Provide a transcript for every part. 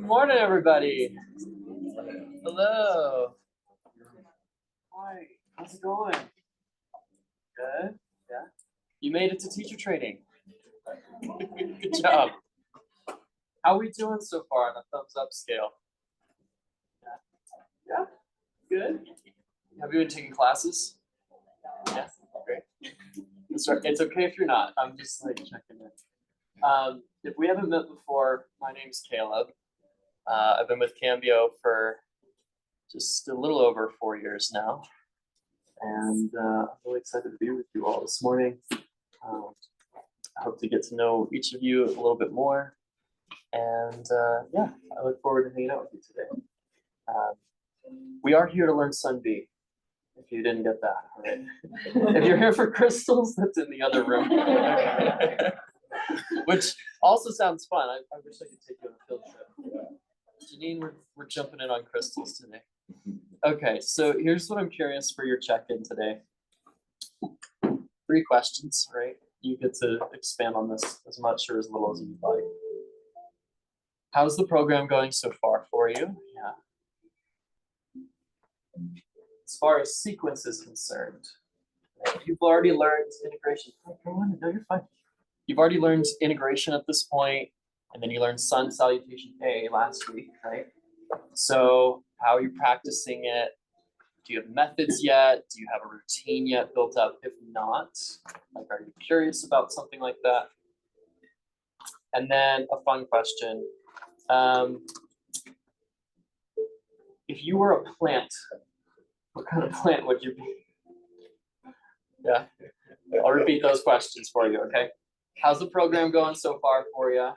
morning, everybody. Hello. Hi, how's it going? Good, yeah. You made it to teacher training. Good job. How are we doing so far on a thumbs up scale? Yeah, good. Have you been taking classes? Yeah, great. It's okay if you're not. I'm just like checking in. If we haven't met before, my name's Caleb. I've been with Cambio for just a little over 4 years now. And I'm really excited to be with you all this morning. I hope to get to know each of you a little bit more. And yeah, I look forward to hanging out with you today. We are here to learn Sun B, if you didn't get that. All right. If you're here for crystals, that's in the other room. Which also sounds fun. I wish I could take you on a field trip. Janine, we're jumping in on crystals today. Okay, so here's what I'm curious for your check-in today. 3 questions, right? You get to expand on this as much or as little as you'd like. How's the program going so far for you? Yeah. As far as sequence is concerned, you've already learned integration. Come on, no, you're fine. You've already learned integration at this point, and then you learned sun salutation A last week, right? So how are you practicing it? Do you have methods yet? Do you have a routine yet built up? If not, like, are you curious about something like that? And then a fun question. If you were a plant, what kind of plant would you be? Yeah, I'll repeat those questions for you, okay? How's the program going so far for you?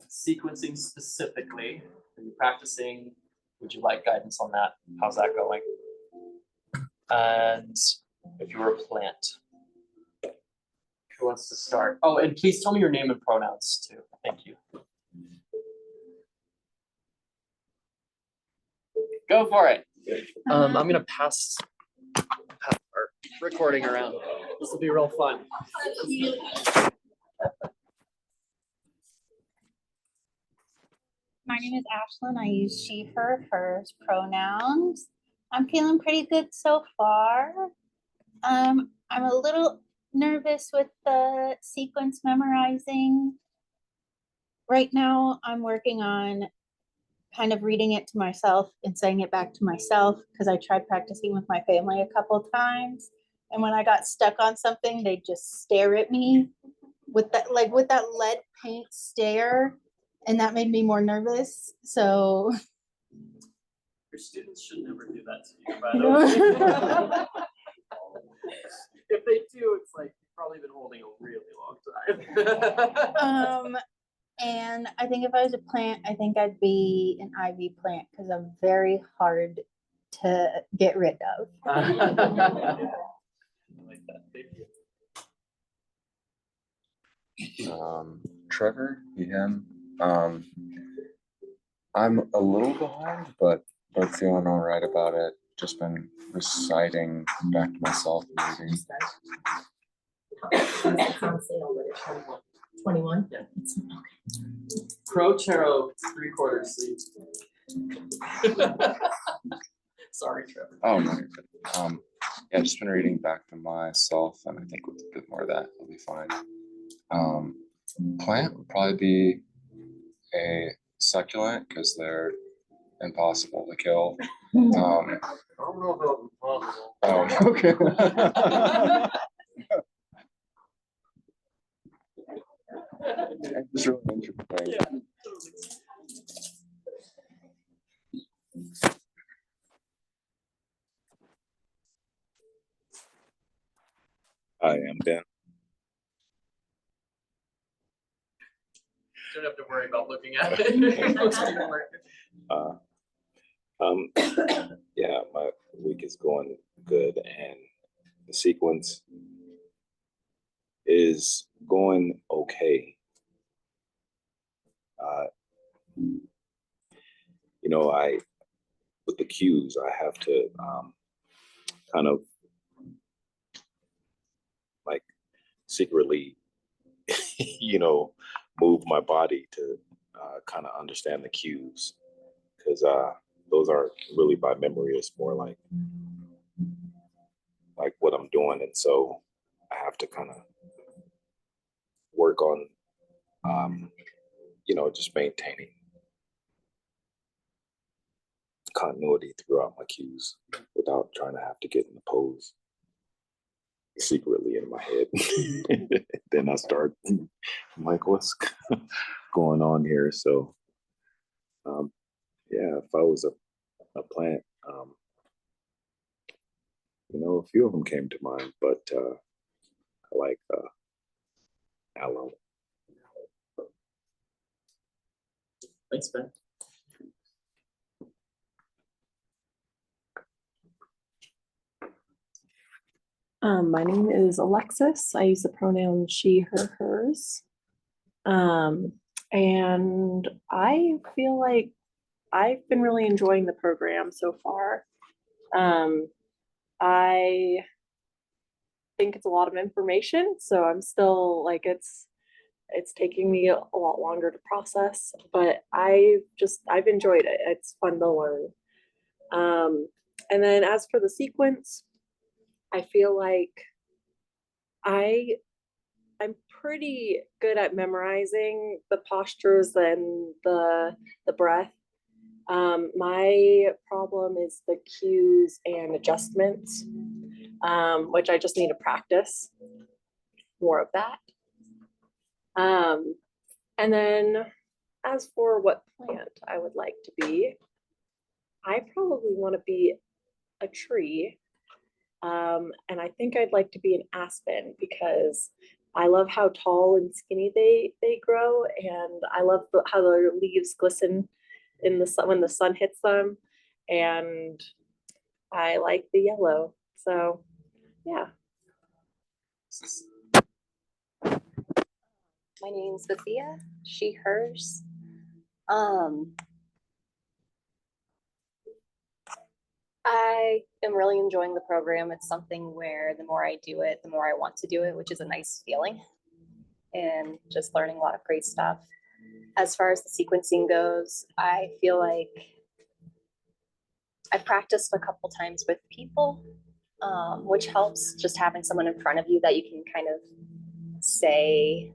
Sequencing specifically, are you practicing? Would you like guidance on that? How's that going? And if you were a plant, who wants to start? Oh, and please tell me your name and pronouns too. Thank you. Go for it. I'm gonna pass our recording around. This will be real fun. My name is Ashlyn. I use she, her, hers pronouns. I'm feeling pretty good so far. I'm a little nervous with the sequence memorizing. Right now, I'm working on kind of reading it to myself and saying it back to myself because I tried practicing with my family a couple of times. And when I got stuck on something, they just stare at me with that lead paint stare. And that made me more nervous. So your students should never do that to you, by the way. If they do, it's like you've probably been holding a really long time. And I think if I was a plant, I think I'd be an ivy plant because I'm very hard to get rid of. I like that. Thank you. Trevor, him. I'm a little behind, but feeling all right about it. Just been reciting back to myself and reading. It's on sale, but it's 21. Yeah. Pro Tarot 3/4 sleeve. Sorry, Trevor. Oh no, you're good. Yeah, just been reading back to myself, and I think with a bit more of that, it'll be fine. Plant would probably be a succulent because they're impossible to kill. I don't know about impossible. Oh, okay. It's really interesting. Yeah. Hi, I'm Ben. Don't have to worry about looking at it. Yeah, my week is going good, and the sequence is going okay. With the cues, I have to kind of like secretly, move my body to kind of understand the cues, because those aren't really by memory. It's more like what I'm doing, and so I have to kind of work on, just maintaining continuity throughout my cues without trying to have to get in the pose secretly in my head. Then I start, I'm like, what's going on here? So, yeah, if I was a plant, a few of them came to mind, but I like aloe. Thanks, Ben. My name is Alexis. I use the pronoun she, her, hers. And I feel like I've been really enjoying the program so far. I think it's a lot of information, so I'm still like it's taking me a lot longer to process, but I've enjoyed it. It's fun to learn. And then as for the sequence, I feel like I'm pretty good at memorizing the postures and the breath. My problem is the cues and adjustments, which I just need to practice more of that. And then as for what plant I would like to be, I probably want to be a tree. And I think I'd like to be an aspen because I love how tall and skinny they grow, and I love how the leaves glisten in the sun when the sun hits them, and I like the yellow. So yeah. My name's Bethia, she, hers. I am really enjoying the program. It's something where the more I do it, the more I want to do it, which is a nice feeling. And just learning a lot of great stuff. As far as the sequencing goes, I feel like I've practiced a couple times with people, which helps just having someone in front of you that you can kind of say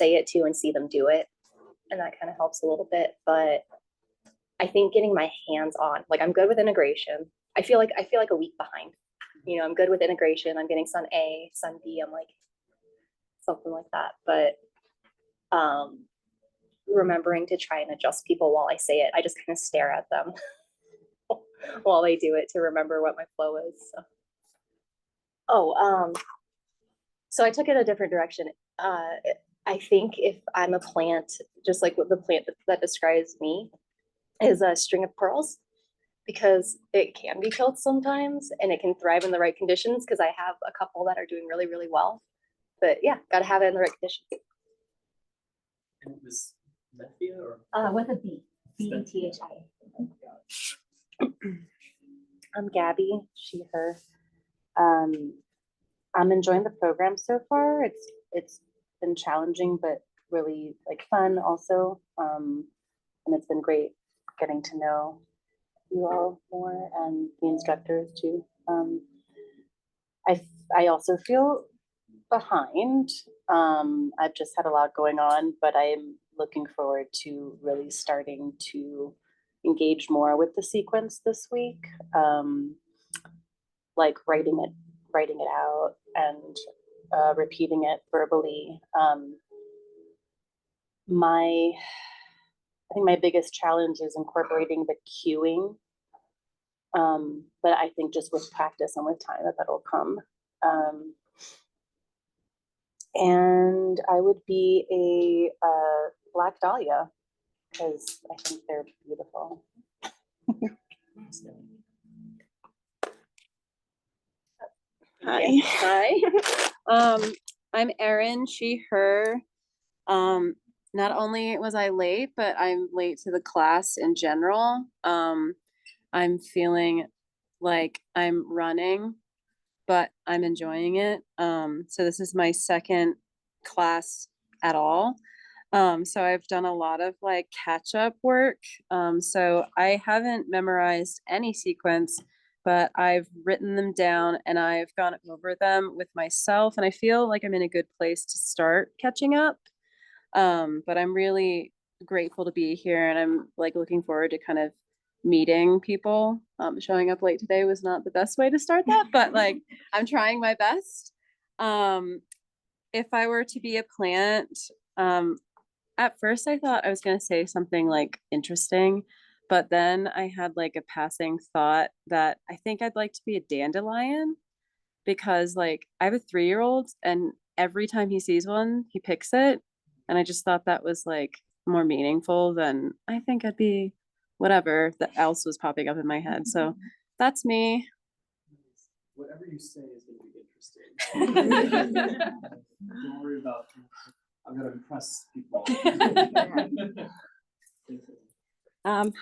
it to and see them do it. And that kind of helps a little bit. But I think getting my hands on, like I'm good with integration. I feel like a week behind. I'm good with integration. I'm getting Sun A, Sun B. I'm like something like that. But remembering to try and adjust people while I say it, I just kind of stare at them while they do it to remember what my flow is. So I took it a different direction. I think if I'm a plant, just like what the plant that describes me is a string of pearls, because it can be killed sometimes and it can thrive in the right conditions, because I have a couple that are doing really, really well. But yeah, got to have it in the right conditions. And it was Bethia or? With a B, B-E-T-H-I. I'm Gabby, she, her. I'm enjoying the program so far. It's been challenging, but really like fun also. And it's been great getting to know you all more and the instructors too. I also feel behind. I've just had a lot going on, but I'm looking forward to really starting to engage more with the sequence this week. Like writing it out and repeating it verbally. I think my biggest challenge is incorporating the cueing. But I think just with practice and with time that'll come. And I would be a black dahlia because I think they're beautiful. Hi. I'm Erin, she, her. Not only was I late, but I'm late to the class in general. I'm feeling like I'm running, but I'm enjoying it. So this is my second class at all. So I've done a lot of like catch up work. So I haven't memorized any sequence, but I've written them down and I've gone over them with myself, and I feel like I'm in a good place to start catching up. But I'm really grateful to be here, and I'm like looking forward to kind of meeting people. Showing up late today was not the best way to start that, but like I'm trying my best. If I were to be a plant, at first I thought I was going to say something like interesting, but then I had like a passing thought that I think I'd like to be a dandelion, because like I have a 3-year-old and every time he sees one, he picks it. And I just thought that was like more meaningful than I think I'd be whatever that else was popping up in my head. So that's me. Whatever you say is gonna be interesting. Don't worry about, I'm gonna impress people.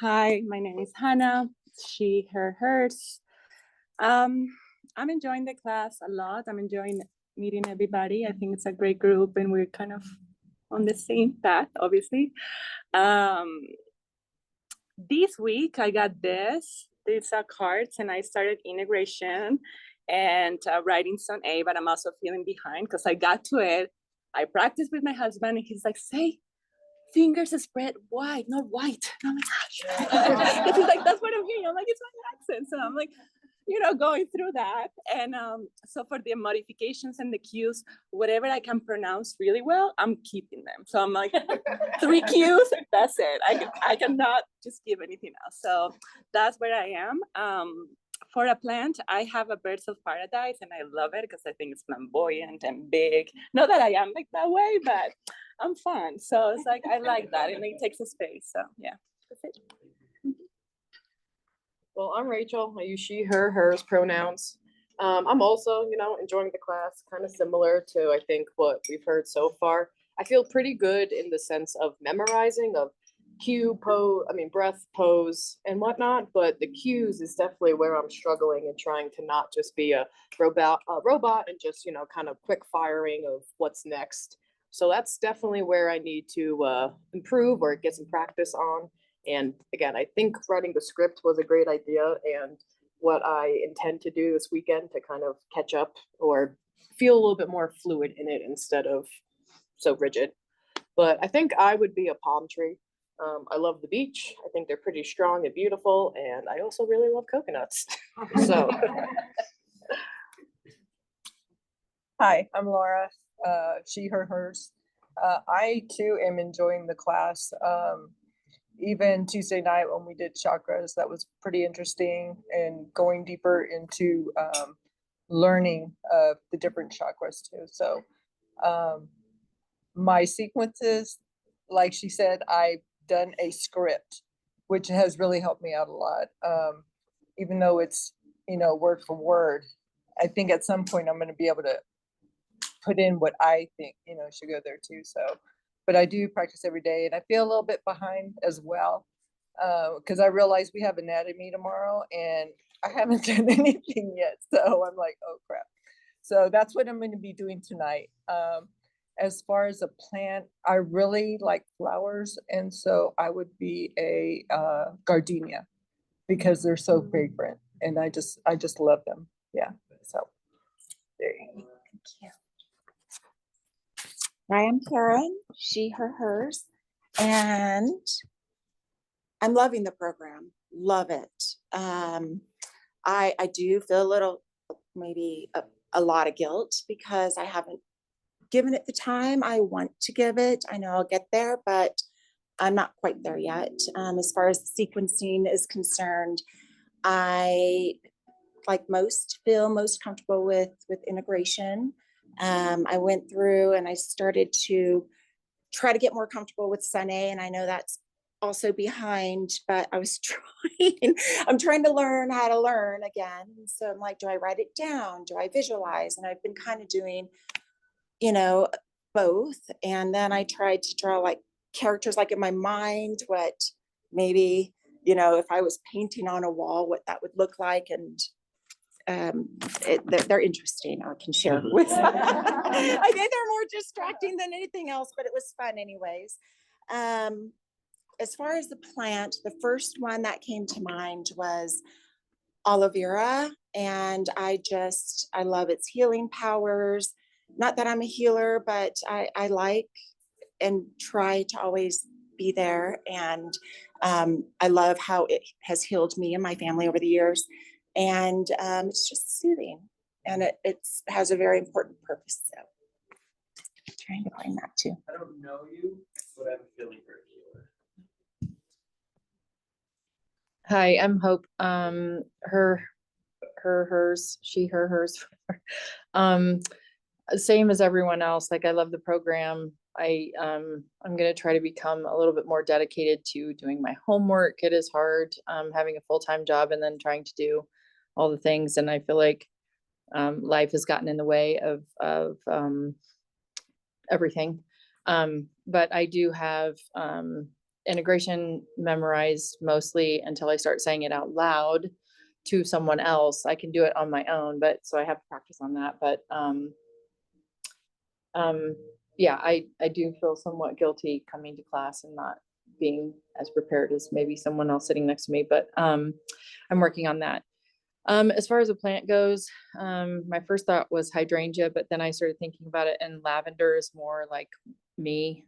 Hi, my name is Hannah, she, her, hers. I'm enjoying the class a lot. I'm enjoying meeting everybody. I think it's a great group and we're kind of on the same path, obviously. This week I got these cards, and I started integration and writing some A, but I'm also feeling behind because I got to it. I practiced with my husband and he's like, say fingers spread wide, not white. And I'm like, gosh. He's like, that's what I'm hearing. I'm like, it's my accent. So I'm like, going through that. And so for the modifications and the cues, whatever I can pronounce really well, I'm keeping them. So I'm like, 3 cues, that's it. I cannot just give anything else. So that's where I am. For a plant, I have a Birds of Paradise, and I love it because I think it's flamboyant and big. Not that I am like that way, but I'm fun. So it's like, I like that, and it takes a space. So yeah, that's it. Well, I'm Rachel. I use she, her, hers pronouns. I'm also, enjoying the class, kind of similar to, I think, what we've heard so far. I feel pretty good in the sense of memorizing of cue, breath, pose, and whatnot. But the cues is definitely where I'm struggling and trying to not just be a robot and just, kind of quick firing of what's next. So that's definitely where I need to improve or get some practice on. And again, I think writing the script was a great idea, and what I intend to do this weekend to kind of catch up or feel a little bit more fluid in it instead of so rigid. But I think I would be a palm tree. I love the beach. I think they're pretty strong and beautiful, and I also really love coconuts. So Hi, I'm Laura, she, her, hers. I too am enjoying the class. Even Tuesday night when we did chakras, that was pretty interesting, and going deeper into learning of the different chakras too. So my sequences, like she said, I've done a script, which has really helped me out a lot. Even though it's, word for word, I think at some point I'm going to be able to put in what I think, should go there too. So, but I do practice every day, and I feel a little bit behind as well, because I realize we have anatomy tomorrow and I haven't done anything yet. So I'm like, oh crap. So that's what I'm going to be doing tonight. As far as a plant, I really like flowers, and so I would be a gardenia because they're so fragrant, and I just love them. Yeah. So there you go. Thank you. I am Karen, she, her, hers, and I'm loving the program. Love it. I do feel a little, maybe a lot of guilt because I haven't given it the time I want to give it. I know I'll get there, but I'm not quite there yet. As far as the sequencing is concerned, I, like most, feel most comfortable with integration. I went through and I started to try to get more comfortable with Sun A, and I know that's also behind, but I was I'm trying to learn how to learn again. So I'm like, do I write it down? Do I visualize? And I've been kind of doing, both. And then I tried to draw like characters, like in my mind, what maybe, if I was painting on a wall, what that would look like. And they're interesting. I can share with. I think they're more distracting than anything else, but it was fun anyways. As far as the plant, the first one that came to mind was aloe vera, and I love its healing powers. Not that I'm a healer, but I like and try to always be there. And I love how it has healed me and my family over the years. And it's just soothing, and it has a very important purpose. So I'm trying to find that too. I don't know you, but I have a feeling you're a healer. Hi, I'm Hope. Hers, she, her, hers. Same as everyone else. Like, I love the program. I'm gonna try to become a little bit more dedicated to doing my homework. It is hard, having a full-time job and then trying to do all the things. And I feel like life has gotten in the way of everything. But I do have integration memorized mostly until I start saying it out loud to someone else. I can do it on my own, but so I have to practice on that. But yeah, I do feel somewhat guilty coming to class and not being as prepared as maybe someone else sitting next to me, but I'm working on that. As far as the plant goes, my first thought was hydrangea, but then I started thinking about it, and lavender is more like me,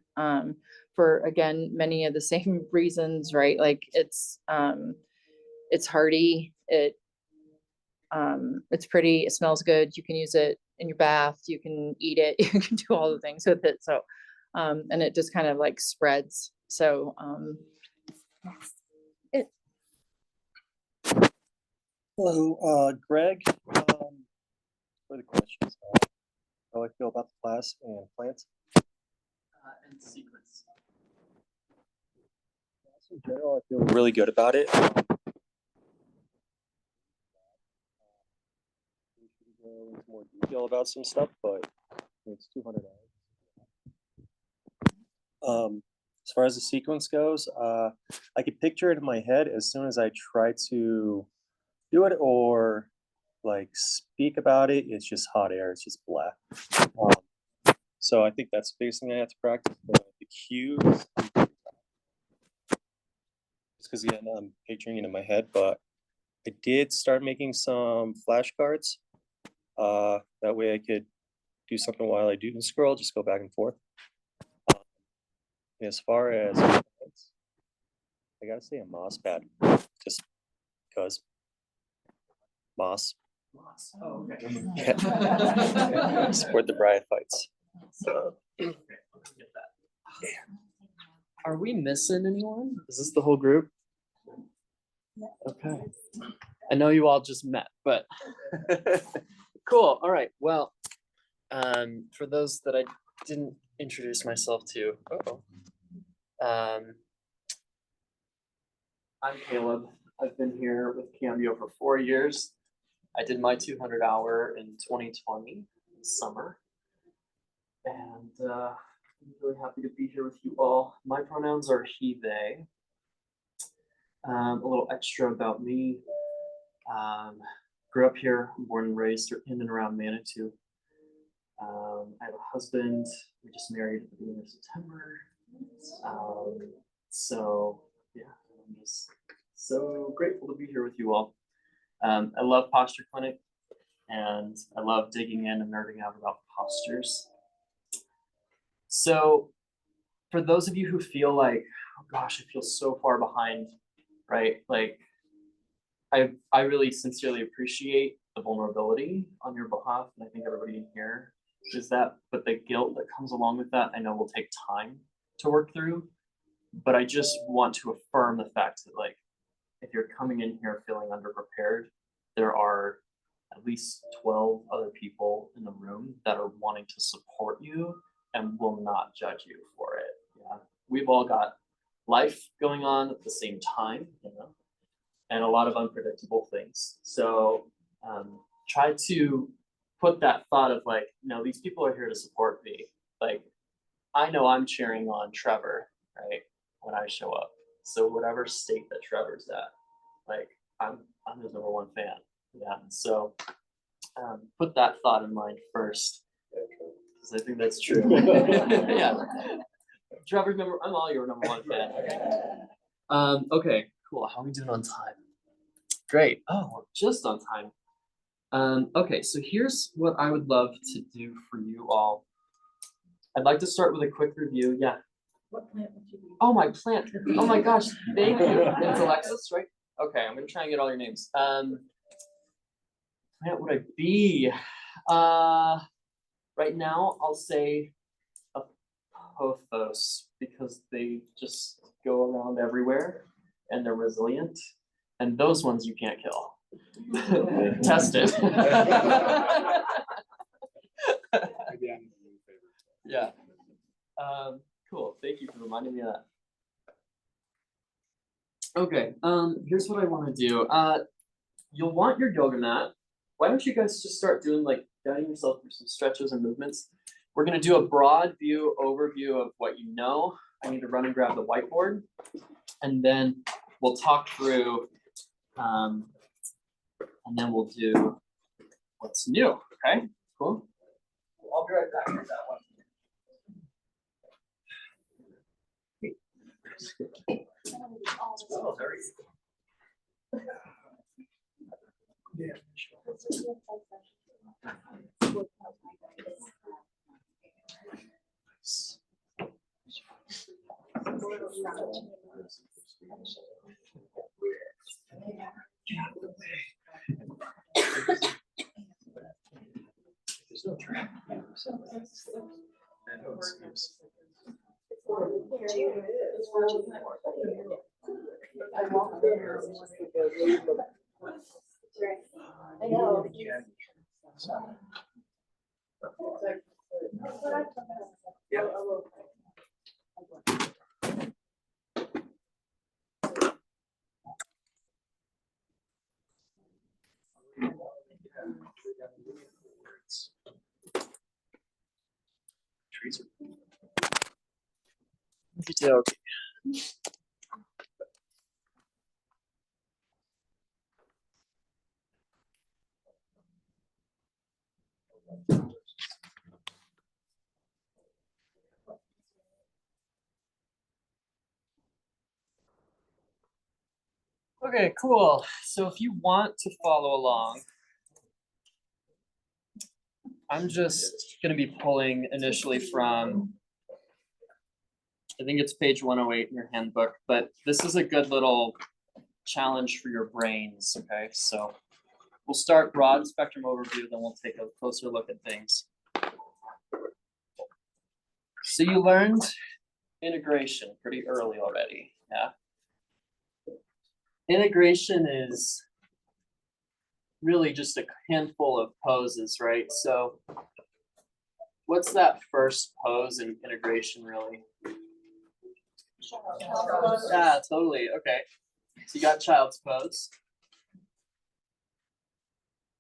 for, again, many of the same reasons, right? Like, it's hardy, it's pretty, it smells good, you can use it in your bath, you can eat it, you can do all the things with it. So, and it just kind of like spreads. So, it. Hello, Greg. For the questions, how I feel about the class and plants. And sequence. In general, I feel really good about it. We should go into more detail about some stuff, but it's 200 hours. As far as the sequence goes, I could picture it in my head as soon as I try to do it or like speak about it. It's just hot air. It's just blah. So I think that's the biggest thing I have to practice. The cues, just because again I'm picturing it in my head. But I did start making some flashcards. That way I could do something while I do the scroll. Just go back and forth. As far as I gotta say a moss pad, just because moss. Oh, okay. Support the bryophytes. Are we missing anyone? Is this the whole group? Okay. I know you all just met, but cool. All right. Well, for those that I didn't introduce myself to, I'm Caleb. I've been here with Cambio for 4 years. I did my 200 hour in 2020 summer, and I'm really happy to be here with you all. My pronouns are he, they. A little extra about me. Grew up here, born and raised in and around Manitou. I have a husband. We just married at the beginning of September. So yeah, I'm just so grateful to be here with you all. I love Posture Clinic, and I love digging in and nerding out about postures. So for those of you who feel like, oh gosh, I feel so far behind, right? Like, I really sincerely appreciate the vulnerability on your behalf, and I think everybody in here is that, but the guilt that comes along with that, I know will take time to work through, but I just want to affirm the fact that, like, if you're coming in here feeling underprepared, there are at least 12 other people in the room that are wanting to support you and will not judge you for it. Yeah, we've all got life going on at the same time, you know, and a lot of unpredictable things. So try to put that thought of like, no, these people are here to support me. Like, I know I'm cheering on Trevor, right, when I show up. So whatever state that Trevor's at, like, I'm his #1 fan, Yeah, so put that thought in mind first, because I think that's true. Yeah. Trevor, remember, I'm all your number one fan. Okay, cool. How are we doing on time? Great. Oh, we're just on time. Okay, so here's what I would love to do for you all. I'd like to start with a quick review. Yeah. What plant would you be? Oh, my plant. Oh my gosh, thank you. It's Alexis, right? Okay, I'm gonna try and get all your names. Plant would I be? Right now, I'll say a pothos because they just go around everywhere and they're resilient. And those ones you can't kill. Test it. Yeah. Cool. Thank you for reminding me of that. Okay. Here's what I want to do. You'll want your yoga mat. Why don't you guys just start doing like guiding yourself through some stretches and movements? We're gonna do a broad view overview of what you know. I need to run and grab the whiteboard, and then we'll talk through. And then we'll do what's new. Okay. Cool. I'll be right back with that one. Oh, very yeah. There's no trap. And no excuse. I know. Yeah. Trees are okay. Okay, cool. So if you want to follow along, I'm just gonna be pulling initially from, I think it's page 108 in your handbook, but this is a good little challenge for your brains, okay? So we'll start broad spectrum overview, then we'll take a closer look at things. So you learned integration pretty early already, yeah? Integration is really just a handful of poses, right? So what's that first pose in integration really? Yeah, totally, okay. So you got child's pose.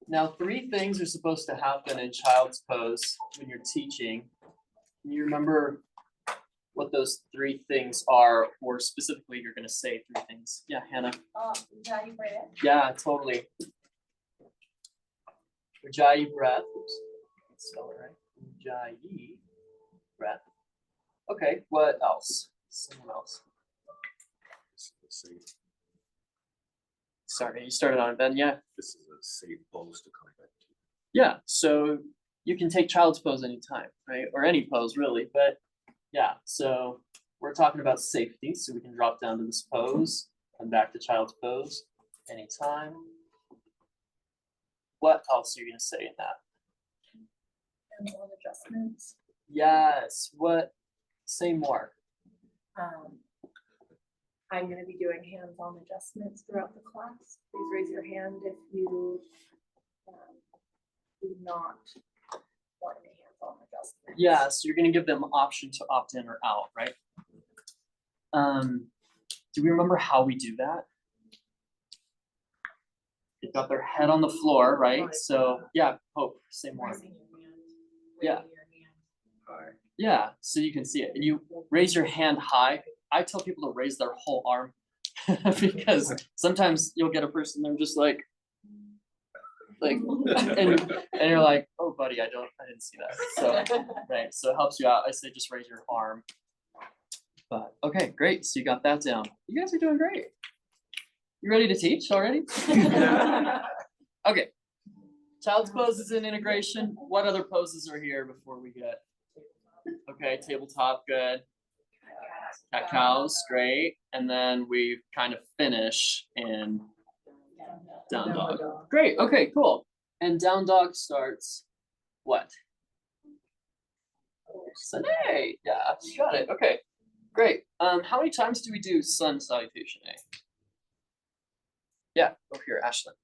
Now, 3 things are supposed to happen in child's pose when you're teaching. Can you remember what those 3 things are, or specifically you're gonna say 3 things? Yeah, Hannah. Ujjayi breath. Yeah, totally. Ujjayi breath. Oops, let's spell it right. Ujjayi breath. Okay, what else? Someone else. Sorry, you started on it then, yeah. This is a safe pose to come back to. Yeah, so you can take child's pose anytime, right? Or any pose really, but yeah, so we're talking about safety, so we can drop down to this pose, come back to child's pose anytime. What else are you gonna say in that? Hands-on adjustments. Yes, what, say more. I'm gonna be doing hands-on adjustments throughout the class. Please raise your hand if you do not want any hands-on adjustments. Yeah, so you're gonna give them option to opt in or out, right? Do we remember how we do that? They've got their head on the floor, right? So, yeah, Hope, say more. Yeah. Yeah, so you can see it. And you raise your hand high. I tell people to raise their whole arm because sometimes you'll get a person, they're just like, Like, and you're like, oh buddy, I didn't see that. So, right, so it helps you out. I say just raise your arm. But, okay, great, so you got that down. You guys are doing great. You ready to teach already? Okay. Child's poses in integration. What other poses are here before we get? Okay, tabletop, good. Cat cows, great. And then we kind of finish in down dog. Great, okay, cool. And down dog starts what? Sun A, yeah, you got it, okay, great. How many times do we do sun salutation A? Yeah, over here, Ashlyn.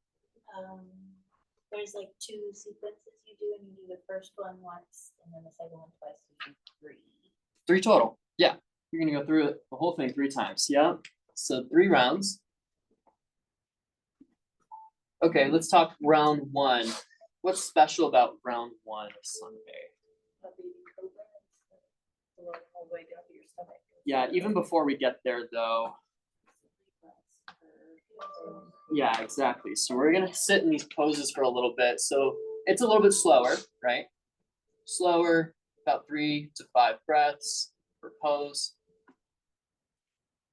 There's like 2 sequences you do, and you do the first one once, and then the second one twice, so you do 3. 3 total, yeah. You're gonna go through it, the whole thing 3 times, yeah? So 3 rounds. Okay, let's talk round 1. What's special about round 1 of Sun A? Yeah, even before we get there though. Yeah, exactly. So we're gonna sit in these poses for a little bit. So it's a little bit slower, right? Slower, about 3 to 5 breaths per pose.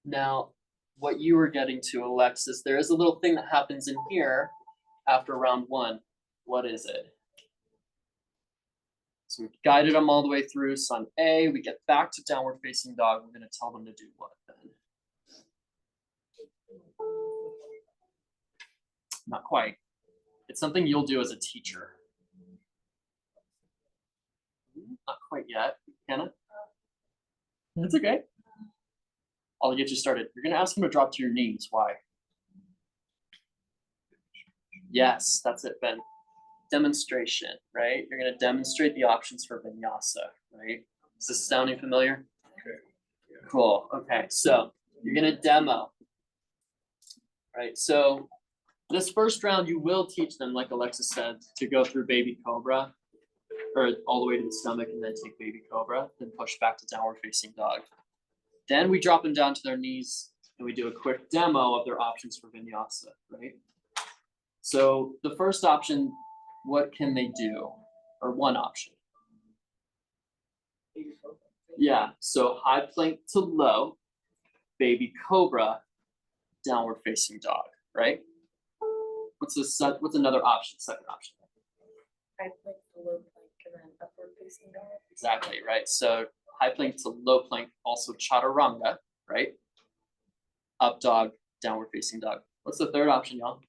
Now, what you were getting to, Alexis, there is a little thing that happens in here after round 1. What is it? So we've guided them all the way through Sun A. We get back to downward facing dog. We're gonna tell them to do what then? Not quite. It's something you'll do as a teacher. Not quite yet, Hannah. That's okay. I'll get you started. You're gonna ask them to drop to your knees. Why? Yes, that's it, Ben. Demonstration, right? You're gonna demonstrate the options for vinyasa, right? Is this sounding familiar? Okay. Cool. Okay, so you're gonna demo. Right, so this first round, you will teach them, like Alexis said, to go through baby cobra, or all the way to the stomach and then take baby cobra, then push back to downward facing dog. Then we drop them down to their knees and we do a quick demo of their options for vinyasa, right? So the first option, what can they do? Or one option. Yeah, so high plank to low, baby cobra, downward facing dog, right? What's another option, second option? High plank to low plank and then upward facing dog. Exactly, right? So high plank to low plank, also chaturanga, right? Up dog, downward facing dog. What's the third option, y'all?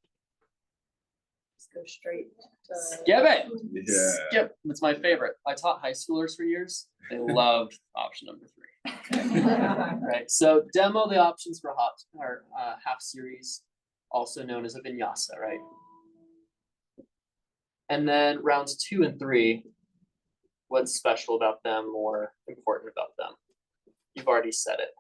Just go straight to. Skip it. Yeah. Skip. It's my favorite. I taught high schoolers for years. They loved option number 3. Right. So demo the options for half series, also known as a vinyasa, right? And then rounds 2 and 3, what's special about them or important about them? You've already said it.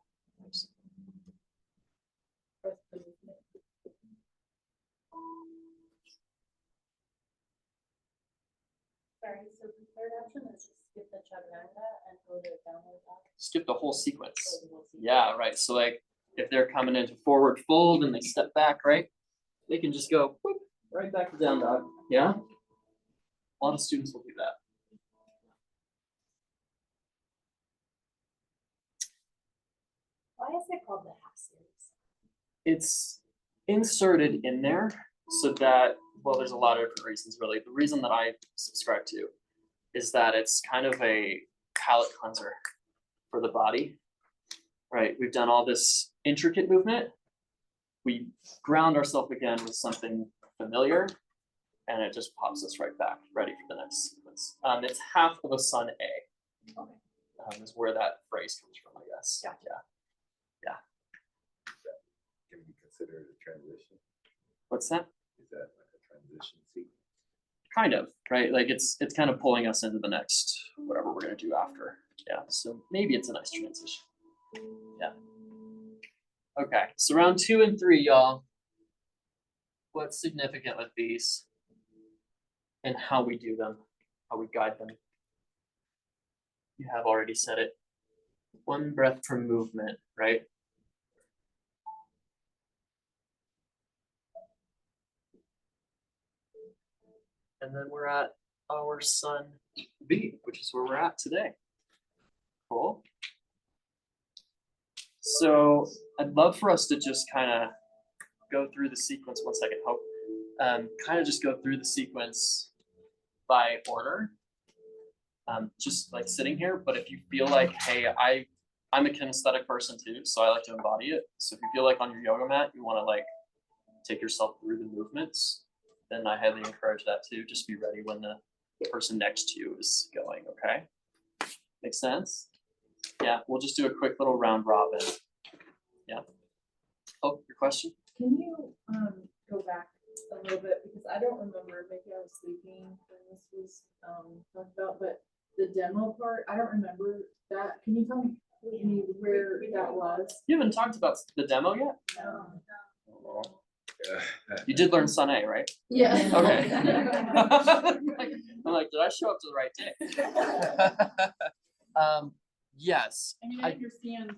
Sorry, so the third option is just skip the chaturanga and go to downward dog. Skip the whole sequence. Yeah, right. So like if they're coming into forward fold and they step back, right? They can just go whoop, right back to down dog. Yeah. A lot of students will do that. Why is it called the half series? It's inserted in there so that, well, there's a lot of different reasons really. The reason that I subscribe to is that it's kind of a palate cleanser for the body, right? We've done all this intricate movement. We ground ourselves again with something familiar and it just pops us right back, ready for the next sequence. It's half of a Sun A, is where that phrase comes from, I guess. Gotcha. Yeah. Can we consider it a transition? What's that? Is that like a transition sequence? Kind of, right? Like it's kind of pulling us into the next, whatever we're gonna do after. Yeah, so maybe it's a nice transition. Yeah. Okay, so round 2 and 3, y'all. What's significant with these? And how we do them, how we guide them. You have already said it. 1 breath per movement, right? And then we're at our sun B, which is where we're at today. Cool. So I'd love for us to just kind of go through the sequence. One second, Hope. Kind of just go through the sequence by order. Just like sitting here, but if you feel like, hey, I'm a kinesthetic person too, so I like to embody it. So if you feel like on your yoga mat, you want to like take yourself through the movements, then I highly encourage that too. Just be ready when the person next to you is going, okay? Make sense? Yeah, we'll just do a quick little round robin. Yeah. Oh, your question? Can you go back a little bit, because I don't remember, maybe I was sleeping when this was talked about, but the demo part, I don't remember that. Can you tell me where that was? You haven't talked about the demo yet? No. You did learn Sun A, right? Yeah. Okay. I'm like, did I show up to the right day? Yes. I mean, I understand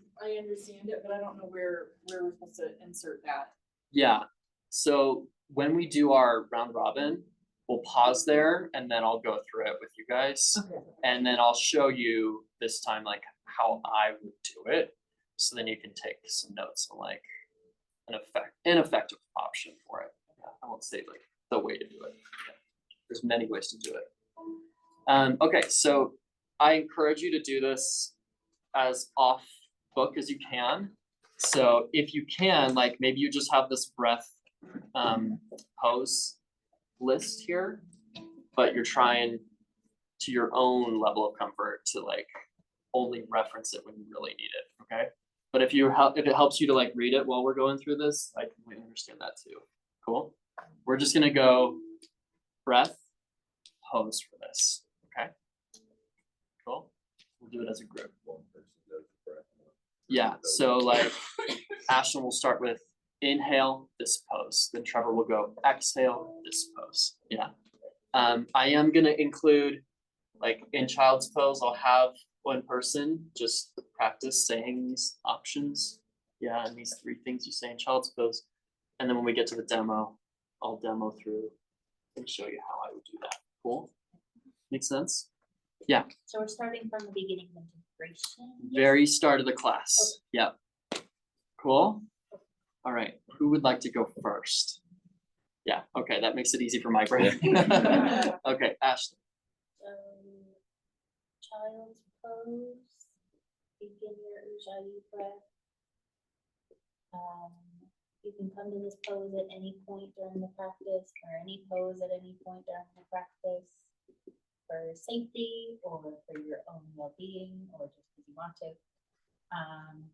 it, but I don't know where we're supposed to insert that. Yeah. So when we do our round robin, we'll pause there and then I'll go through it with you guys. Okay. And then I'll show you this time like how I would do it. So then you can take some notes on like an effective option for it. Yeah, I won't say like the way to do it. Yeah. There's many ways to do it. Okay, so I encourage you to do this as off book as you can. So if you can, like maybe you just have this breath pose list here, but you're trying to your own level of comfort to like only reference it when you really need it, okay? But if it helps you to like read it while we're going through this, I completely understand that too. Cool. We're just gonna go breath, pose for this, okay? Cool. We'll do it as a group. Yeah, so like Ashton will start with inhale, this pose. Then Trevor will go exhale, this pose. Yeah. I am gonna include like in child's pose, I'll have one person just practice saying these options. Yeah, and these 3 things you say in child's pose. And then when we get to the demo, I'll demo through and show you how I would do that. Cool? Make sense? Yeah. So we're starting from the beginning of integration. Very start of the class. Yep. Cool. All right. Who would like to go first? Yeah. Okay. That makes it easy for my brain. Okay. Ashley. Child's pose. Begin your Ujjayi breath. You can come to this pose at any point during the practice, or any pose at any point during the practice, for safety or for your own well-being, or just because you want to. And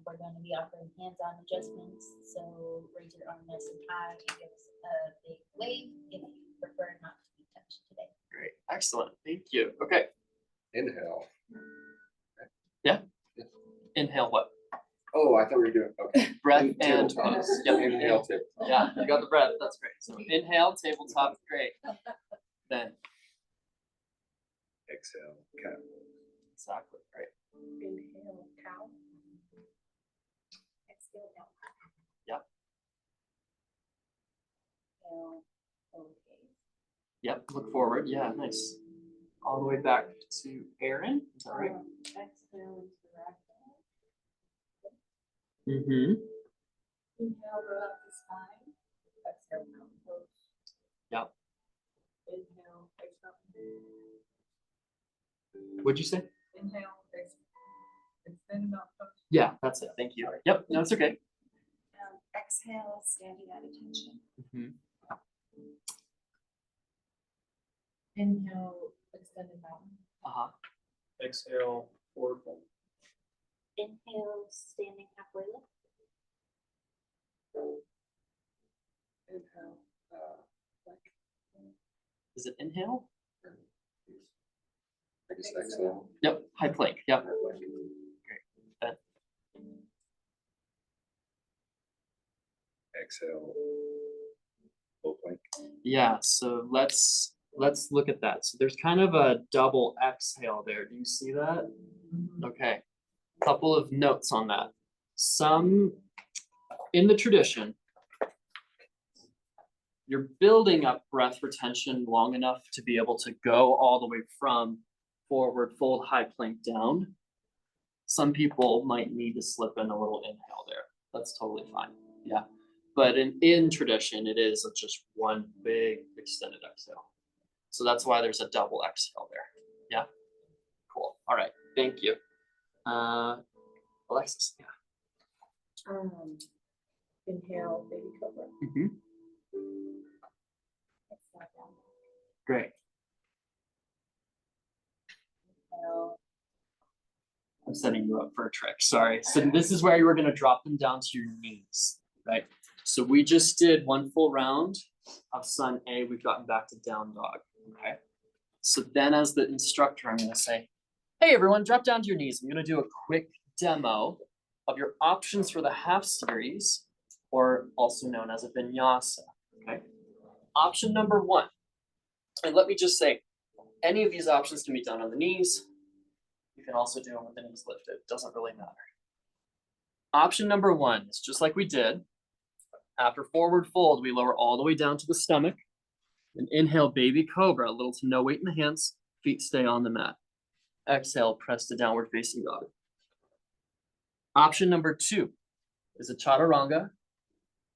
we're going to be offering hands-on adjustments. So raise your arm nice and high and give us a big wave if you prefer not to be touched today. Great. Excellent. Thank you. Okay. Inhale. Yeah. Inhale what? Oh, I thought we were doing, okay. Breath and Tabletop. pose. Yep. Inhale, tabletop. Yeah, you got the breath. That's great. So inhale, tabletop. Great. Then Exhale, cat. exactly. Right. Inhale, cow. Exhale, elk. Yep. Inhale, okay. Yep. Look forward. Yeah. Nice. All the way back to Aaron. Is that right? Exhale into the rack. Mm-hmm. Inhale, roll up the spine. Exhale, mountain pose. Yep. Inhale, exhale. What'd you say? Inhale, extend mountain pose. Yeah, that's it. Thank you. Yep. No, it's okay. Exhale, standing at attention. Mm-hmm. Inhale, extended mountain. Uh-huh. Exhale, forward fold. Inhale, standing halfway lift. Inhale, Is it inhale? Just exhale. Yep. High plank. Yep. Exhale. Low plank. Yeah. So let's look at that. So there's kind of a double exhale there. Do you see that? Okay. Couple of notes on that. Some in the tradition, you're building up breath retention long enough to be able to go all the way from forward fold high plank down. Some people might need to slip in a little inhale there. That's totally fine. Yeah. But in tradition, it is just one big extended exhale. So that's why there's a double exhale there. Yeah. Cool. All right. Thank you. Alexis. Yeah. Inhale, baby cobra. Great. I'm setting you up for a trick. Sorry. So this is where you were going to drop them down to your knees, right? So we just did one full round of Sun A. We've gotten back to down dog. Okay. So then as the instructor, I'm going to say, hey, everyone, drop down to your knees. I'm going to do a quick demo of your options for the half series, or also known as a vinyasa. Okay. Option number 1. And let me just say, any of these options can be done on the knees. You can also do them with the knees lifted. It doesn't really matter. Option number 1 is just like we did. After forward fold, we lower all the way down to the stomach. And inhale, baby cobra, a little to no weight in the hands. Feet stay on the mat. Exhale, press to downward facing dog. Option number 2 is a chaturanga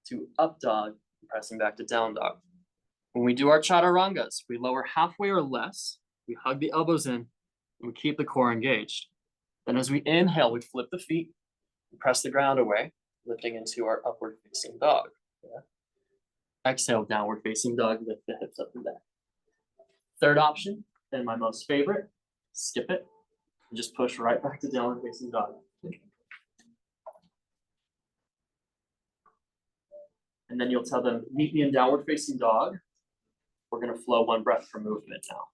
to up dog, pressing back to down dog. When we do our chaturangas, we lower halfway or less. We hug the elbows in, and we keep the core engaged. Then as we inhale, we flip the feet, and press the ground away, lifting into our upward facing dog. Yeah. Exhale, downward facing dog, lift the hips up and back. Third option, and my most favorite, skip it, and just push right back to downward facing dog. And then you'll tell them, meet me in downward facing dog. We're gonna flow one breath per movement now.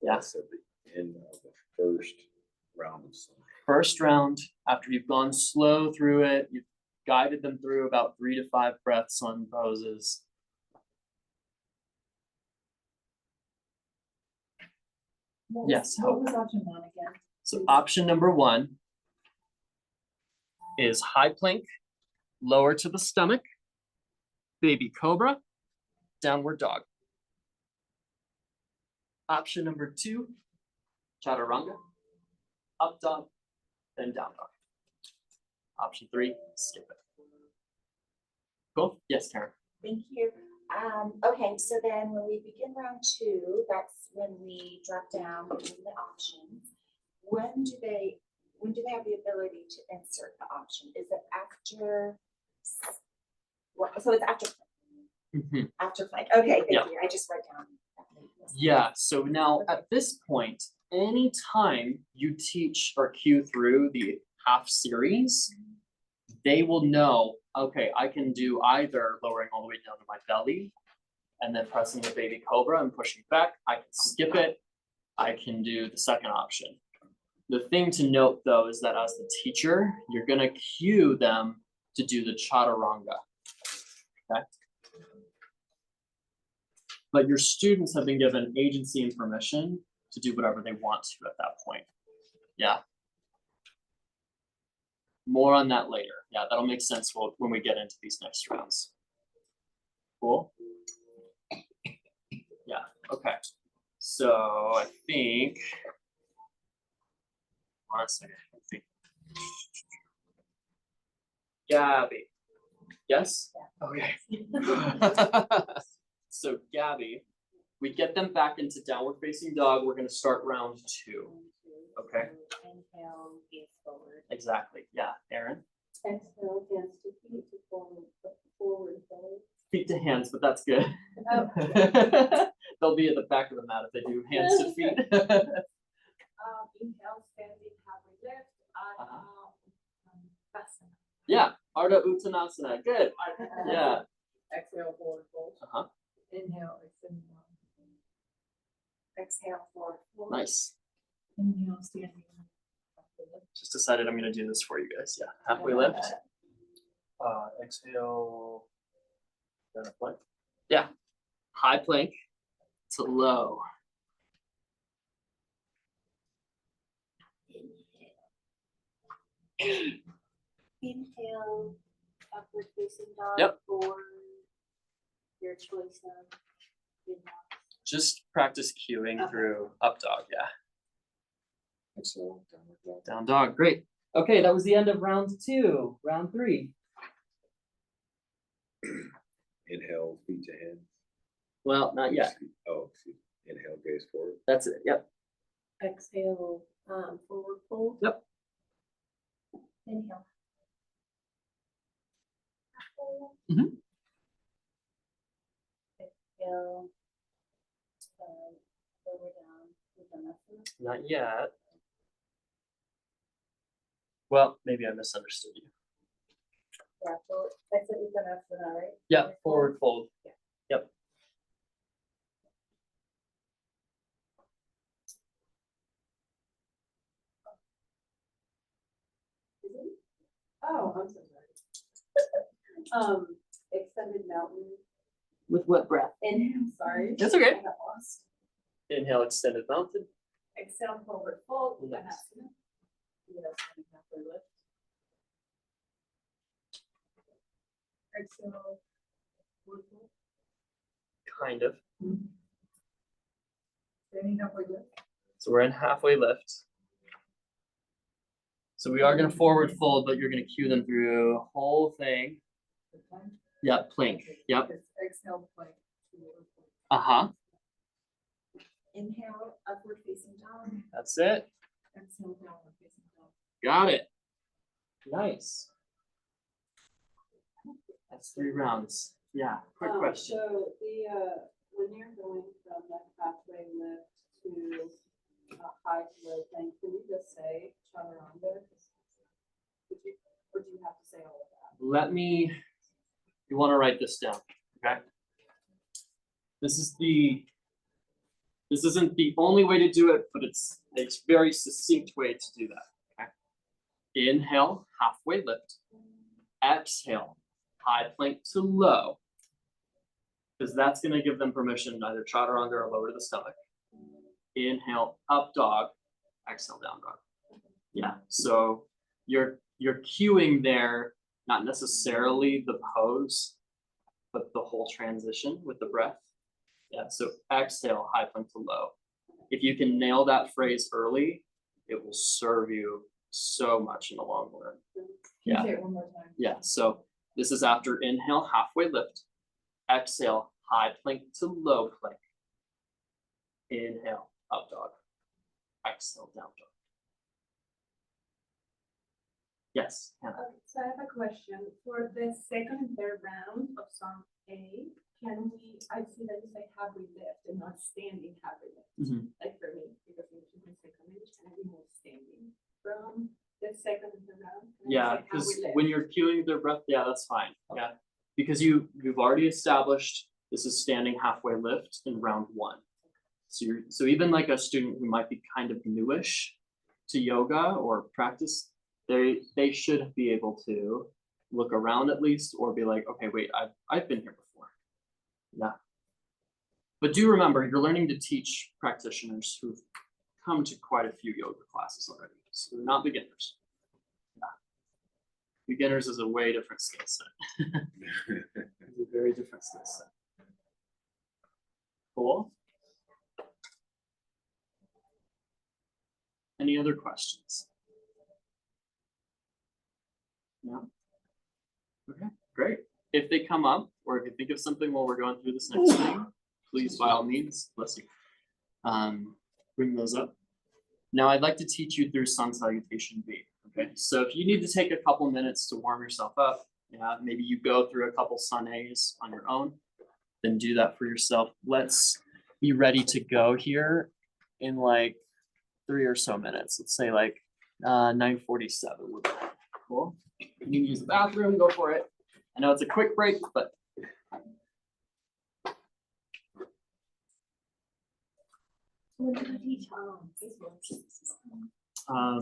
Yeah. So the end of the first round of Sun. First round, after you've gone slow through it, you've guided them through about 3 to 5 breaths on poses. Yes. What was option 1 again? So option number 1 is high plank, lower to the stomach, baby cobra, downward dog. Option number 2, chaturanga, up dog, then down dog. Option 3, skip it. Cool? Yes, Karen. Thank you. Okay, so then when we begin round 2, that's when we drop down between the options. When do they have the ability to insert the option? Is it after? So it's after. After plank. Okay, thank you. I just wrote down. Yeah, so now at this point, anytime you teach or cue through the half series, they will know, okay, I can do either lowering all the way down to my belly and then pressing the baby cobra and pushing back. I can skip it. I can do the second option. The thing to note though is that as the teacher, you're gonna cue them to do the chaturanga, okay? But your students have been given agency and permission to do whatever they want to at that point. Yeah. More on that later. Yeah, that'll make sense when we get into these next rounds. Cool. Yeah, okay. So I think, honestly, I think, Gabby. Yes? Okay. So Gabby, we get them back into downward facing dog. We're gonna start round 2. Okay. Inhale, gaze forward. Exactly. Yeah. Aaron. Exhale, hands to feet to forward, forward. Feet to hands, but that's good. Oh. They'll be at the back of the mat if they do hands to feet. Inhale, standing, halfway lift. Uttanasana. Yeah. Ardha Uttanasana. Good. Yeah. Exhale, forward fold. Inhale, extend. Exhale, forward fold. Nice. Inhale, standing. Just decided I'm gonna do this for you guys. Yeah. Halfway lift. Exhale. Then a plank. Yeah. High plank to low. Inhale, upward facing dog. Yep. Forward. your choice of. Just practice cueing through up dog, yeah. So, downward dog. Down dog, great. Okay, that was the end of round 2. Round 3. Inhale, feet to hands. Well, not yet. Oh, excuse me. Inhale, gaze forward. That's it, yep. Exhale, forward fold. Yep. Inhale. Mhm. Exhale. Lower down with the muscle. Not yet. Well, maybe I misunderstood you. Yeah, so I said with the muscle, right? Yeah, forward fold. Yep. Oh, I'm so sorry. Extended mountain. With what breath? Inhale, sorry. That's okay. I got lost. Inhale, extended mountain. Exhale, forward fold. Nice. Uttanasana. Uttanasana, halfway lift. Exhale, forward fold. Kind of. Standing halfway lift. So we're in halfway lift. So we are gonna forward fold, but you're gonna cue them through the whole thing. Yep, plank. Yep. Exhale, plank. Uh-huh. Inhale, upward facing dog. That's it. Exhale, downward facing dog. Got it. Nice. That's 3 rounds. Yeah, quick question. So when you're going from that halfway lift to high low plank, can you just say chaturanga? Or do you have to say all of that? You wanna write this down, okay? This isn't the only way to do it, but it's a very succinct way to do that, okay? Inhale, halfway lift. Exhale, high plank to low. Because that's gonna give them permission to either chaturanga or lower to the stomach. Inhale, up dog. Exhale, down dog. Yeah, so you're cueing there, not necessarily the pose, but the whole transition with the breath. Yeah, so exhale, high plank to low. If you can nail that phrase early, it will serve you so much in the long run. Can Yeah. you say it one more time? Yeah, so this is after inhale, halfway lift. Exhale, high plank to low plank. Inhale, up dog. Exhale, down dog. Yes, Hannah. So I have a question. For the second and third round of song A, I see that you say halfway lift and not standing halfway lift. Mhm. Like for me, because in my second image, can I be more standing from the second and third round? Can I Yeah, say because halfway lift? when you're cueing their breath, yeah, that's fine. Yeah. Because you've already established this is standing halfway lift in round 1. So even like a student who might be kind of newish to yoga or practice, they should be able to look around at least or be like, okay, wait, I've been here before. Yeah. But do remember, you're learning to teach practitioners who've come to quite a few yoga classes already. So they're not beginners. Yeah. Beginners is a way different skill set. It's a very different skill set. Cool. Any other questions? No? Okay, great. If they come up, or if you think of something while we're going through this next thing, please, by all means, bless you, bring those up. Now, I'd like to teach you through Sun Salutation B. Okay, so if you need to take a couple minutes to warm yourself up, yeah, maybe you go through a couple Sun A's on your own, then do that for yourself. Let's be ready to go here in like 3 or so minutes. Let's say like 9:47 would be cool. You can use the bathroom, go for it. I know it's a quick break, but What do you teach? I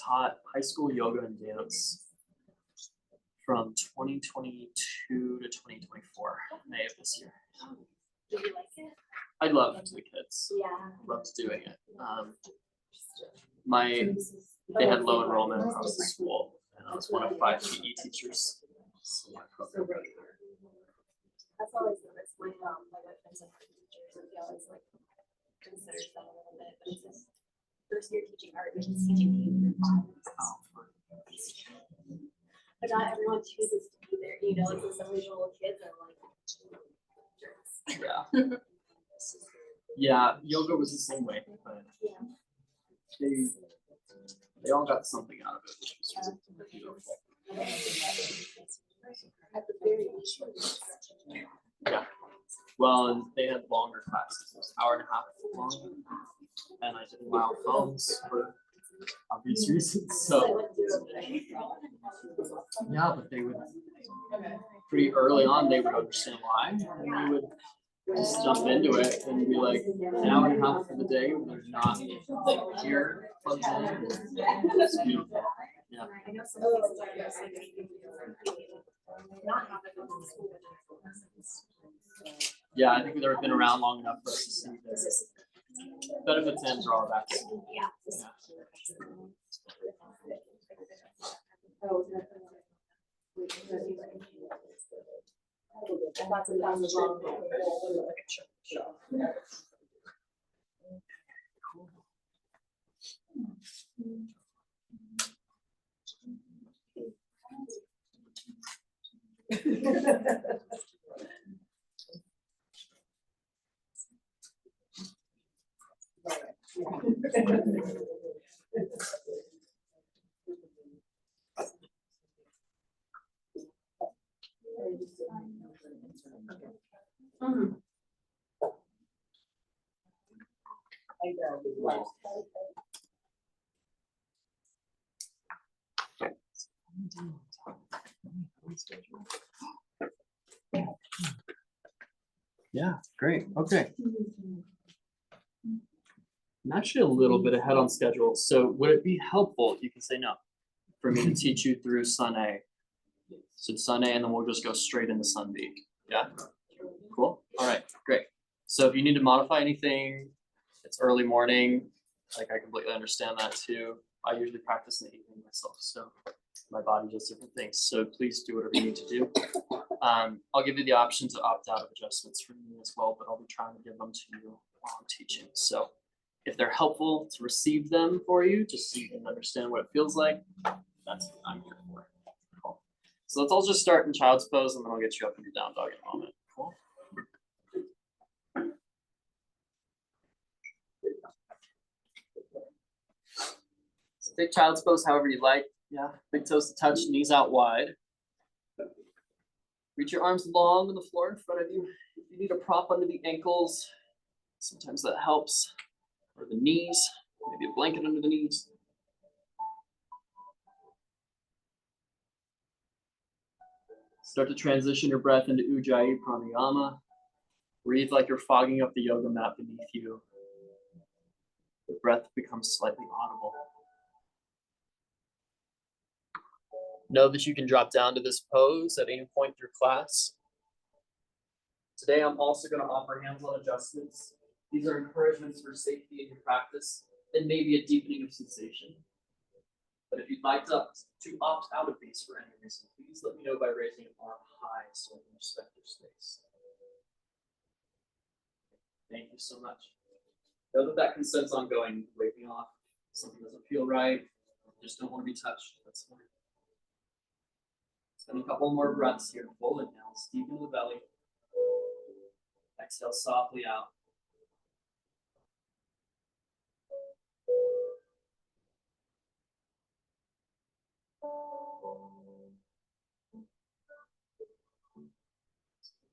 taught high school yoga and dance from 2022 to 2024, May of this year. Do you like it? I loved the kids. Yeah. Loved doing it. They had low enrollment across the school, and I was one of 5 PE teachers. So my program. That's always the risk. My boyfriend's a art teacher, so he always like considers that a little bit, but it's his first year teaching art, which is teaching me through fives. But not everyone chooses to be there, you know, it's some visual kids are like jerks. Yeah. Yeah, yoga was the same way, but they all got something out of it, which was beautiful. At the very least. Yeah. Well, and they had longer classes, it was an hour and a half long. And I didn't allow phones for obvious reasons, so. Yeah, but they would, pretty early on, they would understand why, and we would just jump into it and be like, an hour and a half of the day, when they're not here, plugged in. It's beautiful, yeah. Yeah, I think they've been around long enough for us to see this. Benefits and drawbacks. Yeah. Yeah, great, okay. I'm actually a little bit ahead on schedule, so would it be helpful, you can say no, for me to teach you through Sun A? So Sun A, and then we'll just go straight into Sun B, yeah? Cool, all right, great. So if you need to modify anything, it's early morning, like I completely understand that too. I usually practice in the evening myself, so my body does different things, so please do whatever you need to do. I'll give you the option to opt out of adjustments for me as well, but I'll be trying to give them to you while I'm teaching. So if they're helpful to receive them for you, just so you can understand what it feels like, that's what I'm here for. Cool. So let's all just start in child's pose, and then I'll get you up into down dog in a moment. Cool. So take child's pose however you like. Yeah, big toes to touch, knees out wide. Reach your arms long on the floor in front of you. If you need a prop under the ankles, sometimes that helps. Or the knees, maybe a blanket under the knees. Start to transition your breath into Ujjayi Pranayama. Breathe like you're fogging up the yoga mat beneath you. The breath becomes slightly audible. Know that you can drop down to this pose at any point through class. Today, I'm also going to offer hands-on adjustments. These are encouragements for safety in your practice and maybe a deepening of sensation. But if you'd like to opt out of these for any reason, please let me know by raising an arm high so I can respect your space. Thank you so much. Know that that consent's ongoing. Waking off, something doesn't feel right, just don't want to be touched. That's fine. Spend a couple more breaths here. Full inhales, deep into the belly. Exhale softly out.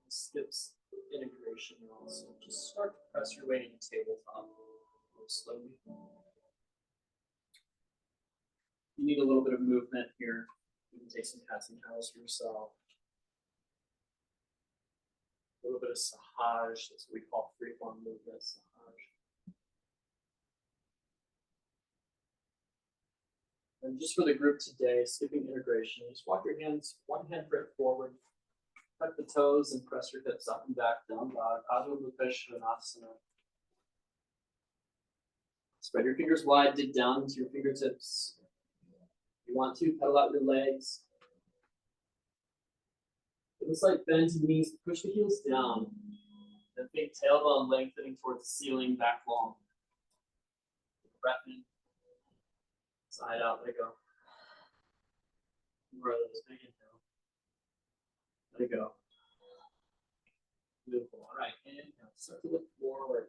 Skips integration also. Just start to press your way into tabletop slowly. You need a little bit of movement here. You can take some cats and cows for yourself. A little bit of sahaj, that's what we call free-form movement, sahaj. And just for the group today, skipping integration, just walk your hands, one hand print forward, tuck the toes and press your hips up and back, down dog, Adho Mukha Svanasana. Spread your fingers wide, dig down into your fingertips. If you want to, pedal out your legs. Looks like bend to the knees, push the heels down. Then think tailbone lengthening towards the ceiling, back long. Breath in. Side out, let it go. More of those, big inhale. Let it go. Beautiful. All right, inhale, start to look forward.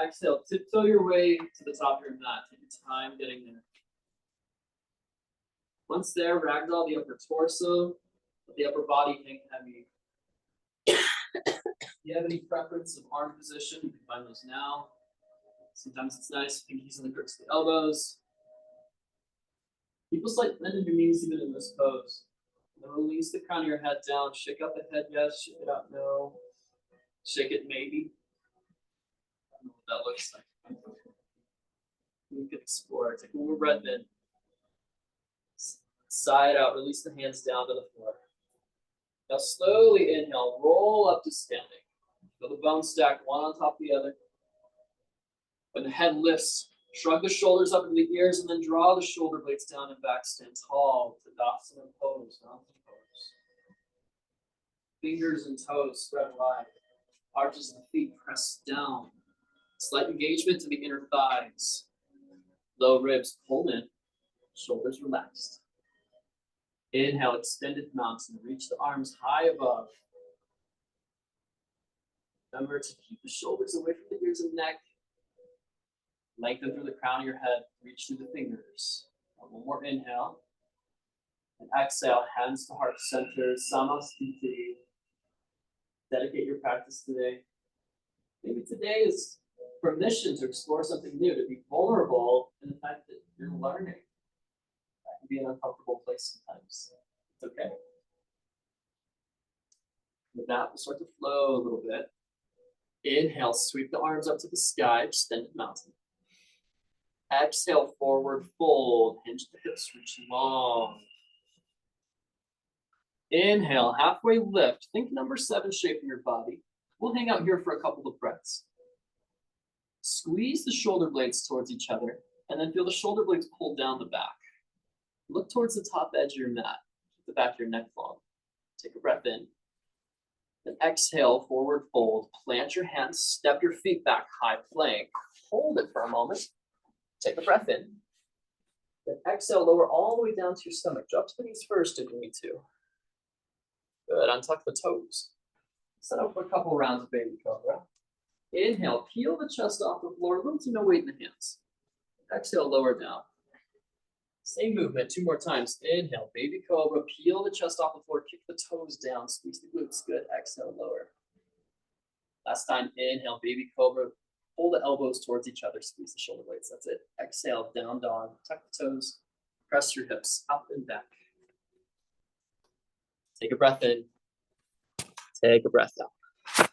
Exhale, tiptoe your way to the top of your mat. Take your time getting there. Once there, ragdoll the upper torso, let the upper body hang heavy. If you have any preference of arm position, you can find those now. Sometimes it's nice, pinkies on the grips of the elbows. Keep a slight bend in your knees even in this pose. Then release the crown of your head down. Shake out the head, yes. Shake it out, no. Shake it, maybe. I don't know what that looks like. You can explore. Take one more breath in. Side out, release the hands down to the floor. Now slowly inhale, roll up to standing. Feel the bones stack one on top of the other. When the head lifts, shrug the shoulders up into the ears and then draw the shoulder blades down and back. Stand tall, Tadasana pose, mountain pose. Fingers and toes spread wide. Arches of the feet press down. Slight engagement to the inner thighs. Low ribs pulled in, shoulders relaxed. Inhale, extended mountain. Reach the arms high above. Remember to keep the shoulders away from the ears and neck. Lengthen through the crown of your head. Reach through the fingers. One more inhale. And exhale, hands to heart center. Samastiti. Dedicate your practice today. Maybe today is permission to explore something new, to be vulnerable in the fact that you're learning. That can be an uncomfortable place sometimes. It's okay. With that, we'll start to flow a little bit. Inhale, sweep the arms up to the sky, extended mountain. Exhale, forward fold, hinge the hips, reach long. Inhale, halfway lift. Think number 7 shape in your body. We'll hang out here for a couple of breaths. Squeeze the shoulder blades towards each other, and then feel the shoulder blades pull down the back. Look towards the top edge of your mat. Keep the back of your neck long. Take a breath in. Then exhale, forward fold. Plant your hands, step your feet back, high plank. Hold it for a moment. Take a breath in. Then exhale, lower all the way down to your stomach. Drop to the knees first if you need to. Good, untuck the toes. Set up for a couple rounds of baby cobra. Inhale, peel the chest off the floor, little to no weight in the hands. Exhale, lower down. Same movement, 2 more times. Inhale, baby cobra, peel the chest off the floor, kick the toes down, squeeze the glutes, good. Exhale, lower. Last time, inhale, baby cobra, pull the elbows towards each other, squeeze the shoulder blades, that's it. Exhale, down dog, tuck the toes, press your hips up and back. Take a breath in. Take a breath out.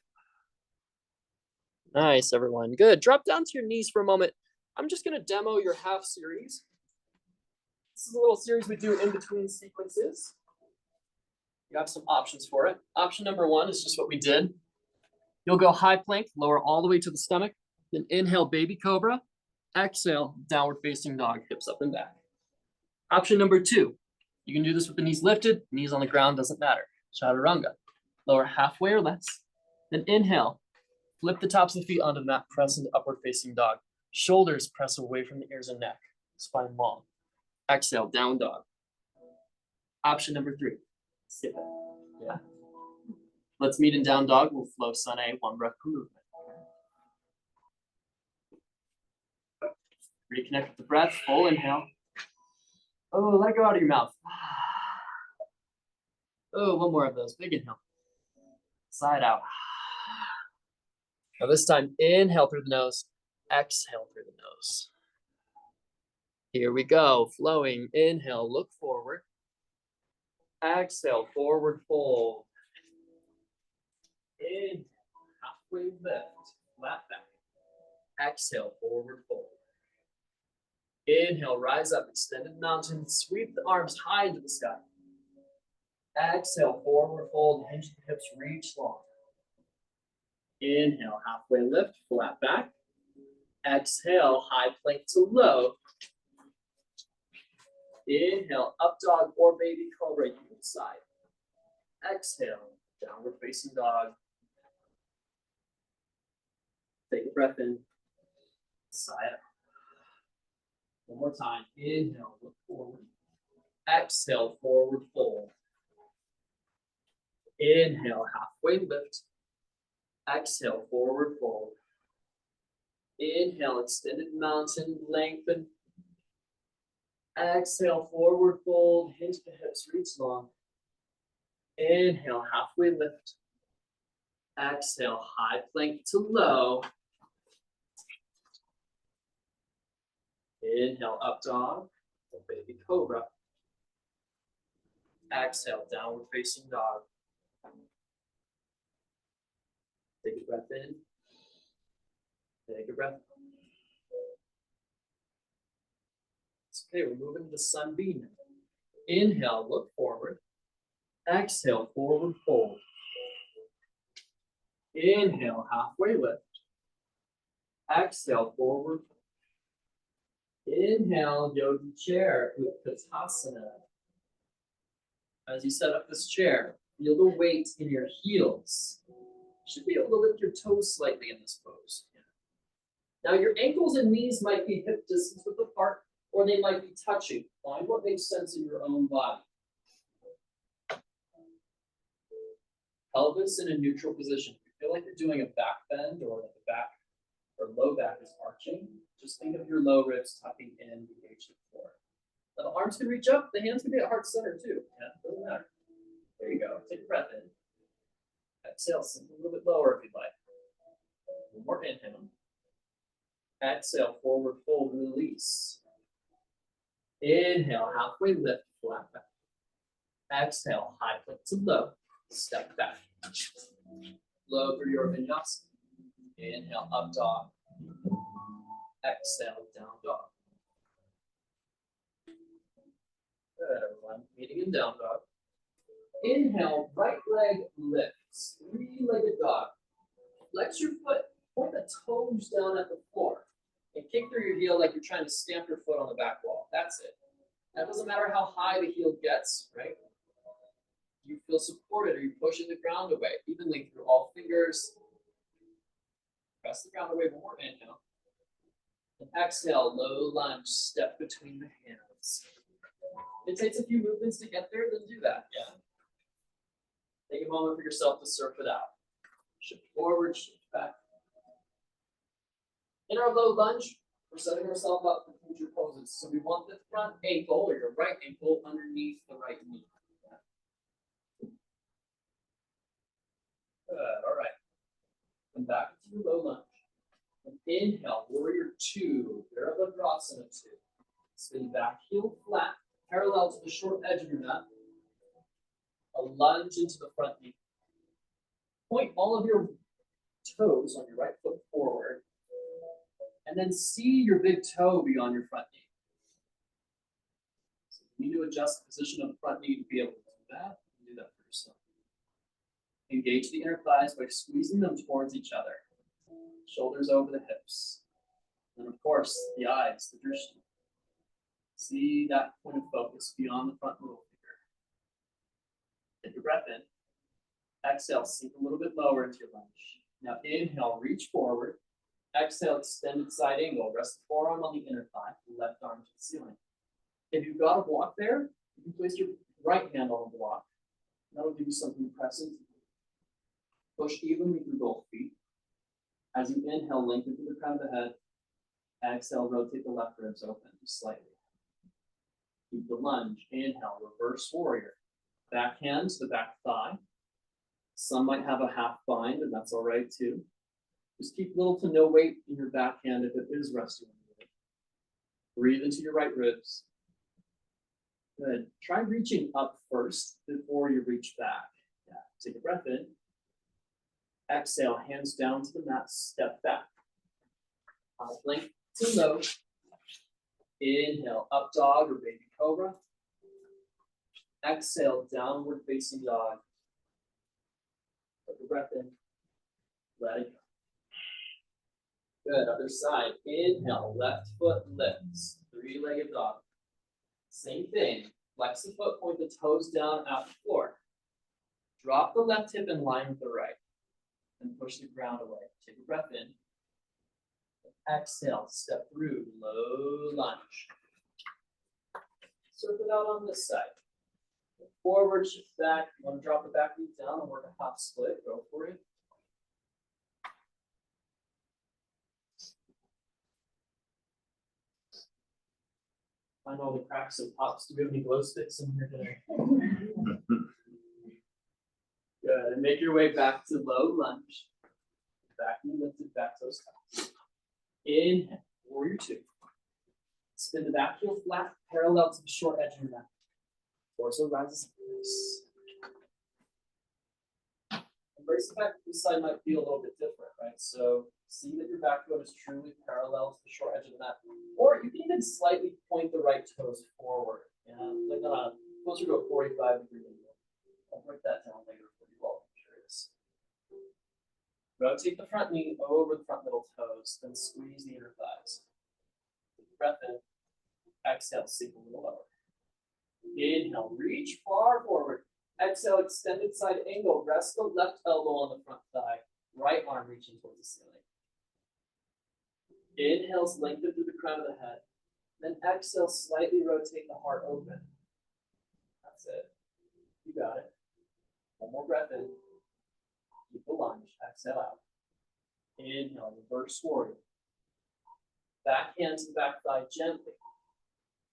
Nice, everyone. Good. Drop down to your knees for a moment. I'm just going to demo your half series. This is a little series we do in between sequences. You have some options for it. Option number 1 is just what we did. You'll go high plank, lower all the way to the stomach. Then inhale, baby cobra. Exhale, downward facing dog, hips up and back. Option number 2. You can do this with the knees lifted, knees on the ground, doesn't matter. Chaturanga. Lower halfway or less. Then inhale. Flip the tops of the feet onto the mat, press into upward facing dog. Shoulders press away from the ears and neck. Spine long. Exhale, down dog. Option number 3. Sit back. Yeah. Let's meet in down dog. We'll flow sun A, 1 breath per movement. Reconnect with the breath. Full inhale. Oh, let it go out of your mouth. Oh, 1 more of those. Big inhale. Side out. Now this time, inhale through the nose. Exhale through the nose. Here we go. Flowing. Inhale, look forward. Exhale, forward fold. Inhale, halfway lift. Flat back. Exhale, forward fold. Inhale, rise up, extended mountain. Sweep the arms high into the sky. Exhale, forward fold. Hinge the hips, reach long. Inhale, halfway lift, flat back. Exhale, high plank to low. Inhale, up dog or baby cobra, you side. Exhale, downward facing dog. Take a breath in. Sigh out. One more time. Inhale, look forward. Exhale, forward fold. Inhale, halfway lift. Exhale, forward fold. Inhale, extended mountain, lengthen. Exhale, forward fold, hinge the hips, reach long. Inhale, halfway lift. Exhale, high plank to low. Inhale, up dog, or baby cobra. Exhale, downward facing dog. Take a breath in. Take a breath. It's okay, we're moving to sunbeam now. Inhale, look forward. Exhale, forward fold. Inhale, halfway lift. Exhale, forward. Inhale, yogi chair, Utkatasana. As you set up this chair, feel the weight in your heels. You should be able to lift your toes slightly in this pose. Now your ankles and knees might be hip distance width apart, or they might be touching. Find what makes sense in your own body. Pelvis in a neutral position. If you feel like you're doing a back bend or that the back or low back is arching, just think of your low ribs tucking in, engage the floor. Now the arms can reach up, the hands can be at heart center too. Yeah, doesn't matter. There you go. Take a breath in. Exhale, sink a little bit lower if you'd like. One more inhale. Exhale, forward fold, release. Inhale, halfway lift, flat back. Exhale, high plank to low, step back. Low through your vinyasa. Inhale, up dog. Exhale, down dog. Good, everyone. Meeting in down dog. Inhale, right leg lifts. Three-legged dog. Flex your foot, point the toes down at the floor. And kick through your heel like you're trying to stamp your foot on the back wall. That's it. That doesn't matter how high the heel gets, right? You feel supported or you're pushing the ground away evenly through all fingers. Press the ground away, one more inhale. And exhale, low lunge, step between the hands. If it takes a few movements to get there, then do that, yeah. Take a moment for yourself to surf it out. Shift forward, shift back. In our low lunge, we're setting ourselves up for future poses. So we want the front ankle or your right ankle underneath the right knee. Good, all right. Come back to your low lunge. And inhale, warrior two, Virabhadrasana 2. Spin back, heel flat, parallel to the short edge of your mat. A lunge into the front knee. Point all of your toes on your right foot forward. And then see your big toe beyond your front knee. So you need to adjust the position of the front knee to be able to do that. Do that for yourself. Engage the inner thighs by squeezing them towards each other. Shoulders over the hips. And of course, the eyes, the drishti. See that point of focus beyond the front middle finger. Take a breath in. Exhale, sink a little bit lower into your lunge. Now inhale, reach forward. Exhale, extended side angle. Rest the forearm on the inner thigh, left arm to the ceiling. If you've got a block there, you can place your right hand on the block. That'll give you something to press into. Push evenly through both feet. As you inhale, lengthen through the crown of the head. Exhale, rotate the left ribs open just slightly. Keep the lunge. Inhale, reverse warrior. Back hand to the back thigh. Some might have a half bind, and that's all right too. Just keep little to no weight in your back hand if it is resting on you. Breathe into your right ribs. Good. Try reaching up first before you reach back. Yeah. Take a breath in. Exhale, hands down to the mat, step back. Plank to low. Inhale, up dog or baby cobra. Exhale, downward facing dog. Take a breath in. Let it go. Good, other side. Inhale, left foot lifts. Three-legged dog. Same thing. Flex the foot, point the toes down at the floor. Drop the left hip in line with the right. And push the ground away. Take a breath in. Exhale, step through, low lunge. Circle it out on this side. Forward, shift back. You want to drop the back knee down and work a hop split. Go for it. Find all the cracks and pops. Do we have any glow sticks in here today? Good. And make your way back to low lunge. Back knee lifted, back toes touch. Inhale, warrior two. Spin the back heel flat, parallel to the short edge of your mat. Torso rises. Embrace the fact that this side might feel a little bit different, right? So see that your back foot is truly parallel to the short edge of the mat. Or you can even slightly point the right toes forward. Like on a closer to a 45-degree angle. I'll break that down later for you all, I'm curious. Rotate the front knee over the front middle toes, then squeeze the inner thighs. Breath in. Exhale, sink a little lower. Inhale, reach far forward. Exhale, extended side angle. Rest the left elbow on the front thigh. Right arm reaching towards the ceiling. Inhales, lengthen through the crown of the head. Then exhale, slightly rotate the heart open. That's it. You got it. One more breath in. Keep the lunge. Exhale out. Inhale, reverse warrior. Back hand to the back thigh gently.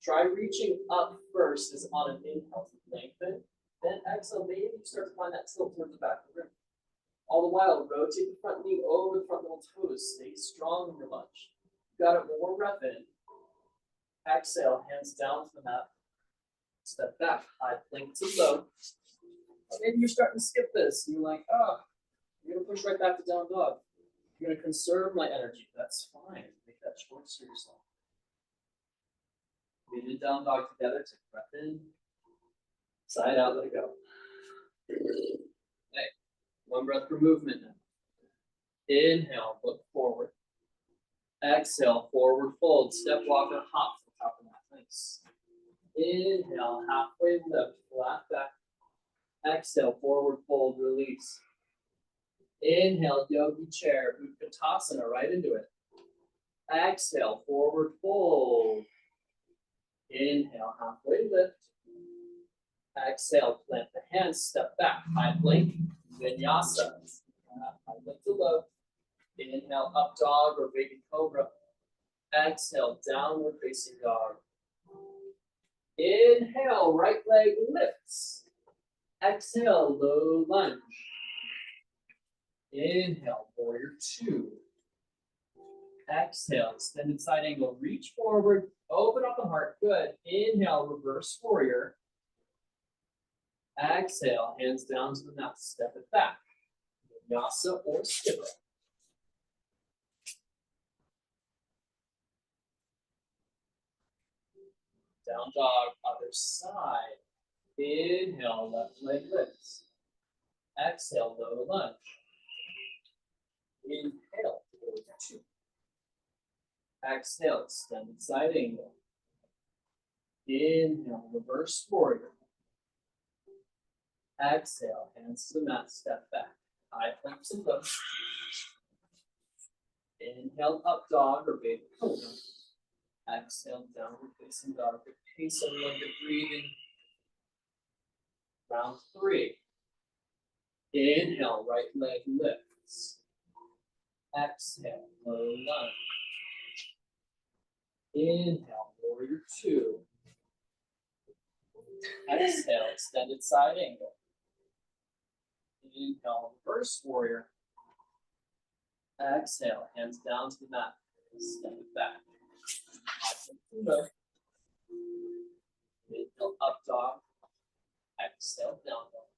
Try reaching up first as on an inhale to lengthen. Then exhale, maybe you start to find that tilt towards the back of the rim. All the while, rotate the front knee over the front middle toes. Stay strong in your lunge. You got it. One more breath in. Exhale, hands down to the mat. Step back, high plank to low. Maybe you're starting to skip this. And you're like, oh, you're gonna push right back to down dog. You're gonna conserve my energy. That's fine. Make that choice for yourself. We did down dog together. Take a breath in. Side out, let it go. Okay. One breath per movement now. Inhale, look forward. Exhale, forward fold. Step walk or hop to the top of that. Nice. Inhale, halfway lift, flat back. Exhale, forward fold, release. Inhale, yogi chair, Utkatasana, right into it. Exhale, forward fold. Inhale, halfway lift. Exhale, plant the hands, step back, high plank, vinyasa. High lift to low. Inhale, up dog or baby cobra. Exhale, downward facing dog. Inhale, right leg lifts. Exhale, low lunge. Inhale, warrior two. Exhale, extended side angle, reach forward, open up the heart, good. Inhale, reverse warrior. Exhale, hands down to the mat, step it back. Vinyasa or skipper. Down dog, other side. Inhale, left leg lifts. Exhale, low lunge. Inhale, warrior two. Exhale, extended side angle. Inhale, reverse warrior. Exhale, hands to the mat, step back. High plank to low. Inhale, up dog or baby cobra. Exhale, downward facing dog. Good pace, everyone, good breathing. Round three. Inhale, right leg lifts. Exhale, low lunge. Inhale, warrior two. Exhale, extended side angle. Inhale, reverse warrior. Exhale, hands down to the mat. Step it back. Inhale, up dog. Exhale, down dog.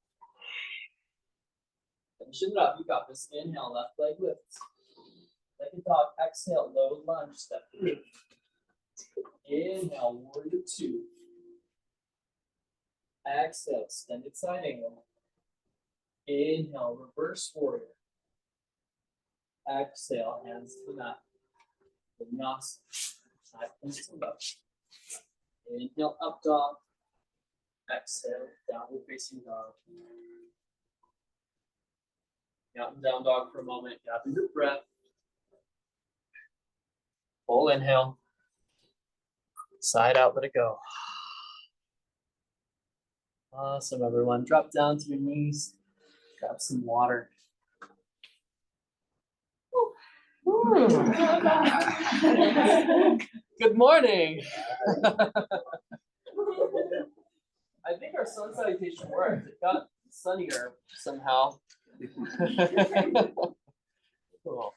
Finishing it up, you got this. Inhale, left leg lifts. Second dog, exhale, low lunge, step through. Inhale, warrior two. Exhale, extended side angle. Inhale, reverse warrior. Exhale, hands to the mat. Vinyasa. High plank to low. Inhale, up dog. Exhale, downward facing dog. Out and down dog for a moment, gather your breath. Full inhale. Side out, let it go. Awesome, everyone. Drop down to your knees. Grab some water. Good morning. I think our sun salutation worked. It got sunnier somehow. Cool.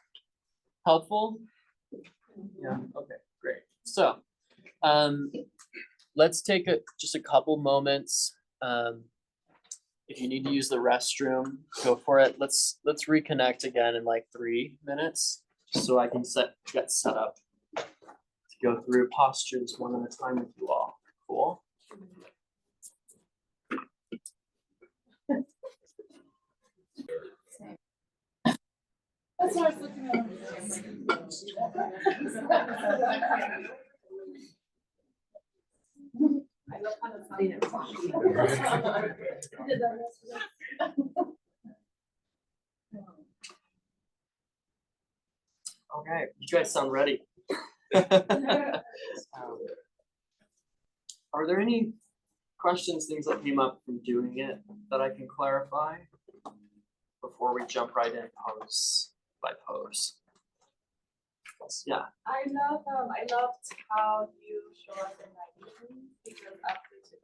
Helpful? Yeah, okay, great. So, let's take just a couple moments. If you need to use the restroom, go for it. Let's reconnect again in like 3 minutes, so I can get set up to go through postures one at a time with you all. Cool. That's what I was looking at. I love how it's not even talking. I did that yesterday. Okay, you guys sound ready. Are there any questions, things that came up from doing it that I can clarify before we jump right in pose by pose? Yeah. I loved how you show us in my evening, because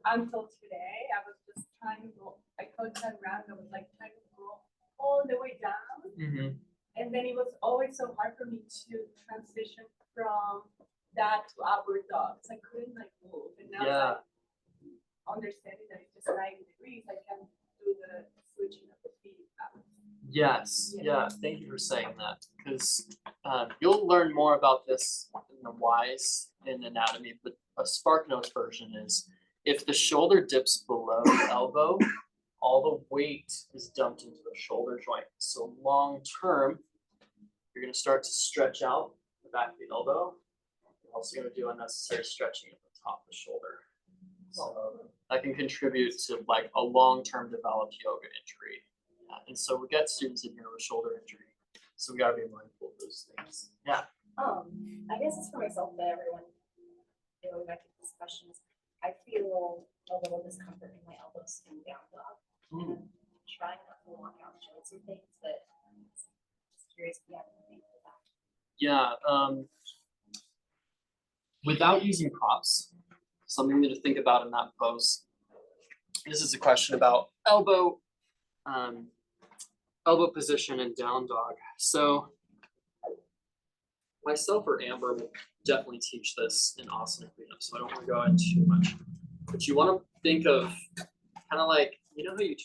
until today, I was just trying to go, I could turn around, I was like trying to go all the way down. Mm-hmm. And then it was always so hard for me to transition from that to upward dog, because I couldn't like move. And now Yeah. like, understanding that it's just 90 degrees, I can do the switching of the feet. Yes, yeah, thank you for saying that, because you'll learn more about this in the whys in anatomy, but a SparkNotes version is if the shoulder dips below the elbow, all the weight is dumped into the shoulder joint. So long term, you're gonna start to stretch out the back of the elbow. You're also gonna do unnecessary stretching at the top of the shoulder. So that can contribute to like a long-term developed yoga injury. And so we get students in here with shoulder injury. So we gotta be mindful of those things. Yeah. I guess it's for myself, but everyone, going back to these questions, I feel a little discomfort in my elbows and down dog. And I'm trying not to walk out joints and things, but I'm just curious if you have anything for that. Yeah. Without using props, something to think about in that pose. This is a question about elbow position and down dog. So myself or Amber will definitely teach this in asana cleanup, so I don't want to go into too much. But you want to think of kind of like, you know how you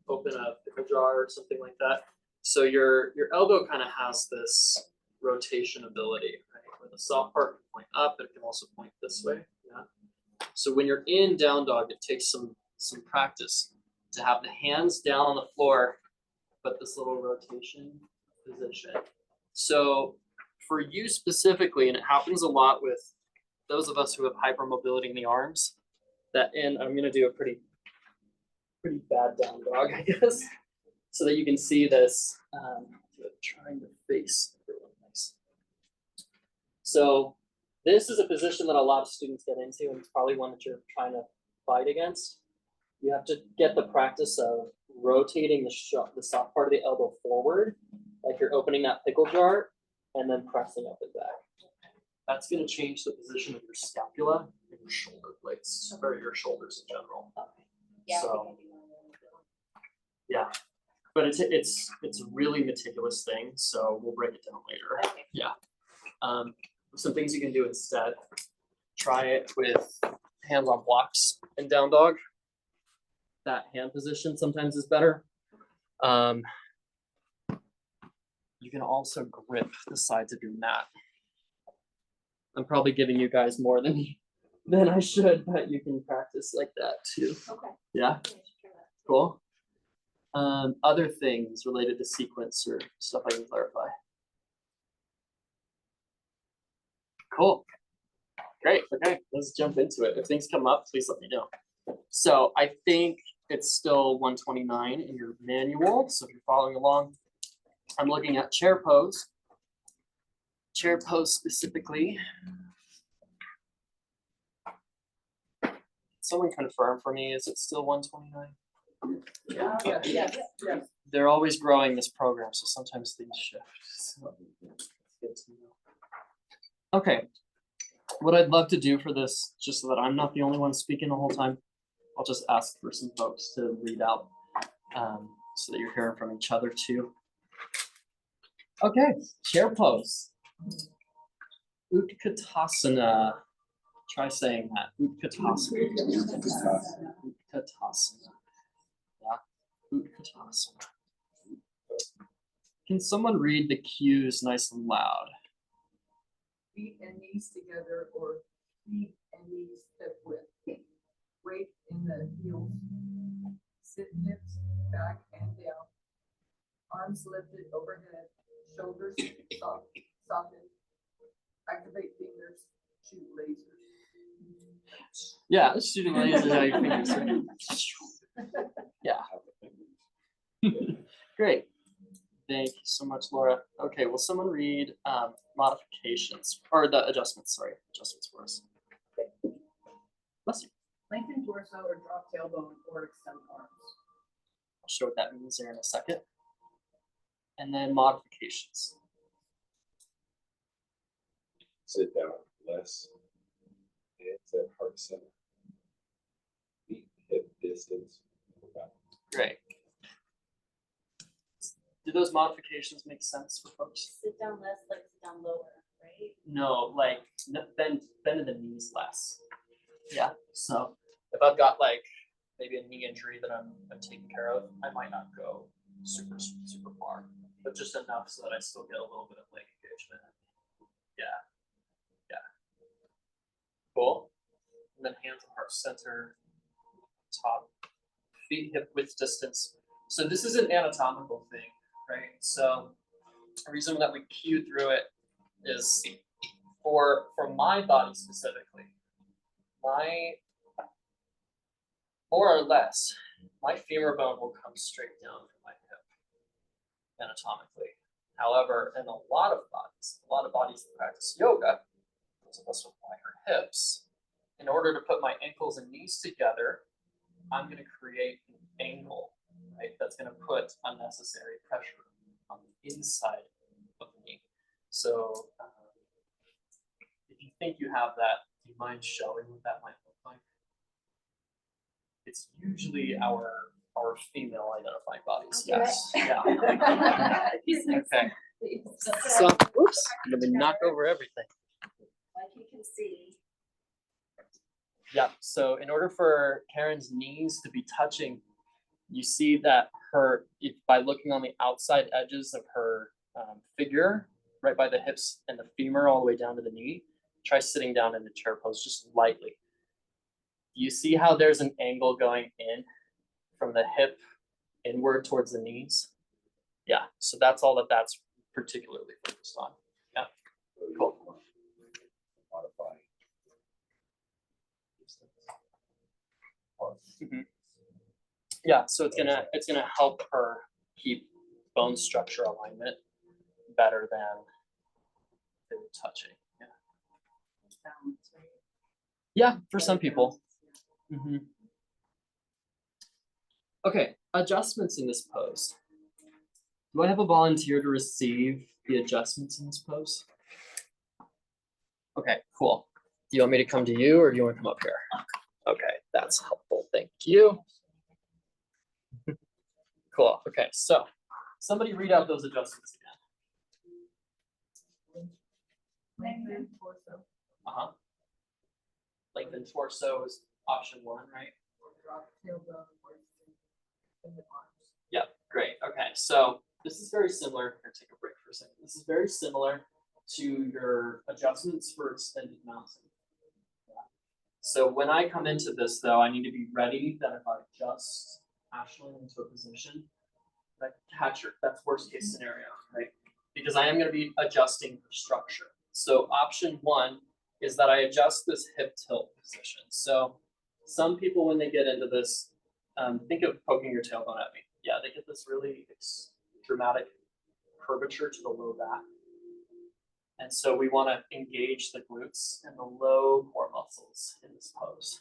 open a pickle jar or something like that? So your elbow kind of has this rotation ability, right? Where the soft part can point up, but it can also point this way. Yeah. So when you're in down dog, it takes some practice to have the hands down on the floor, but this little rotation position. So for you specifically, and it happens a lot with those of us who have hypermobility in the arms, I'm gonna do a pretty bad down dog, I guess, so that you can see this, trying to face everyone nice. So this is a position that a lot of students get into, and it's probably one that you're trying to fight against. You have to get the practice of rotating the soft part of the elbow forward, like you're opening that pickle jar, and then pressing up and back. That's going to change the position of your scapula and your shoulder blades, or your shoulders in general. Yeah. So, yeah, but it's a really meticulous thing, so we'll break it down later. Okay. Yeah. Some things you can do instead. Try it with hands on blocks in down dog. That hand position sometimes is better. You can also grip the sides of your mat. I'm probably giving you guys more than I should, but you can practice like that too. Okay. Yeah. Cool. Other things related to sequence or stuff I can clarify. Cool. Great. Okay, let's jump into it. If things come up, please let me know. So I think it's still 129 in your manual. So if you're following along, I'm looking at chair pose. Chair pose specifically. Someone confirm for me, is it still 129? Yes. They're always growing this program, so sometimes things shift. So it's good to know. Okay, what I'd love to do for this, just so that I'm not the only one speaking the whole time, I'll just ask for some folks to read out so that you're hearing from each other too. Okay, chair pose. Utkatasana. Try saying that. Utkatasana. Utkatasana. Yeah, Utkatasana. Can someone read the cues nice and loud? Feet and knees together or feet and knees hip width. Weight in the heels. Sit hips back and down. Arms lifted overhead. Shoulders soften. Activate fingers. Shoot lasers. Yeah, shooting lasers out your fingers. Right? Yeah. Great. Thank you so much, Laura. Okay, will someone read modifications or the adjustments? Sorry, adjustments for us. Bless you. Lengthen torso or drop tailbone or extend arms. I'll show what that means there in a second. And then modifications. Sit down less. Hands at heart center. Feet hip distance. Great. Do those modifications make sense for folks? Sit down less, like sit down lower, right? No, like bend in the knees less. Yeah. So if I've got like maybe a knee injury that I'm taking care of, I might not go super far, but just enough so that I still get a little bit of leg engagement. Yeah. Yeah. Cool. And then hands on heart center, top, feet hip width distance. So this is an anatomical thing, right? So the reason that we cue through it is for my body specifically, my more or less, my femur bone will come straight down from my hip anatomically. However, in a lot of bodies that practice yoga, those of us with wider hips, in order to put my ankles and knees together, I'm going to create an angle, right? That's going to put unnecessary pressure on the inside of the knee. So if you think you have that, do you mind showing what that might look like? It's usually our female identifying bodies. Yes. Yeah. Okay. So, oops, I'm gonna knock over everything. Like you can see. Yeah. So in order for Karen's knees to be touching, you see that by looking on the outside edges of her figure, right by the hips and the femur all the way down to the knee, try sitting down in the chair pose just lightly. You see how there's an angle going in from the hip inward towards the knees? Yeah, so that's all that's particularly focused on. Yeah, cool. Mhm. Yeah, so it's gonna help her keep bone structure alignment better than touching. Yeah. Yeah, for some people. Mm-hmm. Okay, adjustments in this pose. Do I have a volunteer to receive the adjustments in this pose? Okay, cool. Do you want me to come to you or do you want to come up here? Okay, that's helpful. Thank you. Cool. Okay, so somebody read out those adjustments again. Lengthen torso. Lengthen torso is option 1, right? Or drop tailbone or extend the arms. Yep, great. Okay, so this is very similar. Here, take a break for a second. This is very similar to your adjustments for extended mountain. So when I come into this, though, I need to be ready that if I adjust Ashley into a position, that catch her. That's worst case scenario, right? Because I am going to be adjusting for structure. So option 1 is that I adjust this hip tilt position. So some people, when they get into this, think of poking your tailbone at me. Yeah, they get this really dramatic curvature to the low back. And so we want to engage the glutes and the low core muscles in this pose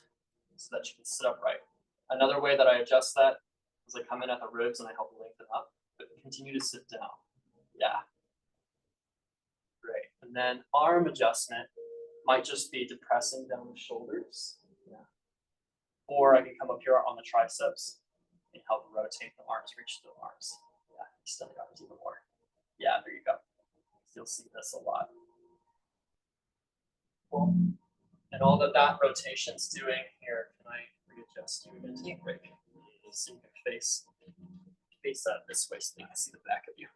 so that you can sit upright. Another way that I adjust that is I come in at the ribs and I help lengthen up, but continue to sit down. Yeah. Great. And then arm adjustment might just be depressing down the shoulders. Yeah. Or I can come up here on the triceps and help rotate the arms, reach the arms. Yeah, extend the arms even more. Yeah, there you go. You'll see this a lot. Cool. And all that rotation's doing here, can I readjust you again? Yeah. Great. So you can face that this way so you can see the back of you.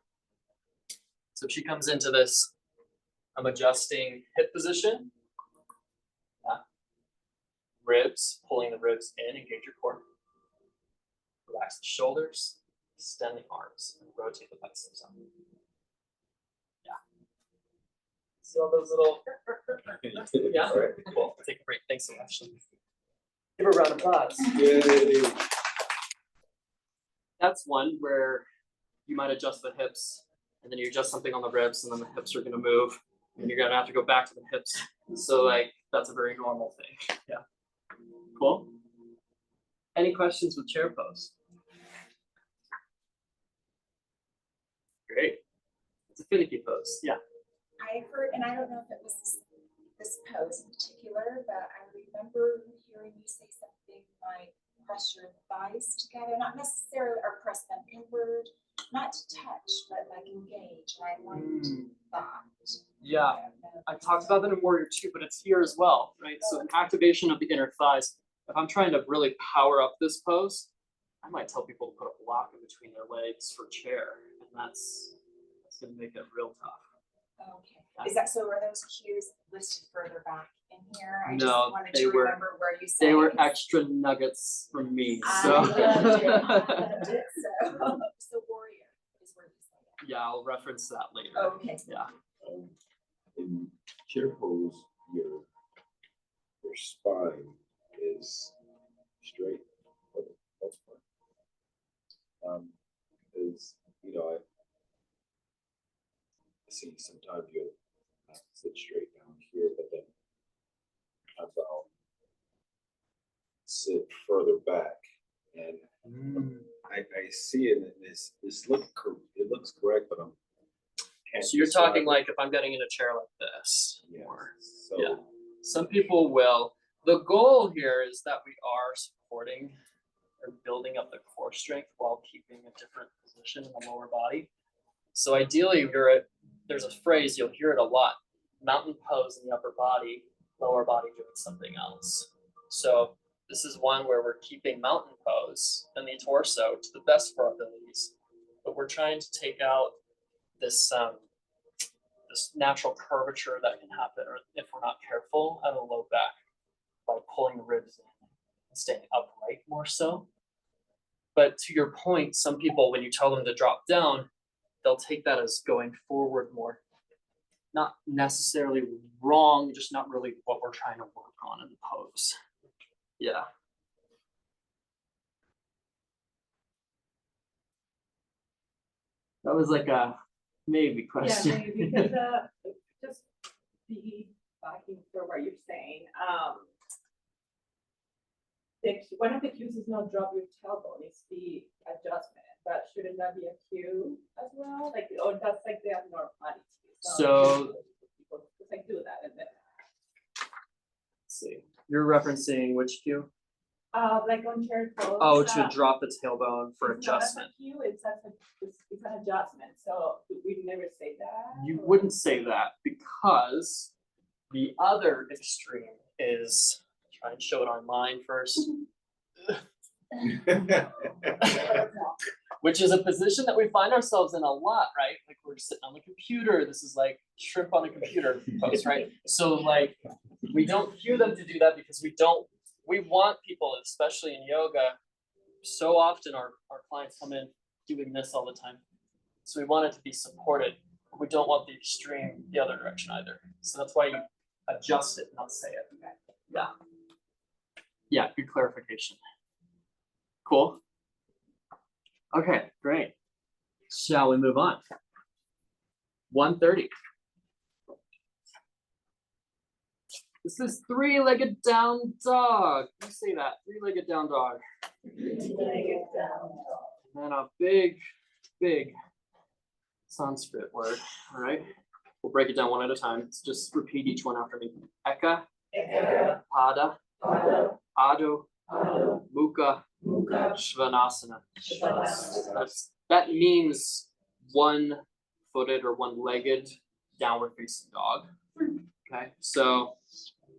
So if she comes into this, I'm adjusting hip position. Yeah. Ribs, pulling the ribs in, engage your core. Relax the shoulders, extend the arms, and rotate the biceps up. Yeah. See all those little. Yeah. Cool. Take a break. Thanks so much. Give her a round of applause. Yay. That's one where you might adjust the hips, and then you adjust something on the ribs, and then the hips are going to move, and you're going to have to go back to the hips. So like that's a very normal thing. Yeah. Cool. Any questions with chair pose? Great. It's a finicky pose. Yeah. I heard, and I don't know if it was this pose in particular, but I remember hearing you say something like press your thighs together, not necessarily, or press them inward, not to touch, but like engage. And I liked that. Yeah, I talked about that in Warrior 2, but it's here as well, right? So an activation of the inner thighs. If I'm trying to really power up this pose, I might tell people to put a block in between their legs for chair, and that's going to make it real tough. Okay. Is that so? Are those cues listed further back in here? I No, just wanted to remember where you said they were it. extra nuggets from me. I So loved it. I loved it. So Warrior is where you say it. yeah, I'll reference that later. Okay. Yeah. In chair pose, your spine is straight for the most part. Is I see sometimes you have to sit straight down here, but then about sit further back, and I see it. And it looks correct, but So you're talking like if I'm getting in a chair like this. Yeah. So yeah. Some people will. The goal here is that we are supporting or building up the core strength while keeping a different position in the lower body. So ideally, there's a phrase, you'll hear it a lot, mountain pose in the upper body, lower body doing something else. So this is one where we're keeping mountain pose and the torso to the best of our abilities, but we're trying to take out this this natural curvature that can happen, or if we're not careful, at a low back by pulling the ribs in and staying upright more so. But to your point, some people, when you tell them to drop down, they'll take that as going forward more. Not necessarily wrong, just not really what we're trying to work on in the pose. Yeah. That was like a maybe question. Yeah, maybe, because just piggybacking for what you're saying, one of the cues is not drop your tailbone, it's the adjustment, but shouldn't that be a cue as well? Like, or that's like the abnormality. So people just like do that and then. Let's see. You're referencing which cue? Like on chair pose. Oh, to drop the tailbone for it's not adjustment. a cue, it's an adjustment, so we never say that. You or- wouldn't say that because the other extreme is, try and show it on mine first, which is a position that we find ourselves in a lot, right? Like we're sitting on the computer. This is like shrimp on a computer pose, right? So like we don't cue them to do that because we want people, especially in yoga, so often our clients come in doing this all the time. So we want it to be supported. But we don't want the extreme the other direction either. So that's why you adjust it, not say it. Yeah. Yeah, good clarification. Cool. Okay, great. Shall we move on? 1:30. This is three-legged down dog. You say that, three-legged down dog. And a big, big Sanskrit word, all right? We'll break it down one at a time. Let's just repeat each one after me. Eka, Pada, Adho, Mukha, Svanasana. That means one-footed or one-legged downward facing dog. Okay, so,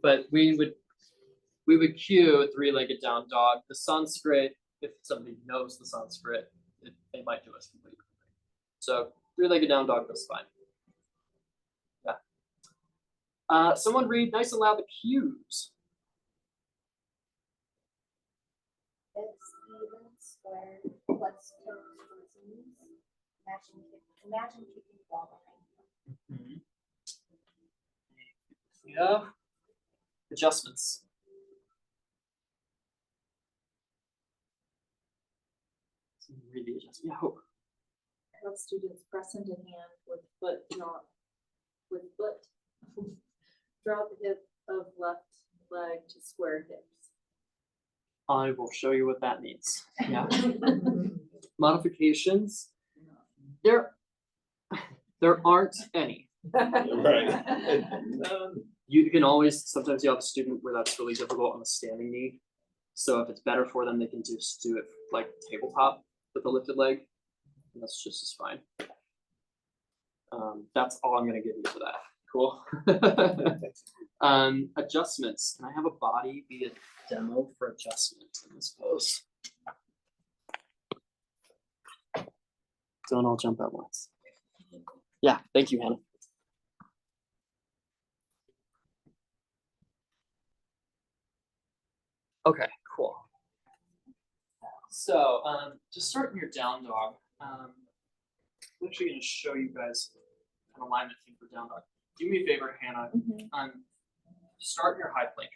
but we would cue a three-legged down dog. The Sanskrit, if somebody knows the Sanskrit, they might do us completely. So three-legged down dog, that's fine. Yeah. Someone read nice and loud the cues. It's even, square, plus toes, imagine keeping the ball behind you. Yeah. Adjustments. Read the adjustment. Yeah, hope. Have students press into hand with foot drop, drop the hip of left leg to square hips. I will show you what that means. Yeah. Modifications. There aren't any. Right. You can always, sometimes you have a student where that's really difficult on the standing knee. So if it's better for them, they can just do it like tabletop with a lifted leg. And that's just as fine. That's all I'm gonna give you for that. Cool. Adjustments. Can I have a body be a demo for adjustment in this pose? Don't all jump at once. Yeah, thank you, Hannah. Okay, cool. So, to start in your down dog, I'm actually going to show you guys an alignment thing for down dog. Do me a favor, Hannah. Start in your high plank.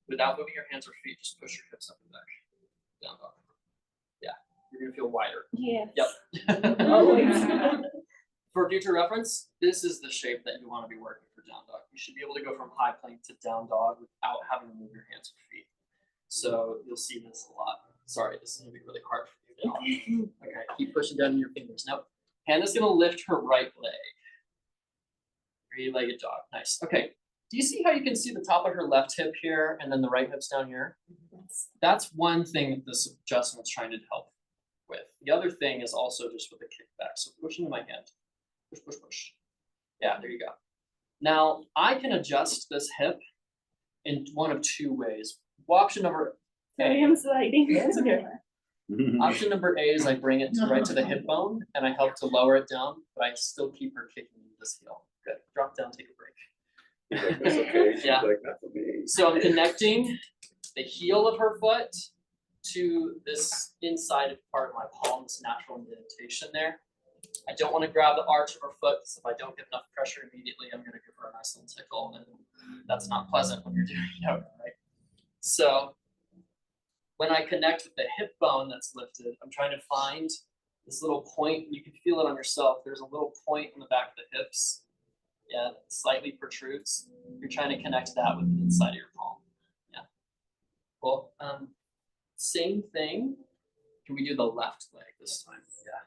Without moving your hands or feet, just push your hips up and back. Down dog. Yeah, you're going to feel wider. Yes. Yep. Always. For future reference, this is the shape that you want to be working for down dog. You should be able to go from high plank to down dog without having to move your hands or feet. So you'll see this a lot. Sorry, this is gonna be really hard for you now. Okay, keep pushing down your fingers. Now, Hannah's gonna lift her right leg. Three-legged dog, nice. Okay, do you see how you can see the top of her left hip here and then the right hip's down here? That's one thing that this adjustment's trying to help with. The other thing is also just with the kickback. So push into my hand. Push, push, push. Yeah, there you go. Now, I can adjust this hip in one of two ways. Well, option number A. Sorry, I'm sliding. That's okay. Option number A is I bring it right to the hip bone and I help to lower it down, but I still keep her kicking this heel. Good. Drop down, take a break. That's okay. Yeah. Like that for me. So I'm connecting the heel of her foot to this inside part of my palm, this natural indentation there. I don't want to grab the arch of her foot because if I don't get enough pressure immediately, I'm going to give her a nice little tickle, and that's not pleasant when you're doing yoga, right? So when I connect with the hip bone that's lifted, I'm trying to find this little point. You can feel it on yourself. There's a little point in the back of the hips. Yeah, that slightly protrudes. You're trying to connect that with the inside of your palm. Yeah. Cool. Same thing. Can we do the left leg this time? Yeah.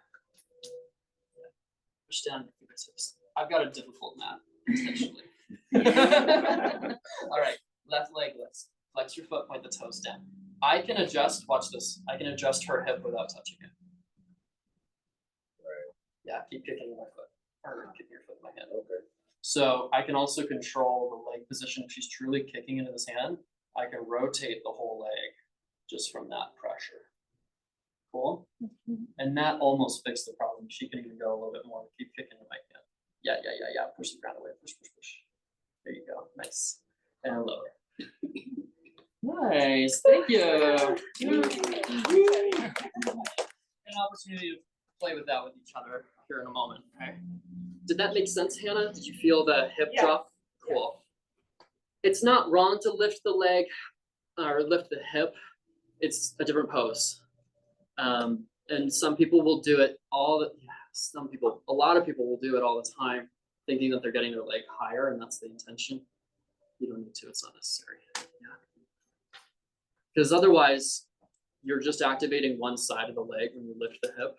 Push down your fingertips. I've got a difficult mat, intentionally. All right, left leg lifts. Flex your foot, point the toes down. I can adjust, watch this. I can adjust her hip without touching it. Right. Yeah, keep kicking my foot, or kicking your foot in my hand. Okay. So I can also control the leg position. If she's truly kicking into this hand, I can rotate the whole leg just from that pressure. Cool. And that almost fixed the problem. She can even go a little bit more. Keep kicking the mic down. Yeah. Push the ground away. Push. There you go. Nice. And lower. Nice. Thank you. An opportunity to play with that with each other here in a moment. Okay. Did that make sense, Hannah? Did you feel the hip drop? Cool. It's not wrong to lift the leg or lift the hip. It's a different pose. And some people will do it some people, a lot of people will do it all the time, thinking that they're getting their leg higher, and that's the intention. You don't need to, it's not necessary. Yeah. Because otherwise, you're just activating one side of the leg when you lift the hip.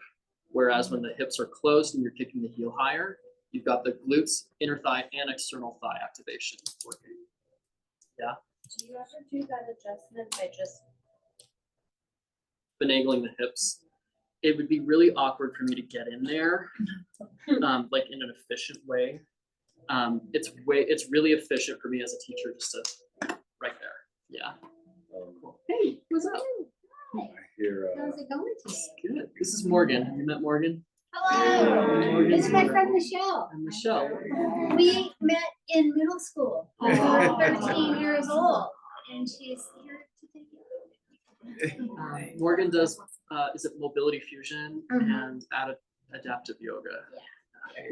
Whereas when the hips are closed and you're kicking the heel higher, you've got the glutes, inner thigh, and external thigh activation working. Yeah, Do you ever do that adjustment by just finagling the hips. It would be really awkward for me to get in there, like in an efficient way. It's really efficient for me as a teacher just to right there. Yeah. Cool. Hey, what's up? How's it going today? Good. This is Morgan. Have you met Morgan? Hello, this is my friend Michelle. And Michelle. We met in middle school. We were 13 years old, and she's here to take it. Morgan does, is it mobility fusion Mhm. and adaptive yoga? Yeah.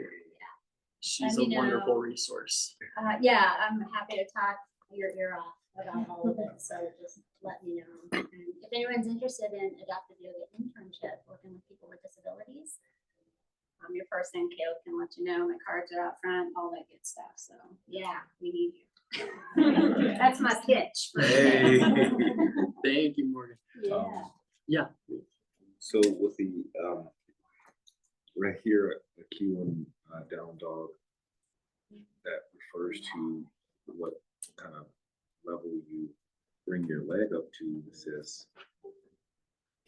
She's Let a me wonderful know. resource. Yeah, I'm happy to talk your ear off about all of it, so just let me know. And if anyone's interested in adaptive yoga internship, working with people with disabilities, I'm your person, Kayla can let you know, my cards are out front, all that good stuff, so, yeah, we need you. That's my pitch. for today. Thank you, Morgan. Yeah. Yeah. So with the, right here, a Q1 down dog, that refers to what kind of level you bring your leg up to. It says,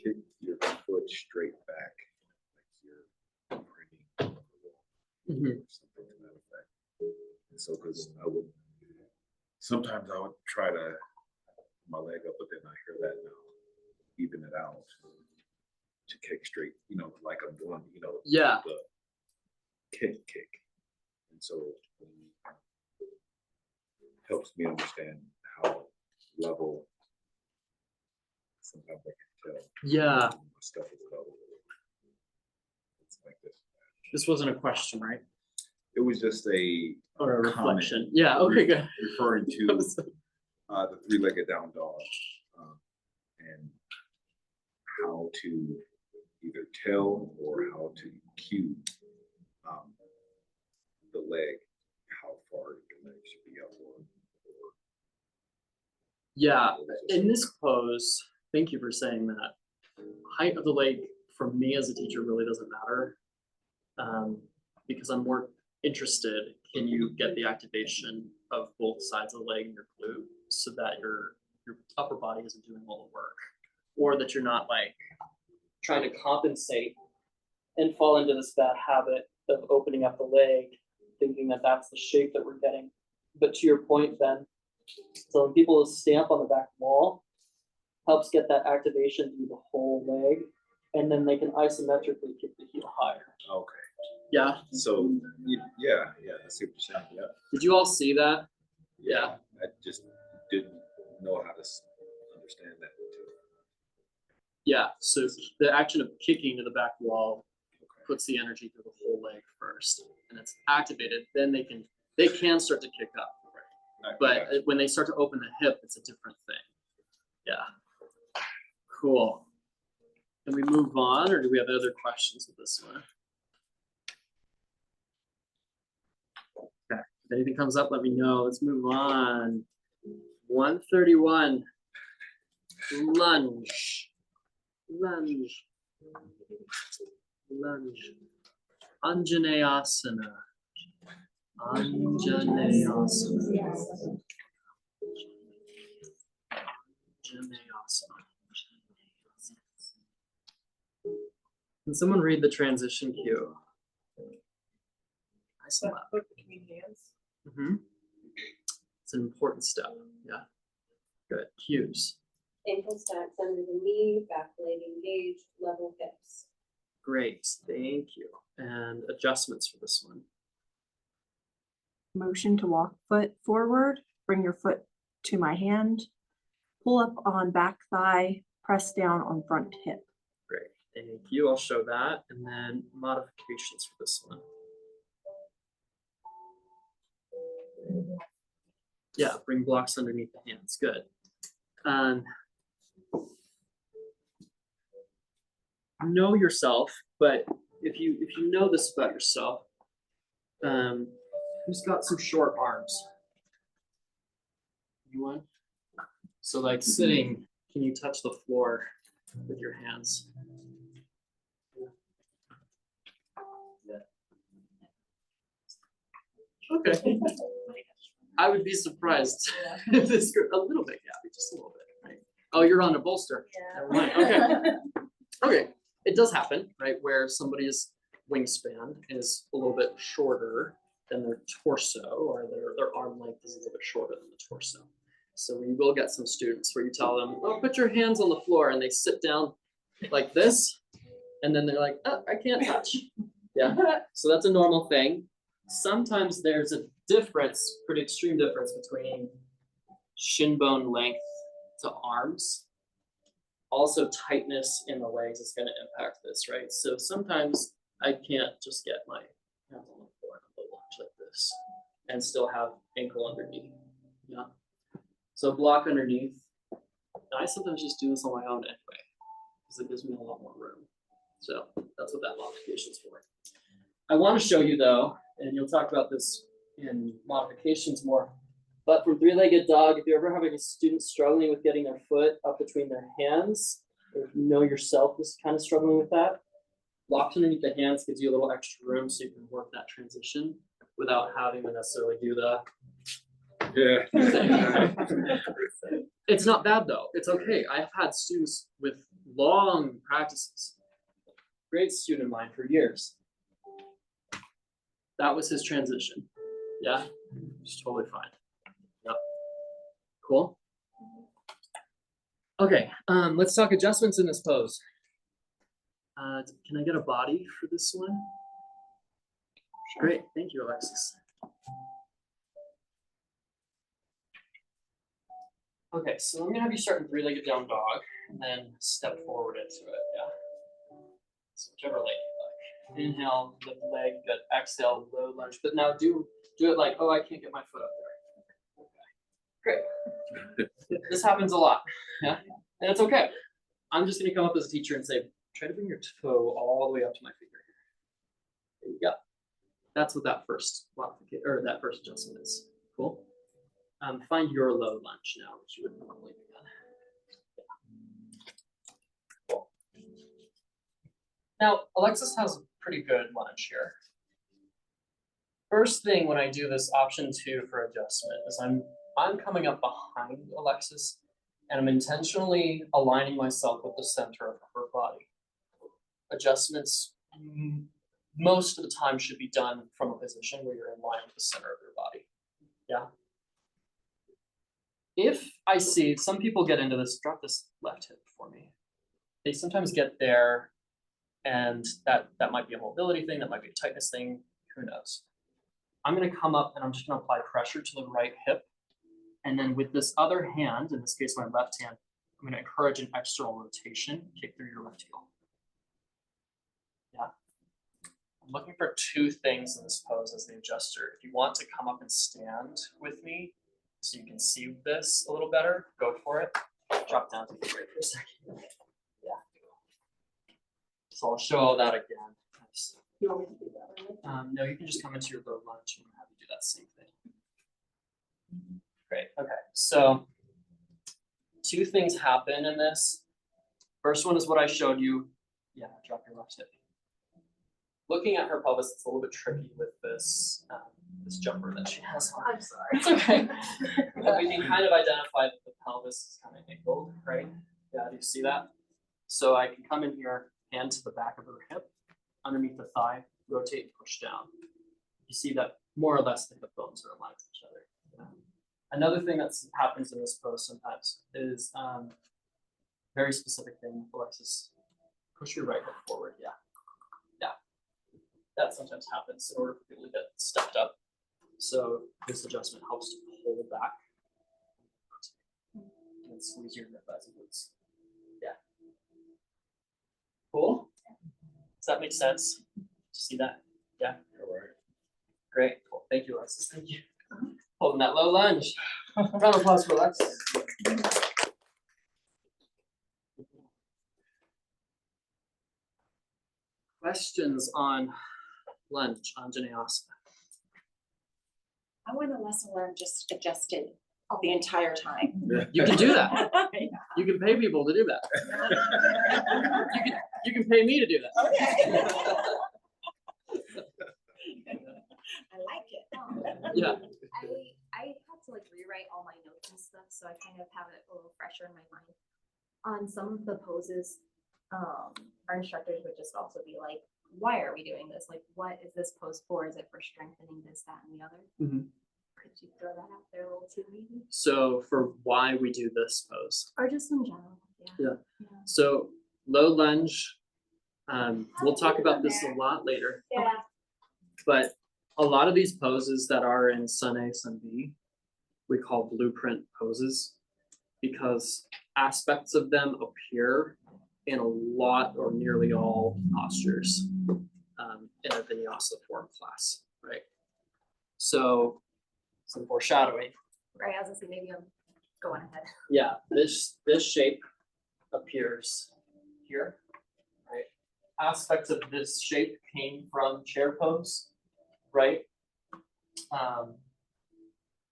kick your foot straight back, like you're bringing Mhm. or something to that effect. And so, because sometimes I would try to put my leg up, but then I hear that now, even it out to kick straight, like I'm doing, Yeah. the kick. And so helps me understand how level sometimes I can tell. Yeah. when my stuff is level. It's like this. This wasn't a question, right? It was just a Or a comment reflection. Yeah, okay, good. Referring to the three-legged down dog, and how to either tell or how to cue the leg, how far the leg should be up or Yeah, in this pose, thank you for saying that. Height of the leg for me as a teacher really doesn't matter. Because I'm more interested, can you get the activation of both sides of the leg and your glute so that your upper body isn't doing all the work, or that you're not like trying to compensate and fall into this bad habit of opening up the leg, thinking that that's the shape that we're getting. But to your point, Ben, so when people stamp on the back wall, helps get that activation through the whole leg, and then they can isometrically kick the heel higher. Okay. Yeah. So yeah, I see what you're saying. Yeah. Did you all see that? Yeah. I just didn't know how to understand that too. Yeah. So the action of kicking to the back wall puts the energy through the whole leg first, and it's activated. Then they can start to kick up. But when they start to open the hip, it's a different thing. Yeah. Cool. Can we move on, or do we have other questions with this one? Okay. If anything comes up, let me know. Let's move on. 131. Lunge. Lunge. Lunge. Anjaneyasana. Anjaneyasana. Can someone read the transition cue? Nice and loud. Put between hands. It's an important step. Yeah. Good. Cues. ankle stacks under the knee, back leg engaged, level hips? Great. Thank you. And adjustments for this one. Motion to walk foot forward, bring your foot to my hand, pull up on back thigh, press down on front hip. Great. Thank you. I'll show that. And then modifications for this one. Yeah, bring blocks underneath the hands. Good. Know yourself, but if you know this about yourself, who's got some short arms? Anyone? So like sitting, can you touch the floor with your hands? Okay. I would be surprised if this group, a little bit, Gabby, just a little bit, right? Oh, you're on a bolster. Never mind. Okay. Okay. It does happen, right? Where somebody's wingspan is a little bit shorter than their torso, or their arm length is a little bit shorter than the torso. So you will get some students where you tell them, oh, put your hands on the floor, and they sit down like this, and then they're like, oh, I can't touch. Yeah. So that's a normal thing. Sometimes there's a difference, pretty extreme difference between shin bone length to arms. Also, tightness in the legs is going to impact this, right? So sometimes I can't just get my hands on the floor and lunge like this and still have ankle underneath. Yeah. So block underneath. I sometimes just do this on my own anyway, because it gives me a lot more room. So that's what that modification is for. I want to show you though, and you'll talk about this in modifications more, but for three-legged dog, if you're ever having a student struggling with getting their foot up between their hands, or if you know yourself is kind of struggling with that, locked underneath the hands gives you a little extra room so you can work that transition without having to necessarily do the It's not bad though. It's okay. I've had students with long practices. Great student of mine for years. That was his transition. Yeah, it's totally fine. Yep. Cool. Okay, let's talk adjustments in this pose. Can I get a body for this one? Great, thank you, Alexis. Okay, so I'm gonna have you start in three-legged down dog and then step forward into it, yeah. So whichever leg you like. Inhale, lift the leg, good. Exhale, low lunge. But now do it like, oh, I can't get my foot up there. Okay, great. This happens a lot, yeah? And it's okay. I'm just gonna come up as a teacher and say, try to bring your toe all the way up to my finger. There you go. That's what that first modification, or that first adjustment is. Cool. Find your low lunge now, which you would normally be done. Yeah. Cool. Now, Alexis has a pretty good lunge here. First thing when I do this option 2 for adjustment is I'm coming up behind Alexis and I'm intentionally aligning myself with the center of her body. Adjustments most of the time should be done from a position where you're in line with the center of your body. Yeah. If I see, some people get into this, drop this left hip for me. They sometimes get there and that might be a mobility thing, that might be a tightness thing, who knows. I'm gonna come up and I'm just gonna apply pressure to the right hip. And then with this other hand, in this case, my left hand, I'm gonna encourage an external rotation, kick through your left heel. Yeah. I'm looking for 2 things in this pose as the adjuster. If you want to come up and stand with me, so you can see this a little better, go for it. Drop down to the right for a second. Yeah. So I'll show all that again. You want me to do that, right? No, you can just come into your low lunge and have you do that same thing. Great, okay. So 2 things happen in this. First one is what I showed you. Yeah, drop your left hip. Looking at her pelvis, it's a little bit tricky with this this jumper that she has on. I'm sorry. It's okay. But we can kind of identify that the pelvis is kind of angled, right? Yeah, do you see that? So I can come in here, hand to the back of her hip, underneath the thigh, rotate and push down. You see that more or less the hip bones are aligned with each other. Another thing that happens in this pose sometimes is very specific thing, Alexis. Push your right hip forward, yeah. Yeah. That sometimes happens in order for people to get stepped up. So this adjustment helps to pull it back and squeeze your hip as it moves. Yeah. Cool. Does that make sense? See that? Yeah. All right. Great. Cool. Thank you, Alexis. Thank you. Holding that low lunge. Round of applause for Alexis. questions on lunge, on Vinyasa? I want a lesson where I'm just adjusted the entire time. You can do that. You can pay people to do that. You can pay me to do that. Okay. I like it. Yeah. I had to like rewrite all my notes and stuff, so I kind of have it a little fresher in my mind. On some of the poses, our instructors would just also be like, why are we doing this? Like, what is this pose for? Is it for strengthening this, that, and the other? Mhm. Could you throw that out there a little too, maybe? So for why we do this pose. Or just in general, Yeah. So low lunge, we'll talk about this a lot later, Yeah. but a lot of these poses that are in Sun A, Sun B, we call blueprint poses because aspects of them appear in a lot or nearly all postures in a Vinyasa form class, right? So some foreshadowing. Right, I was gonna say, maybe I'm going ahead. Yeah, this shape appears here, right? Aspects of this shape came from chair pose, right?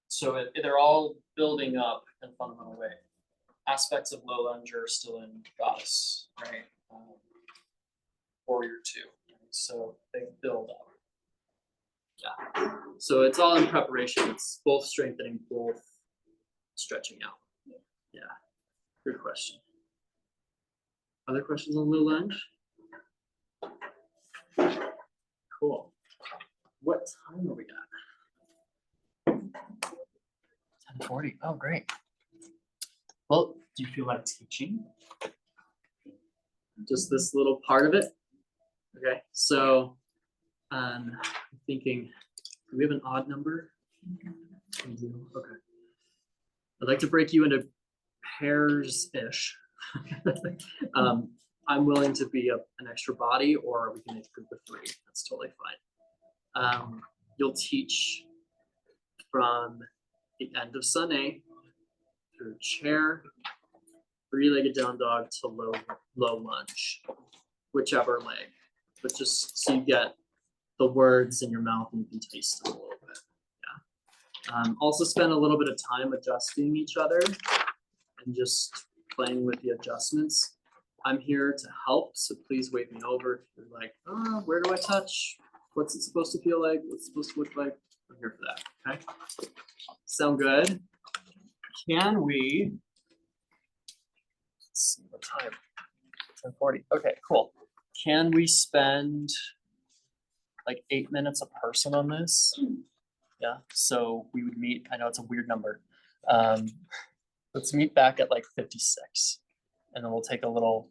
So they're all building up in a fundamental way. Aspects of low lunge are still in goddess, right? Warrior 2, right? So they build up. Yeah, so it's all in preparation. It's both strengthening, both stretching out. Yeah, good question. Other questions on low lunge? Cool. What time are we at? 10:40. Oh, great. Well, do you feel like teaching? Just this little part of it? Okay, so I'm thinking, do we have an odd number? We do, okay. I'd like to break you into pairs-ish. I'm willing to be an extra body, or we can make a group of 3. That's totally fine. You'll teach from the end of Sun A through chair, 3-legged down dog to low lunge, whichever leg. But just so you get the words in your mouth and you can taste them a little bit. Yeah. Also spend a little bit of time adjusting each other and just playing with the adjustments. I'm here to help, so please wave me over if you're like, oh, where do I touch? What's it supposed to feel like? What's it supposed to look like? I'm here for that, okay? Sound good? Can we, let's see what time, 10:40, okay, cool. Can we spend like 8 minutes a person on this? Yeah, so we would meet, I know it's a weird number. Let's meet back at like 56. And then we'll take a little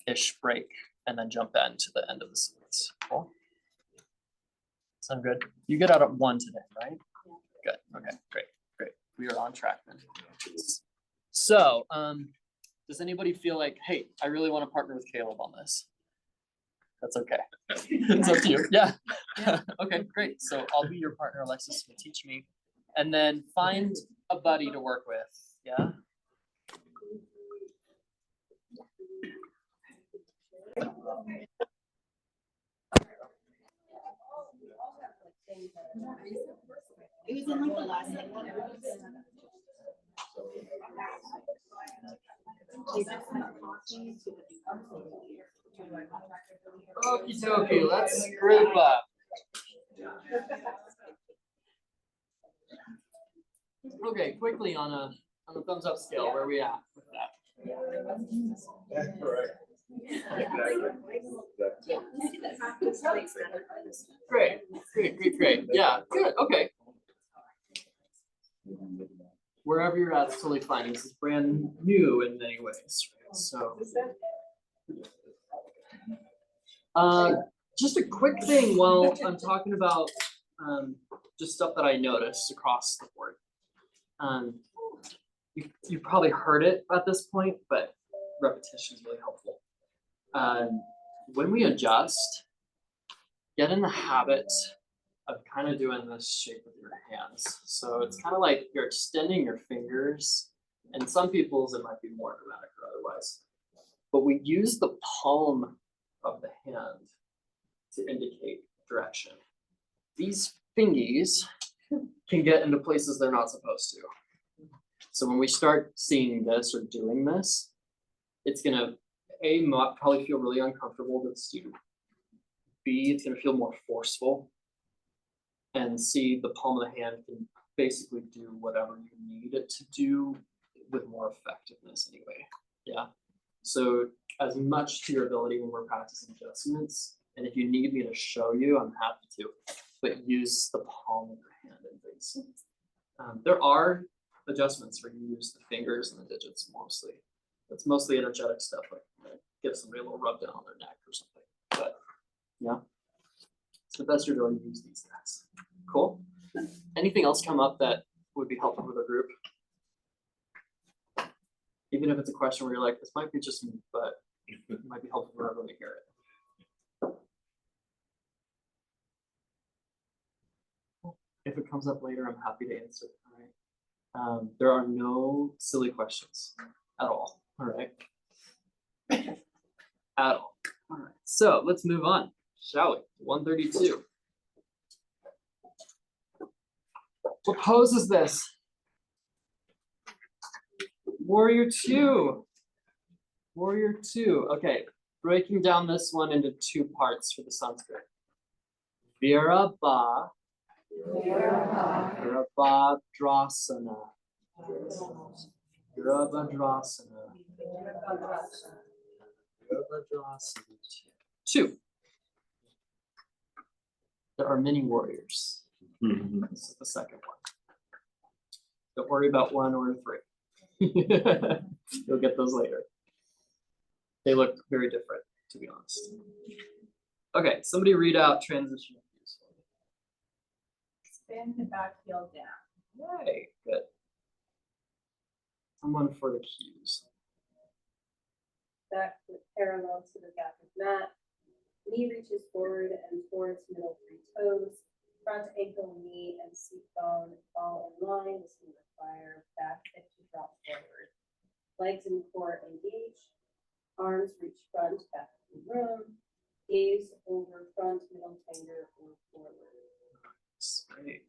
ish break and then jump into the end of the sequence. Cool. Sound good? You get out at 1 today, right? Good. Okay, great. We are on track then. So, does anybody feel like, hey, I really want to partner with Caleb on this? That's okay. It's up to you. Yeah. Okay, great. So I'll be your partner. Alexis will teach me. And then find a buddy to work with. Yeah. It was in like the last one. Okie dokie, let's group up. Okay, quickly on a thumbs up scale, where are we at with that? Great. Yeah, good, okay. Wherever you're at, it's totally fine. This is brand new in many ways, so. Just a quick thing while I'm talking about just stuff that I noticed across the board. You probably heard it at this point, but repetition is really helpful. When we adjust, get in the habit of kind of doing this shape with your hands. So it's kind of like you're extending your fingers, and some people's it might be more dramatic or otherwise. But we use the palm of the hand to indicate direction. These fingies can get into places they're not supposed to. So when we start seeing this or doing this, it's gonna probably feel really uncomfortable to the student. B, it's gonna feel more forceful. And C, the palm of the hand can basically do whatever you need it to do with more effectiveness anyway. Yeah. So as much to your ability when we're practicing adjustments, and if you need me to show you, I'm happy to, but use the palm of your hand and things. There are adjustments where you use the fingers and the digits mostly. It's mostly energetic stuff, like give somebody a little rub down on their neck or something. But yeah, it's the best you're going to use these guys. Cool. Anything else come up that would be helpful for the group? Even if it's a question where you're like, this might be just me, but it might be helpful for everyone to hear it. If it comes up later, I'm happy to answer. All right. There are no silly questions at all. All right. At all. All right. So let's move on, shall we? 132. What pose is this? Warrior 2. Warrior 2. Okay. Breaking down this one into two parts for the Sanskrit. Virabha. Virabhadrasana. Virabhadrasana. Virabhadrasana. 2. There are many warriors. This is the second one. Don't worry about 1 or 3. You'll get those later. They look very different, to be honest. Okay, somebody read out transition cues for me. Spin the back heel down. Yay, good. Someone for the cues. Back foot parallel to the back of mat. Knee reaches forward and towards middle 3 toes. Front ankle, knee, and seat bone fall in line. This can require back hip to drop forward. Legs and core engage. Arms reach front, back of the room. Gaze over front, middle finger, or forward. Great.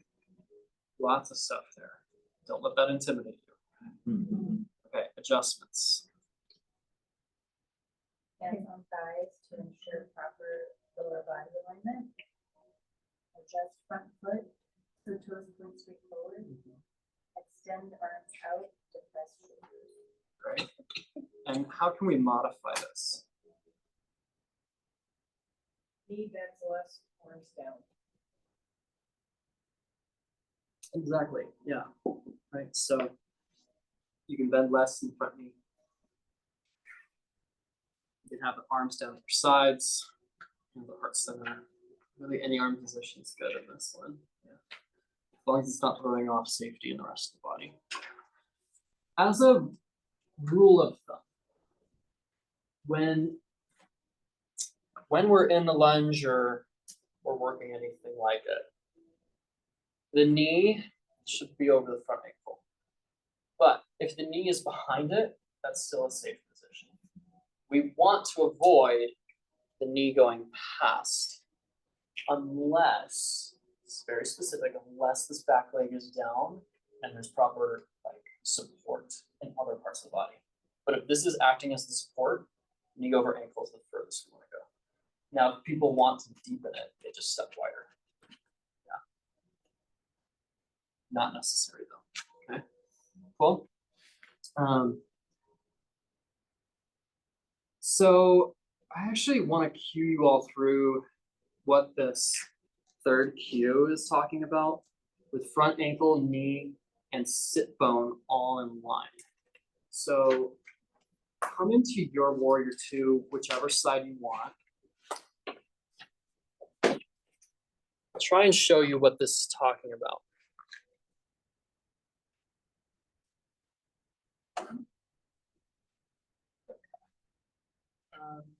Lots of stuff there. Don't let that intimidate you. Okay, adjustments. Hands on thighs to ensure proper lower body alignment. Adjust front foot so toes point straight forward. Extend arms out to press shoulders. Great. And how can we modify this? Knee bends less, arms down. Exactly. Yeah. Right. So you can bend less in the front knee. You can have the arms down at your sides, and the heart center. Really, any arm position is good in this one. Yeah. As long as it's not throwing off safety in the rest of the body. As a rule of thumb, when we're in the lunge or we're working anything like it, the knee should be over the front ankle. But if the knee is behind it, that's still a safe position. We want to avoid the knee going past, unless, it's very specific, unless this back leg is down and there's proper support in other parts of the body. But if this is acting as the support, knee over ankle is the furthest we want to go. Now, if people want to deepen it, they just step wider. Yeah. Not necessary though. Okay. Cool. So I actually want to cue you all through what this third cue is talking about, with front ankle, knee, and sit bone all in line. So come into your warrior 2, whichever side you want. I'll try and show you what this is talking about.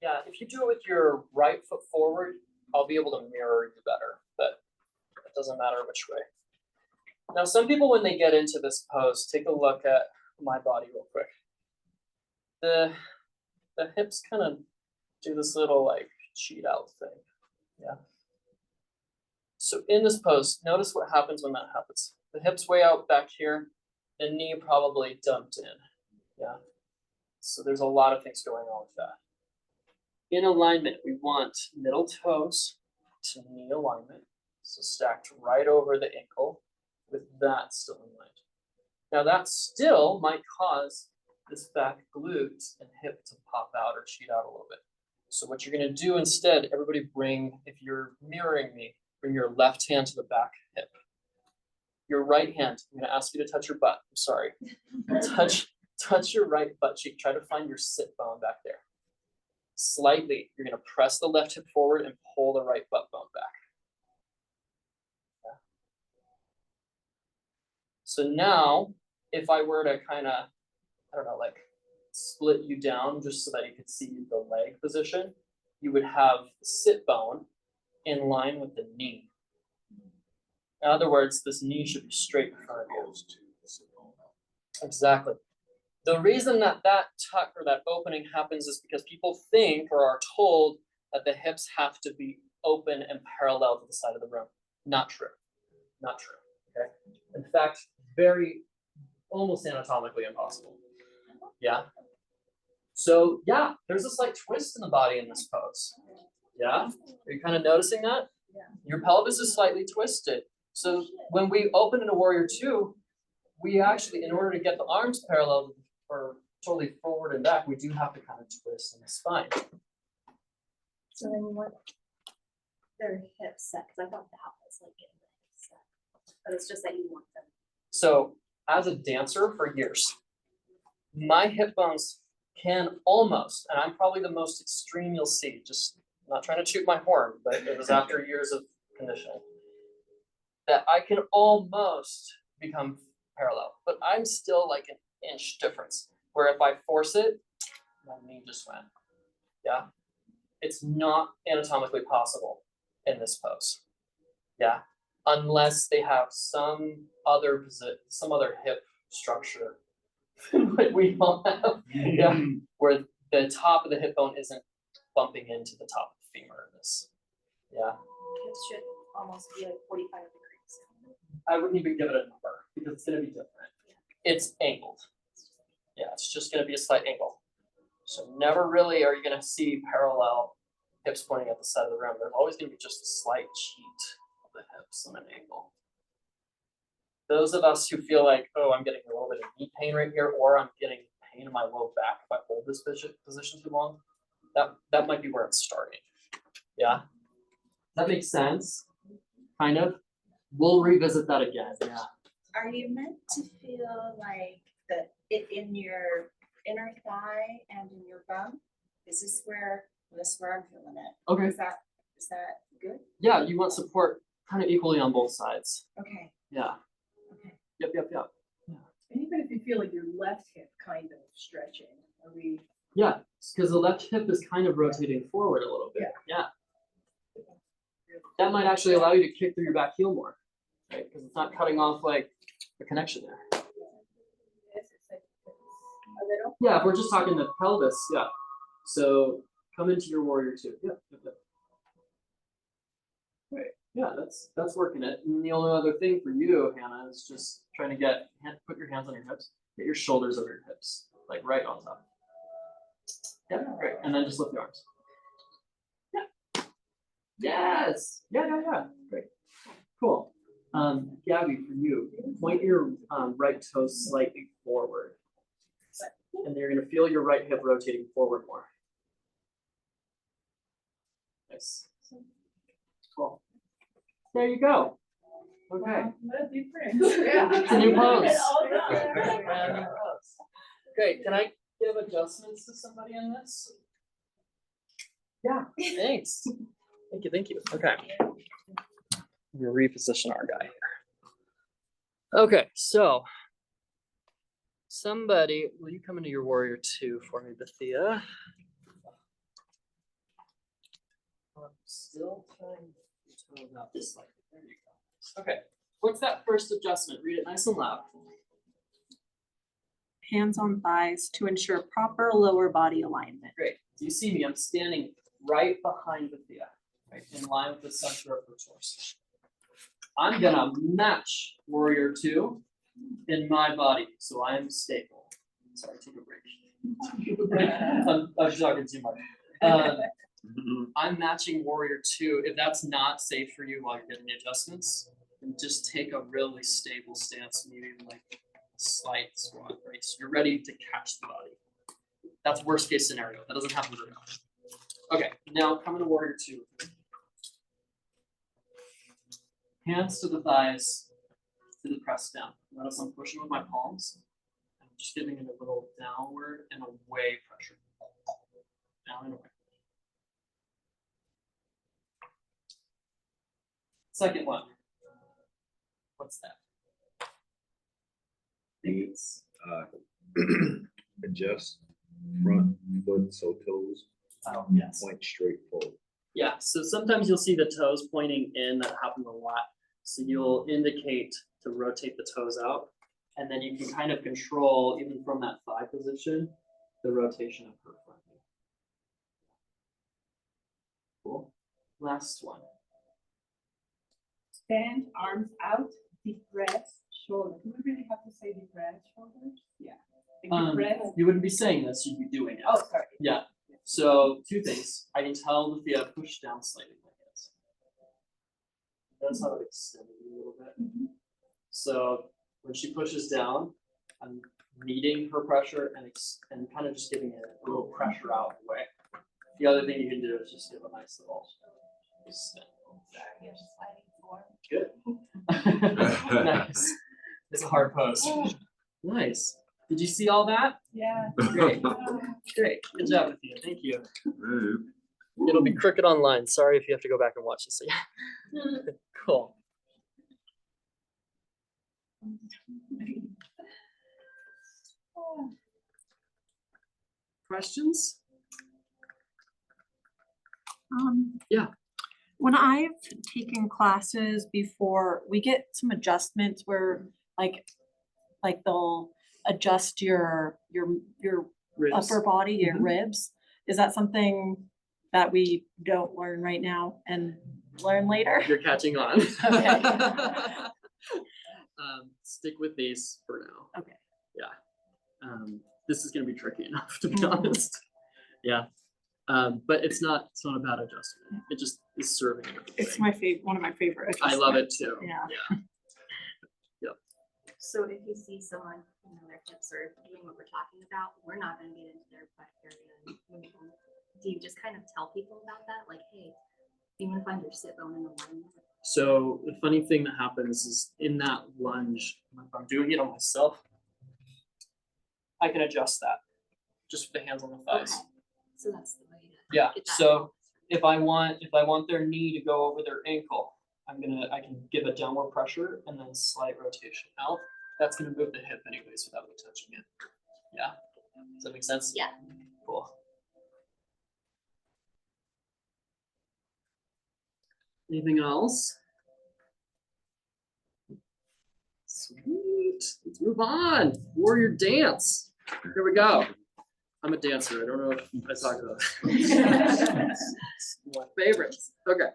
Yeah, if you do it with your right foot forward, I'll be able to mirror you better, but it doesn't matter which way. Now, some people, when they get into this pose, take a look at my body real quick. The hips kind of do this little cheat out thing. Yeah. So in this pose, notice what happens when that happens. The hips way out back here, the knee probably dumped in. Yeah. So there's a lot of things going on with that. In alignment, we want middle toes to knee alignment. So stacked right over the ankle with that still in mind. Now that still might cause this back glute and hip to pop out or cheat out a little bit. So what you're gonna do instead, everybody bring, if you're mirroring me, bring your left hand to the back hip. Your right hand, I'm gonna ask you to touch your butt, I'm sorry. Touch your right butt cheek, try to find your sit bone back there. Slightly, you're gonna press the left hip forward and pull the right butt bone back. Yeah. So now, if I were to kind of, I don't know, like split you down just so that you could see the leg position, you would have the sit bone in line with the knee. In other words, this knee should be straight in front of you. Exactly. The reason that that tuck or that opening happens is because people think or are told that the hips have to be open and parallel to the side of the room. Not true. Not true. Okay. In fact, very almost anatomically impossible. Yeah. So yeah, there's a slight twist in the body in this pose. Yeah. Are you kind of noticing that? Yeah. Your pelvis is slightly twisted. So when we open in a warrior two, we actually, in order to get the arms parallel or totally forward and back, we do have to kind of twist in the spine. So then you want their hips set, because I thought that was like getting the hips set, but it's just that you want them. So as a dancer for years, my hip bones can almost, and I'm probably the most extreme you'll see, just not trying to toot my horn, but it was after years of conditioning, that I can almost become parallel, but I'm still like an inch difference, where if I force it, my knee just went. Yeah. It's not anatomically possible in this pose. Yeah. Unless they have some other hip structure that we don't have. Yeah. Where the top of the hip bone isn't bumping into the top of the femur in this. Yeah. Hips should almost be like 45 degrees. I wouldn't even give it a number because it's going to be different. It's angled. Yeah, it's just going to be a slight angle. So never really are you going to see parallel hips pointing at the side of the room. There's always going to be just a slight cheat of the hips on an angle. Those of us who feel like, oh, I'm getting a little bit of knee pain right here, or I'm getting pain in my low back if I hold this position too long, that might be where it's starting. Yeah, that makes sense. Kind of. We'll revisit that again. Yeah. Are you meant to feel like it in your inner thigh and in your bum? This is where I'm feeling it. Okay. Is that good? Yeah, you want support kind of equally on both sides. Okay. Yeah. Okay. Yep. And even if you feel like your left hip kind of stretching, are we? Yeah, because the left hip is kind of rotating forward a little bit. Yeah. That might actually allow you to kick through your back heel more, right? Because it's not cutting off like the connection there. Yeah, if we're just talking the pelvis, yeah. So come into your warrior two. Yep. Right. Yeah, that's working it. And the only other thing for you, Hannah, is just trying to put your hands on your hips, get your shoulders over your hips, like right on top. Yeah, great. And then just lift your arms. Yeah. Yes. Yeah. Great. Cool. Gabby, for you, point your right toe slightly forward. And then you're going to feel your right hip rotating forward more. Nice. Cool. There you go. Okay. It's a new pose. Great. Can I give adjustments to somebody in this? Yeah. Thanks. Thank you. Okay. We'll reposition our guy here. Okay, so somebody, will you come into your warrior two for me, Bethia? I'm still trying to tone out this slightly. There you go. Okay, what's that first adjustment? Read it nice and loud. Hands on thighs to ensure proper lower body alignment. Great. Do you see me? I'm standing right behind Bethia. right, in line with the center of her torso. I'm gonna match warrior 2 in my body, so I'm stable. Sorry, take a break. I'm talking too much. I'm matching warrior 2. If that's not safe for you while you're getting the adjustments, then just take a really stable stance, maybe like a slight squat, right? So you're ready to catch the body. That's worst case scenario. That doesn't happen very often. Okay, now coming to warrior 2. Hands to the thighs, to the press down. Notice I'm pushing with my palms. I'm just giving it a little downward and away pressure. Down and away. Second one. What's that? It's adjust front foot so toes yes. point straight forward. Yeah, so sometimes you'll see the toes pointing in. That happens a lot. So you'll indicate to rotate the toes out, and then you can kind of control, even from that thigh position, the rotation of her front knee. Cool. Last one. Stand, arms out, deep breath, shoulder. Do we really have to say deep breath, shoulders? Yeah. Deep breath. You wouldn't be saying this, you'd be doing it. Oh, sorry. Yeah. So 2 things. I can tell the Thea push down slightly like this. That's how it extended a little bit. So when she pushes down, I'm meeting her pressure and kind of just giving it a little pressure out of the way. The other thing you can do is just give a nice little spin. Good. Nice. It's a hard pose. Nice. Did you see all that? Yeah. Great. Great. Good job with you. Thank you. It'll be Cricket Online. Sorry if you have to go back and watch this again. Cool. Questions? Yeah. When I've taken classes before, we get some adjustments where like they'll adjust your Ribs. upper body, your ribs. Is that something that we don't learn right now and learn later? You're catching on. Okay. Stick with these for now. Okay. Yeah. This is gonna be tricky enough, to be honest. Yeah. But it's not a bad adjustment. It just is serving. It's my favorite, one of my favorite. I love it too. Yeah. Yep. So if you see someone, their hips are doing what we're talking about, we're not gonna get into their butt area. Do you just kind of tell people about that? Like, hey, you want to find your sit bone in the alignment? So the funny thing that happens is in that lunge, if I'm doing it on myself, I can adjust that just with the hands on the thighs. Okay. So that's the way to Yeah. get that. So if I want their knee to go over their ankle, I can give a downward pressure and then slight rotation out. That's gonna move the hip anyways without me touching it. Yeah. Does that make sense? Yeah. Cool. Anything else? Sweet. Let's move on. Warrior dance. Here we go. I'm a dancer. I don't know if I talked about it. My favorites. Okay.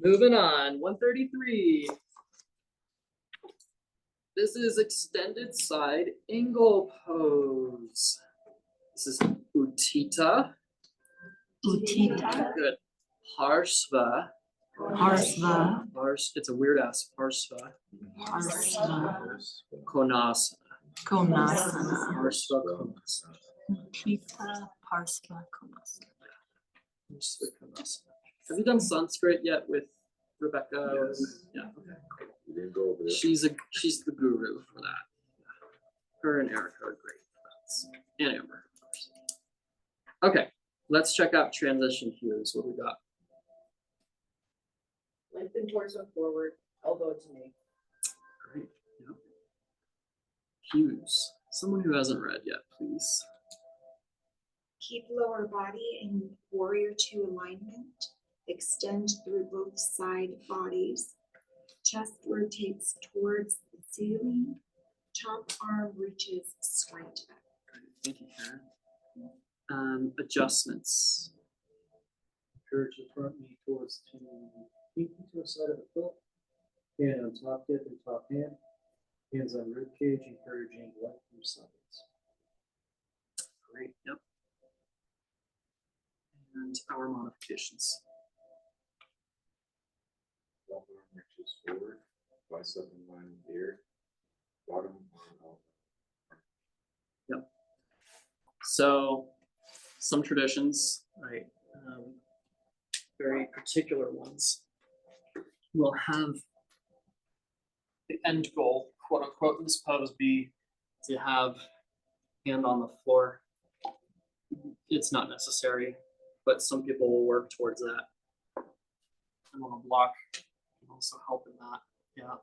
Moving on. 133. This is extended side angle pose. This is Utthita. Utthita. Good. Parsva. Parsva. It's a weird ass. Parsva. Parsva. Konasana. Konasana. Parsva Konasana. Utthita, Parsva, Konasana. Parsva Konasana. Have you done Sanskrit yet with Rebecca? Yes. Yeah. Okay. We didn't go over there. She's the guru for that. Her and Erica are great friends. And Amber, of course. Okay, let's check out transition cues. What we got? Lengthen torso forward, elbow to knee. Great. Yep. Cues. Someone who hasn't read yet, please. Keep lower body in warrior 2 alignment. Extend through both side bodies. Chest rotates towards the ceiling. Top arm reaches straight up. Thank you, Karen. Adjustments. Encourage the front knee towards to pinky to the side of the foot. Hand on top hip and top hand. Hands on rib cage, encouraging left from sides. Great, yep. And our modifications. Left arm reaches forward, bicep in line with ear, bottom arm out. Yep. So some traditions, right, very particular ones, will have the end goal, quote unquote, in this pose be to have hand on the floor. It's not necessary, but some people will work towards that. And on a block can also help in that,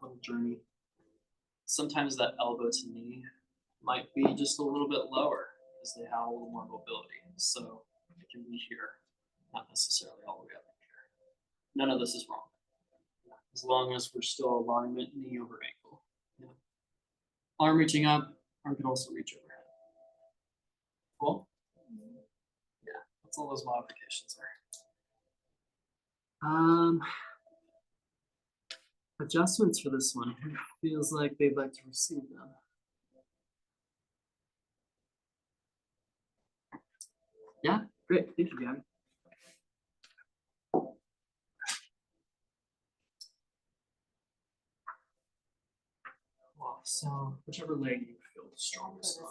little journey. Sometimes that elbow to knee might be just a little bit lower because they have a little more mobility. So it can be here, not necessarily all the way up here. None of this is wrong. As long as we're still alignment, knee over ankle. Yeah. Arm reaching up, arm can also reach overhead. Cool? Yeah, that's all those modifications are. Adjustments for this one. Who feels like they'd like to receive them? Yeah, great. Thank you, Gabby. Well, so whichever leg you feel the strongest on.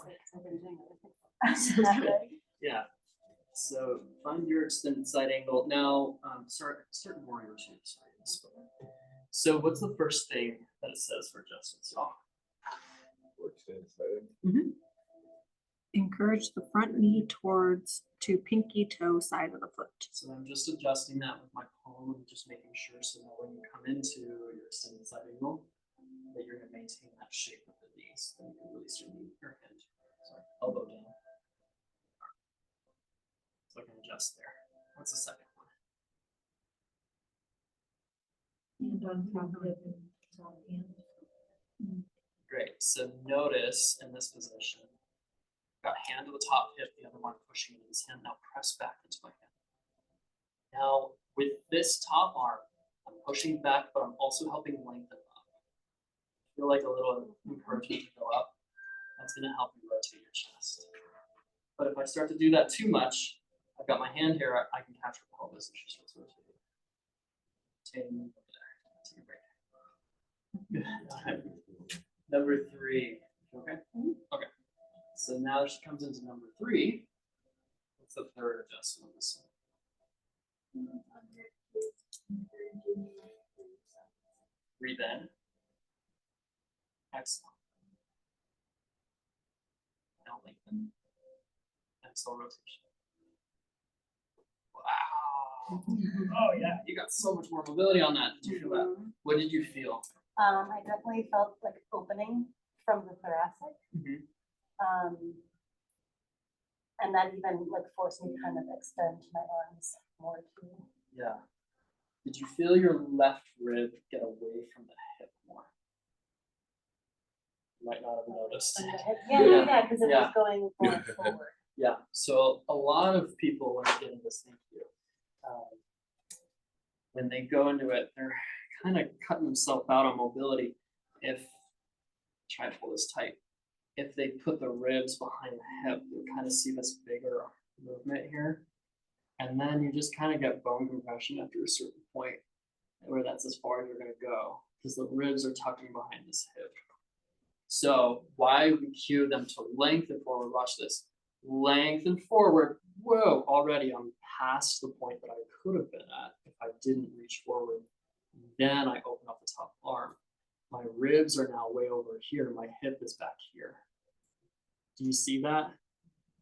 Yeah. So find your extended side angle. Now, start warrior two. Sorry, I misspoke. So what's the first thing that it says for adjustments, y'all? Encourage the front knee towards to pinky toe side of the foot. So I'm just adjusting that with my palm and just making sure so that when you come into your extended side angle, that you're going to maintain that shape of the knees. Then you can release your knee, your hand, sorry, elbow down. So I can adjust there. What's the second one? Hand on top hip and top hand. Great. So notice in this position, got hand to the top hip, the other one pushing into his hand. Now press back into my hand. Now with this top arm, I'm pushing back, but I'm also helping lengthen up. Feel like a little encouragement to go up. That's going to help you rotate your chest. But if I start to do that too much, I've got my hand here, I can catch her pelvis and she starts rotating. Rotating over there. Take a break. Number 3. Okay? Okay. So now she comes into number 3. What's the third adjustment on this one? Breathe in. Exhale. Now lengthen. Exhale rotation. Wow. Oh yeah, you got so much more mobility on that. Did you feel that? What did you feel? I definitely felt like opening from the thoracic. And that even like forced me to kind of extend my arms more too. Yeah. Did you feel your left rib get away from the hip more? You might not have noticed. Yeah, because it was going more forward. Yeah, so a lot of people when they get into this, thank you, when they go into it, they're kind of cutting themselves out on mobility. If, try to pull this tight, if they put the ribs behind the hip, you'll kind of see this bigger movement here. And then you just kind of get bone compression after a certain point where that's as far as you're going to go because the ribs are tucking behind this hip. So why we cue them to lengthen forward, watch this. Lengthen forward. Whoa, already I'm past the point that I could have been at if I didn't reach forward. Then I open up the top arm. My ribs are now way over here. My hip is back here. Do you see that?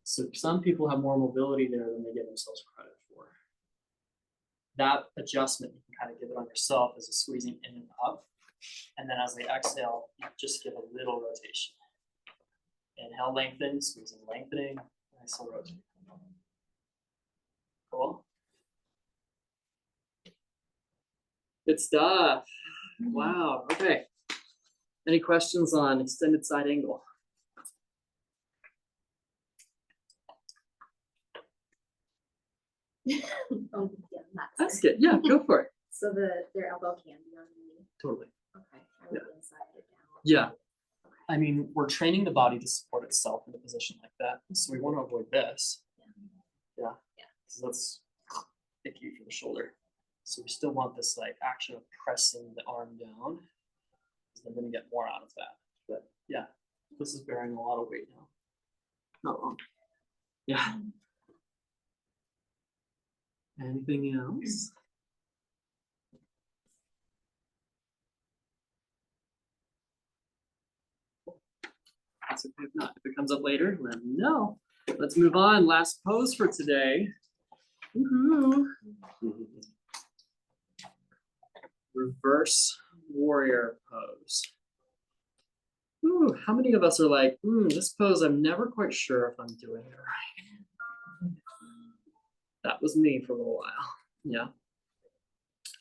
So some people have more mobility there than they give themselves credit for. That adjustment, you can kind of give it on yourself as a squeezing in and up. And then as they exhale, you just give a little rotation. Inhale, lengthen, squeezing, lengthening, exhale, rotate. Cool. Good stuff. Wow. Okay. Any questions on extended side angle? Yeah, that's That's good. Yeah, go for it. So their elbow can be on the knee. Totally. Okay, I would inside it down. Yeah. I mean, we're training the body to support itself in a position like that. So we want to avoid this. Yeah. So that's icky for the shoulder. So we still want this like action of pressing the arm down. Because I'm going to get more out of that. But yeah, this is bearing a lot of weight now. Not wrong. Yeah. Anything else? That's okay if not. If it comes up later, let me know. Let's move on. Last pose for today. Woohoo. Reverse warrior pose. Ooh, how many of us are like, this pose, I'm never quite sure if I'm doing it right. That was me for a little while. Yeah.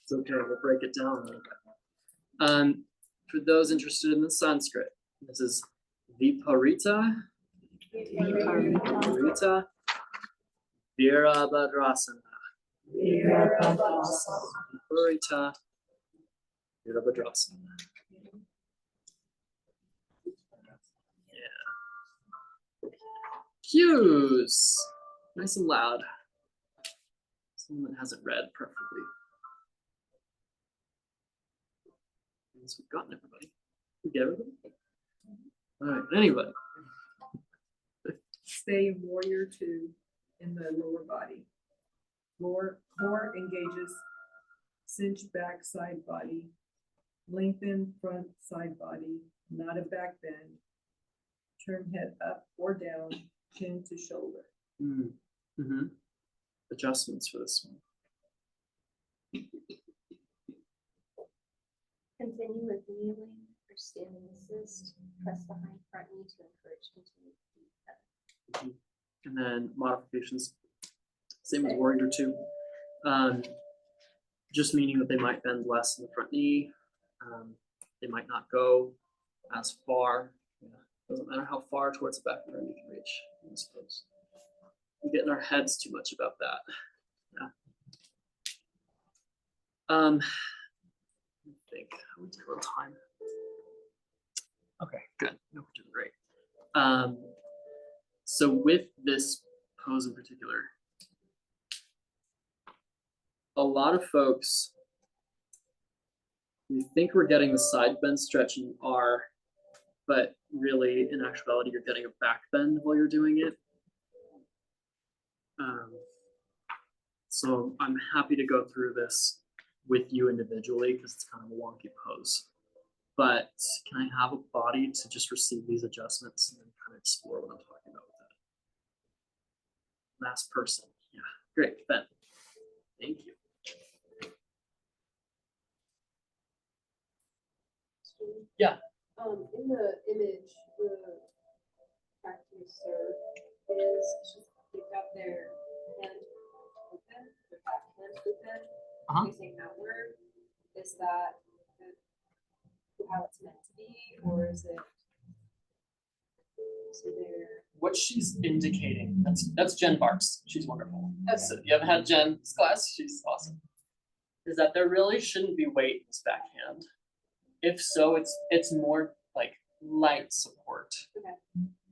It's okay, we'll break it down a little bit. For those interested in the Sanskrit, this is Viparita, Viparita, Virabhadrasana. Viparita, Virabhadrasana. Yeah. Cues. Nice and loud. Someone that hasn't read, preferably. Once we've gotten everybody. We get everybody? All right, anybody? Stay warrior 2 in the lower body. Lower core engages, cinch back side body, lengthen front side body, not a back bend. Turn head up or down, chin to shoulder. Adjustments for this one. Continue with kneeling or standing assist. Press behind front knee to encourage continued deep. And then modifications, same as warrior 2. Just meaning that they might bend less in the front knee. They might not go as far. Yeah. Doesn't matter how far towards the back of the arm you can reach in this pose. We get in our heads too much about that. Yeah. I think how we do on time. Okay, good. No, we're doing great. So with this pose in particular, a lot of folks, we think we're getting the side bend stretch and you are, but really in actuality, you're getting a back bend while you're doing it. So I'm happy to go through this with you individually because it's kind of a wonky pose. But can I have a body to just receive these adjustments and then kind of explore what I'm talking about with that? Last person. Yeah, great, Ben. Thank you. Yeah. In the image, the practicer is they've got their hand open, their back hand open, facing outward. Is that how it's meant to be, or is it? So they're. What she's indicating, that's Jen Barks. She's wonderful. Okay. So if you haven't had Jen's class, she's awesome. Is that there really shouldn't be weight in this backhand. If so, it's more like light support. Okay.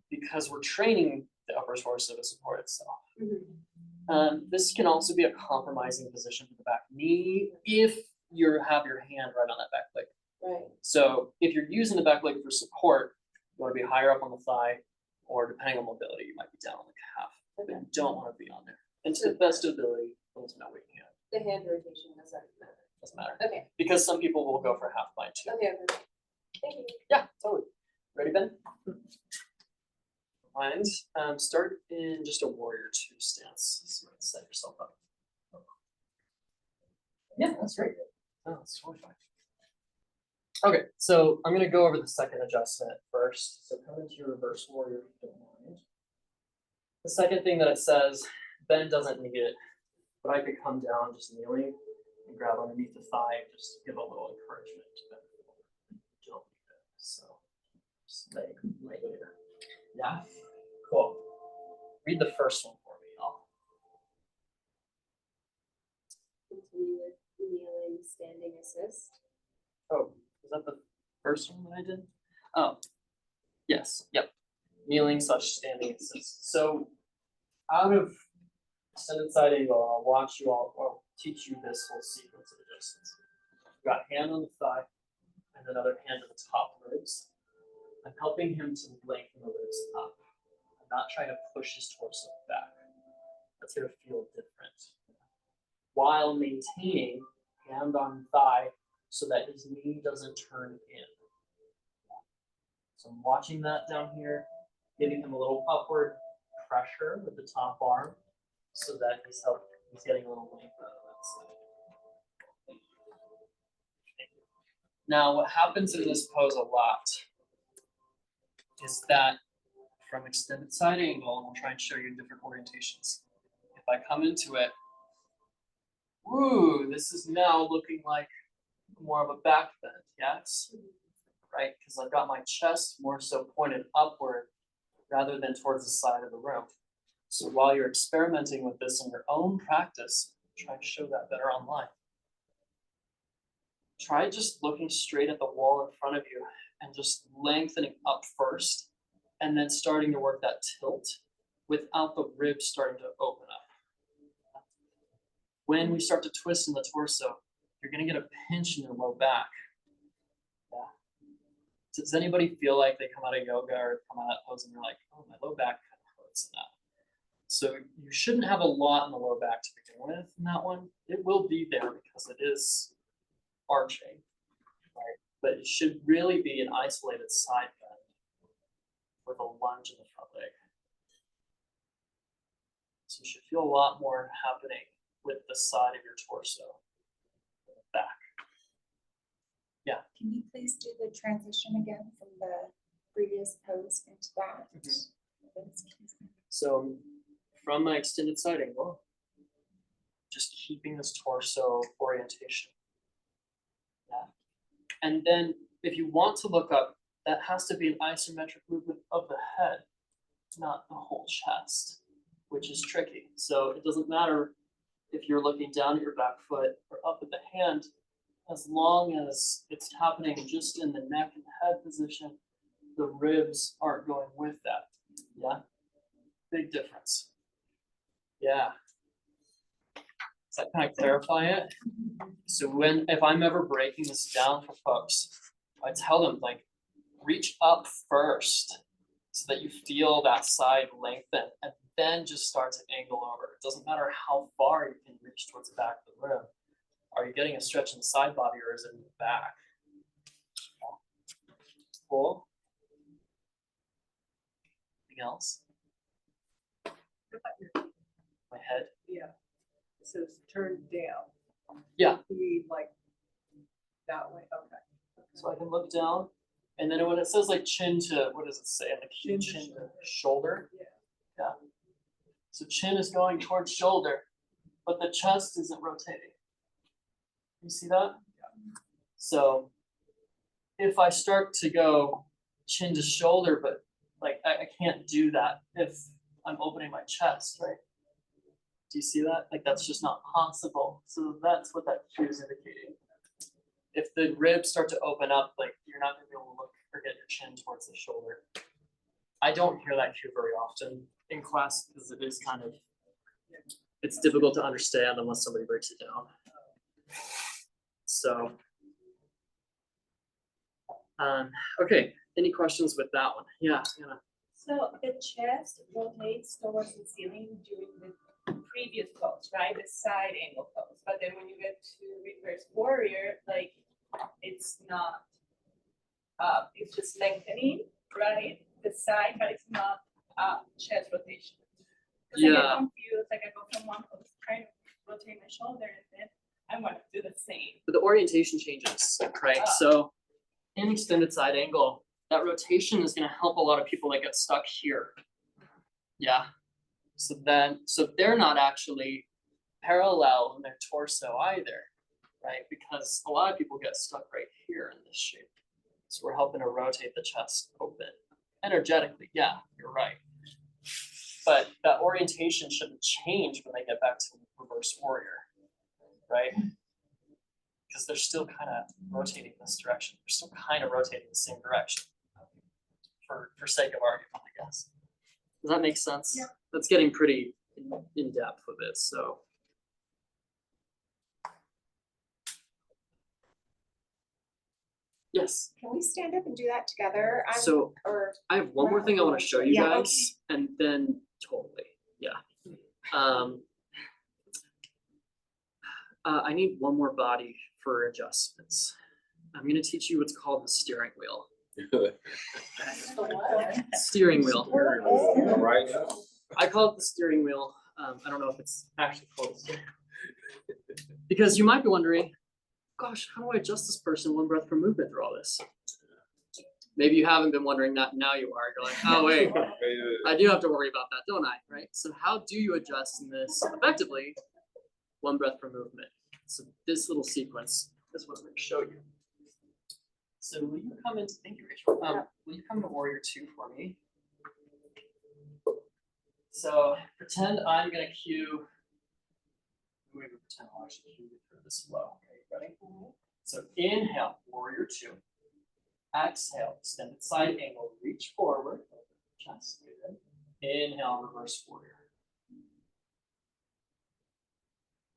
Because we're training the upper torso to support itself. Mm-hmm. This can also be a compromising position for the back knee if you have your hand right on that back leg. Right. So if you're using the back leg for support, you want to be higher up on the thigh, or depending on mobility, you might be down on the calf. Okay. But you don't want to be on there. And to the best ability, there's no weight in hand. The hand rotation doesn't matter. Doesn't matter. Okay. Because some people will go for a half bind too. Okay. Thank you. Yeah, totally. Ready, Ben? Mind. Start in just a warrior 2 stance. So set yourself up. Yeah, that's great. Oh, that's totally fine. Okay, so I'm gonna go over the second adjustment first. So come into your reverse warrior if you don't mind. The second thing that it says, Ben doesn't need it, but I could come down just kneeling and grab underneath the thigh, just give a little encouragement to Ben. Don't need it. So just lay here. Yeah, cool. Read the first one for me, y'all. standing assist. Oh, is that the first one that I did? Oh, yes, yep. Kneeling/standing assist. So out of extended side angle, I'll watch you all, or teach you this whole sequence of adjustments. You've got hand on the thigh and another hand on the top ribs. I'm helping him to lengthen the ribs up. I'm not trying to push his torso back. That's gonna feel different. While maintaining hand on thigh so that his knee doesn't turn in. So I'm watching that down here, giving him a little upward pressure with the top arm so that he's getting a little length out of that side. Now, what happens in this pose a lot is that from extended side angle, and we'll try and show you in different orientations. If I come into it, woo, this is now looking like more of a back bend, yes? Right, because I've got my chest more so pointed upward rather than towards the side of the room. So while you're experimenting with this in your own practice, try to show that better online. Try just looking straight at the wall in front of you and just lengthening up first, and then starting to work that tilt without the ribs starting to open up. When we start to twist in the torso, you're gonna get a pinch in your low back. Yeah. Does anybody feel like they come out of yoga or come out of that pose and you're like, oh, my low back kind of hurts in that? So you shouldn't have a lot in the low back to begin with in that one. It will be there because it is arching, right? But it should really be an isolated side bend with a lunge in the front leg. So you should feel a lot more happening with the side of your torso, back. Yeah. Can you please do the transition again from the previous pose into that? Excuse me. So from my extended side angle, just keeping this torso orientation. Yeah. And then if you want to look up, that has to be an isometric movement of the head, not the whole chest, which is tricky. So it doesn't matter if you're looking down at your back foot or up at the hand, as long as it's happening just in the neck and head position, the ribs aren't going with that. Yeah, big difference. Yeah. Does that kind of clarify it? So if I'm ever breaking this down for folks, I tell them like, reach up first so that you feel that side lengthen and then just start to angle over. It doesn't matter how far you can reach towards the back of the room. Are you getting a stretch in the side body or is it in the back? Cool. Anything else? My head? Yeah. It says turn down. Yeah. You mean like that way? Okay. So I can look down, and then when it says like chin to, what does it say? Like chin to shoulder? Yeah. So chin is going towards shoulder, but the chest isn't rotating. You see that? So if I start to go chin to shoulder, but like I can't do that if I'm opening my chest, right? Do you see that? Like that's just not possible. So that's what that cue is indicating. If the ribs start to open up, like you're not gonna be able to look or get your chin towards the shoulder. I don't hear that cue very often in class because it is kind of, it's difficult to understand unless somebody breaks it down. So, okay, any questions with that one? Yeah, yeah. So the chest rotates towards the ceiling during the previous pose, right? The side angle pose. But then when you get to reverse warrior, like it's not, it's just lengthening, right? The side, but it's not chest rotation. Because I get confused, like I go from one pose, trying to rotate my shoulder, and then I want to do the same. But the orientation changes, right? So in extended side angle, that rotation is going to help a lot of people that get stuck here. Yeah. So they're not actually parallel in their torso either, right? Because a lot of people get stuck right here in this shape. So we're helping to rotate the chest open. Energetically, yeah, you're right. But that orientation shouldn't change when they get back to reverse warrior, right? because they're still kind of rotating this direction. They're still kind of rotating the same direction. For sake of argument, I guess. Does that make sense? Yeah. That's getting pretty in depth with it, so. Yes. Can we stand up and do that together? So Or, I have one more thing I want to show you Yeah, guys, and then totally, yeah. I need one more body for adjustments. I'm gonna teach you what's called the steering wheel. Steering wheel. Right. I call it the steering wheel. I don't know if it's actually called. Because you might be wondering, gosh, how do I adjust this person one breath per movement through all this? Maybe you haven't been wondering that, now you are. You're like, oh wait, I do have to worry about that, don't I? Right? So how do you adjust in this effectively? One breath per movement. So this little sequence is what I'm going to show you. So will you come into, thank you, Rachel. Will you come to Warrior 2 for me? So pretend I'm going to cue. We pretend I'll actually cue you through this flow. Okay, ready? So inhale, Warrior 2. Exhale, extended side angle, reach forward, chest, good. Inhale, reverse warrior.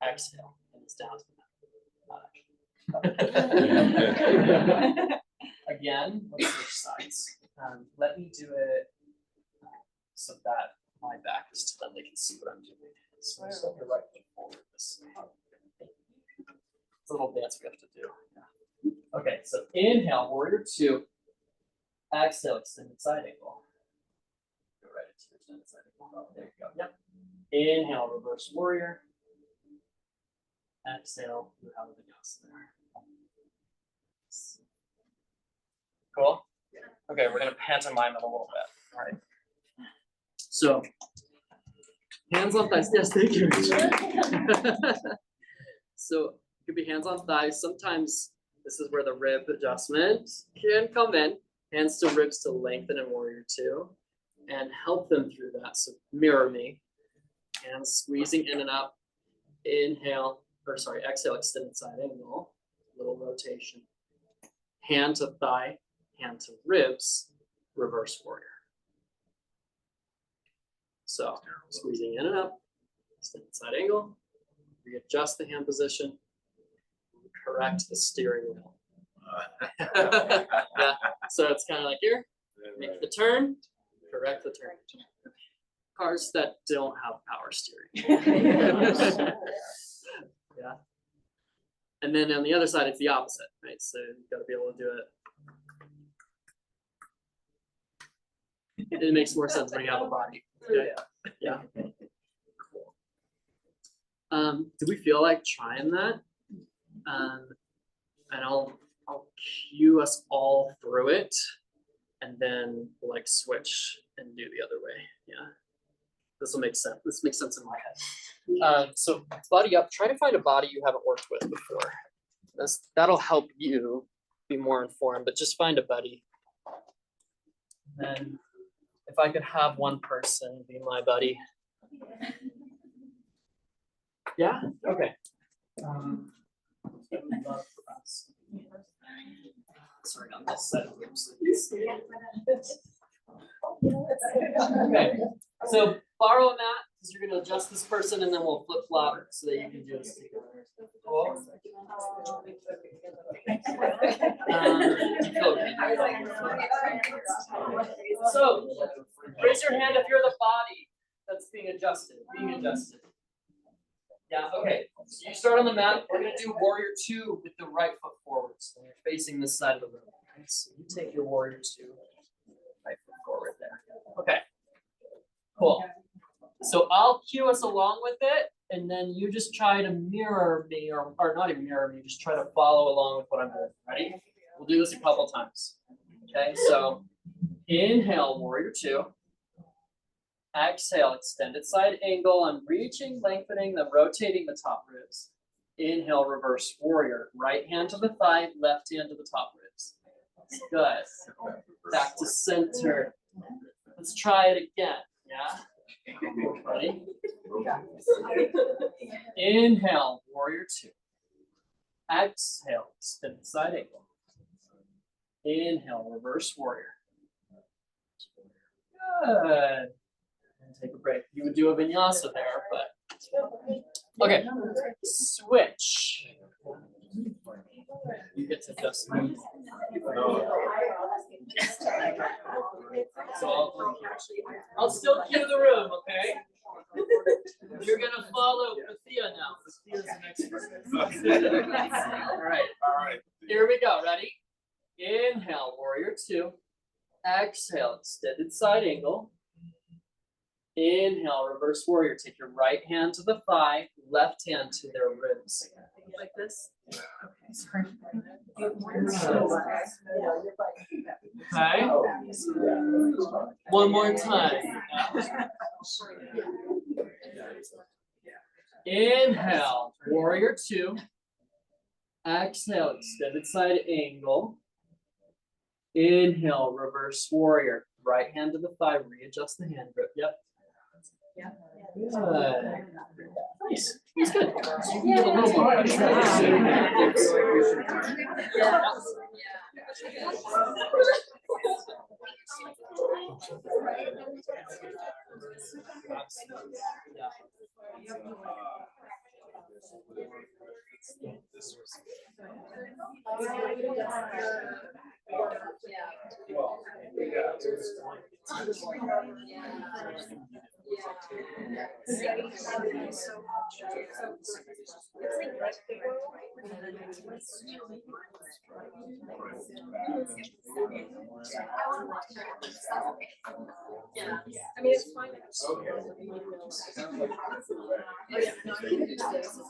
Exhale, and it's down to the mat. Again, let's switch sides. Let me do it so that my back is to them, they can see what I'm doing. So step your right foot forward this way. It's a little dance we have to do. Yeah. Okay, so inhale, Warrior 2. Exhale, extended side angle. Go right into your extended side angle. Oh, there you go. Yep. Inhale, reverse warrior. Exhale, you have the vinyasa there. Cool? Okay, we're gonna pantomime it a little bit. All right. So, hands on thighs. Yes, thank you. So, it could be hands on thighs. Sometimes this is where the rib adjustment can come in. Hands to ribs to lengthen in Warrior 2 and help them through that. So mirror me. Hands squeezing in and up. Inhale, or sorry, exhale, extended side angle. Little rotation. Hand to thigh, hand to ribs, reverse warrior. So squeezing in and up, extended side angle. Readjust the hand position. Correct the steering wheel. Yeah, so it's kind of like here, make the turn, correct the turn. Cars that don't have power steering. Yeah. And then on the other side, it's the opposite, right? So you've got to be able to do it. It makes more sense when you have a body. Yeah. Cool. Do we feel like trying that? And I'll cue us all through it, and then we'll like switch and do the other way. Yeah, this will make sense. This makes sense in my head. So body up. Try to find a body you haven't worked with before. That'll help you be more informed. But just find a buddy. And then, if I could have one person be my buddy. Yeah. Okay. Sorry, on this side of the room. Okay, so borrow a mat because you're going to adjust this person, and then we'll flip flop so that you can do this together. Cool. So raise your hand if you're the body that's being adjusted. Yeah, okay. So you start on the mat. We're going to do Warrior 2 with the right foot forward. So you're facing this side of the room. Okay? So you take your Warrior 2, right foot forward there. Okay. Cool. So I'll cue us along with it, and then you just try to mirror me, or not even mirror me, just try to follow along with what I'm doing. Ready? We'll do this a couple times. Okay, so inhale, Warrior 2. Exhale, extended side angle. I'm reaching, lengthening, then rotating the top ribs. Inhale, reverse warrior. Right hand to the thigh, left hand to the top ribs. Good. Back to center. Let's try it again. Yeah? Ready? Inhale, Warrior 2. Exhale, extended side angle. Inhale, reverse warrior. Good. And take a break. You would do a vinyasa there, but okay. Switch. You get to just move. So I'll still cue the room, okay? You're gonna follow Thea now. Thea's an expert. All right. Here we go. Ready? Inhale, warrior two. Exhale, extended side angle. Inhale, reverse warrior. Take your right hand to the thigh, left hand to their ribs. Like this? Okay. One more time. Inhale, warrior two. Exhale, extended side angle. Inhale, reverse warrior. Right hand to the thigh, readjust the hand grip. Yep. Good. Nice. That's good. So you can get a little more Yeah, I mean, it's fine. Okay.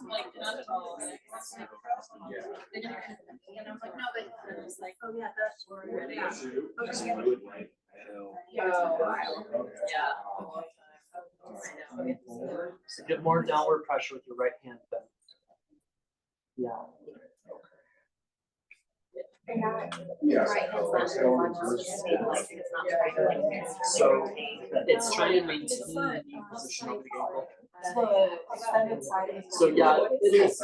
Like, not at all. And I'm like, no, but it's like, oh yeah, that's where we're at. So get more downward pressure with your right hand then. Yeah. So it's trying to maintain the position of the ankle. So yeah, it is.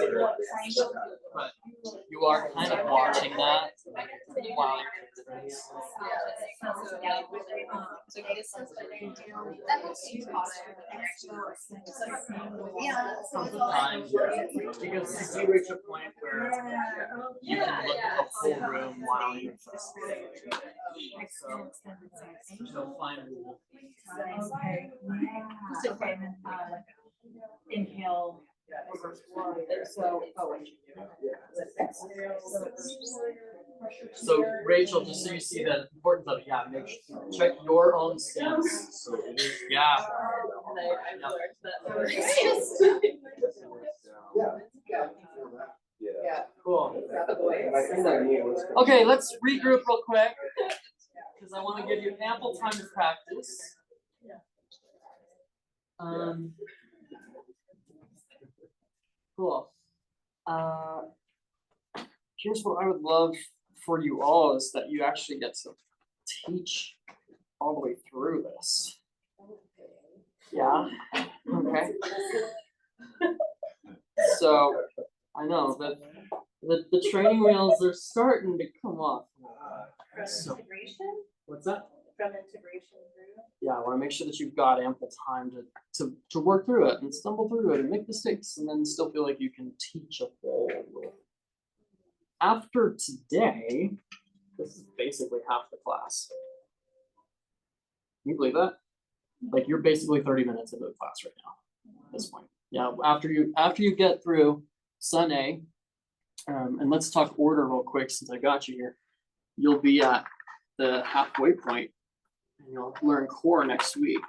But you are kind of watching that while sometimes because you reach a point where you can look at the whole room while you're so you'll find rule. Inhale. So Rachel, just so you see the importance of it, yeah, make sure, check your own stance. Yeah. Cool. Okay, let's regroup real quick because I want to give you ample time to practice. Cool. Here's what I would love for you all is that you actually get to teach all the way through this. Yeah. Okay. So I know that the training wheels are starting to come off. So, Integration? what's that? From integration through? Yeah, I want to make sure that you've got ample time to work through it and stumble through it and make mistakes and then still feel like you can teach a whole. After today, this is basically half the class. Can you believe that? Like you're basically 30 minutes into the class right now at this point. Yeah, after you get through Sun A, and let's talk order real quick since I got you here. You'll be at the halfway point and you'll learn core next week.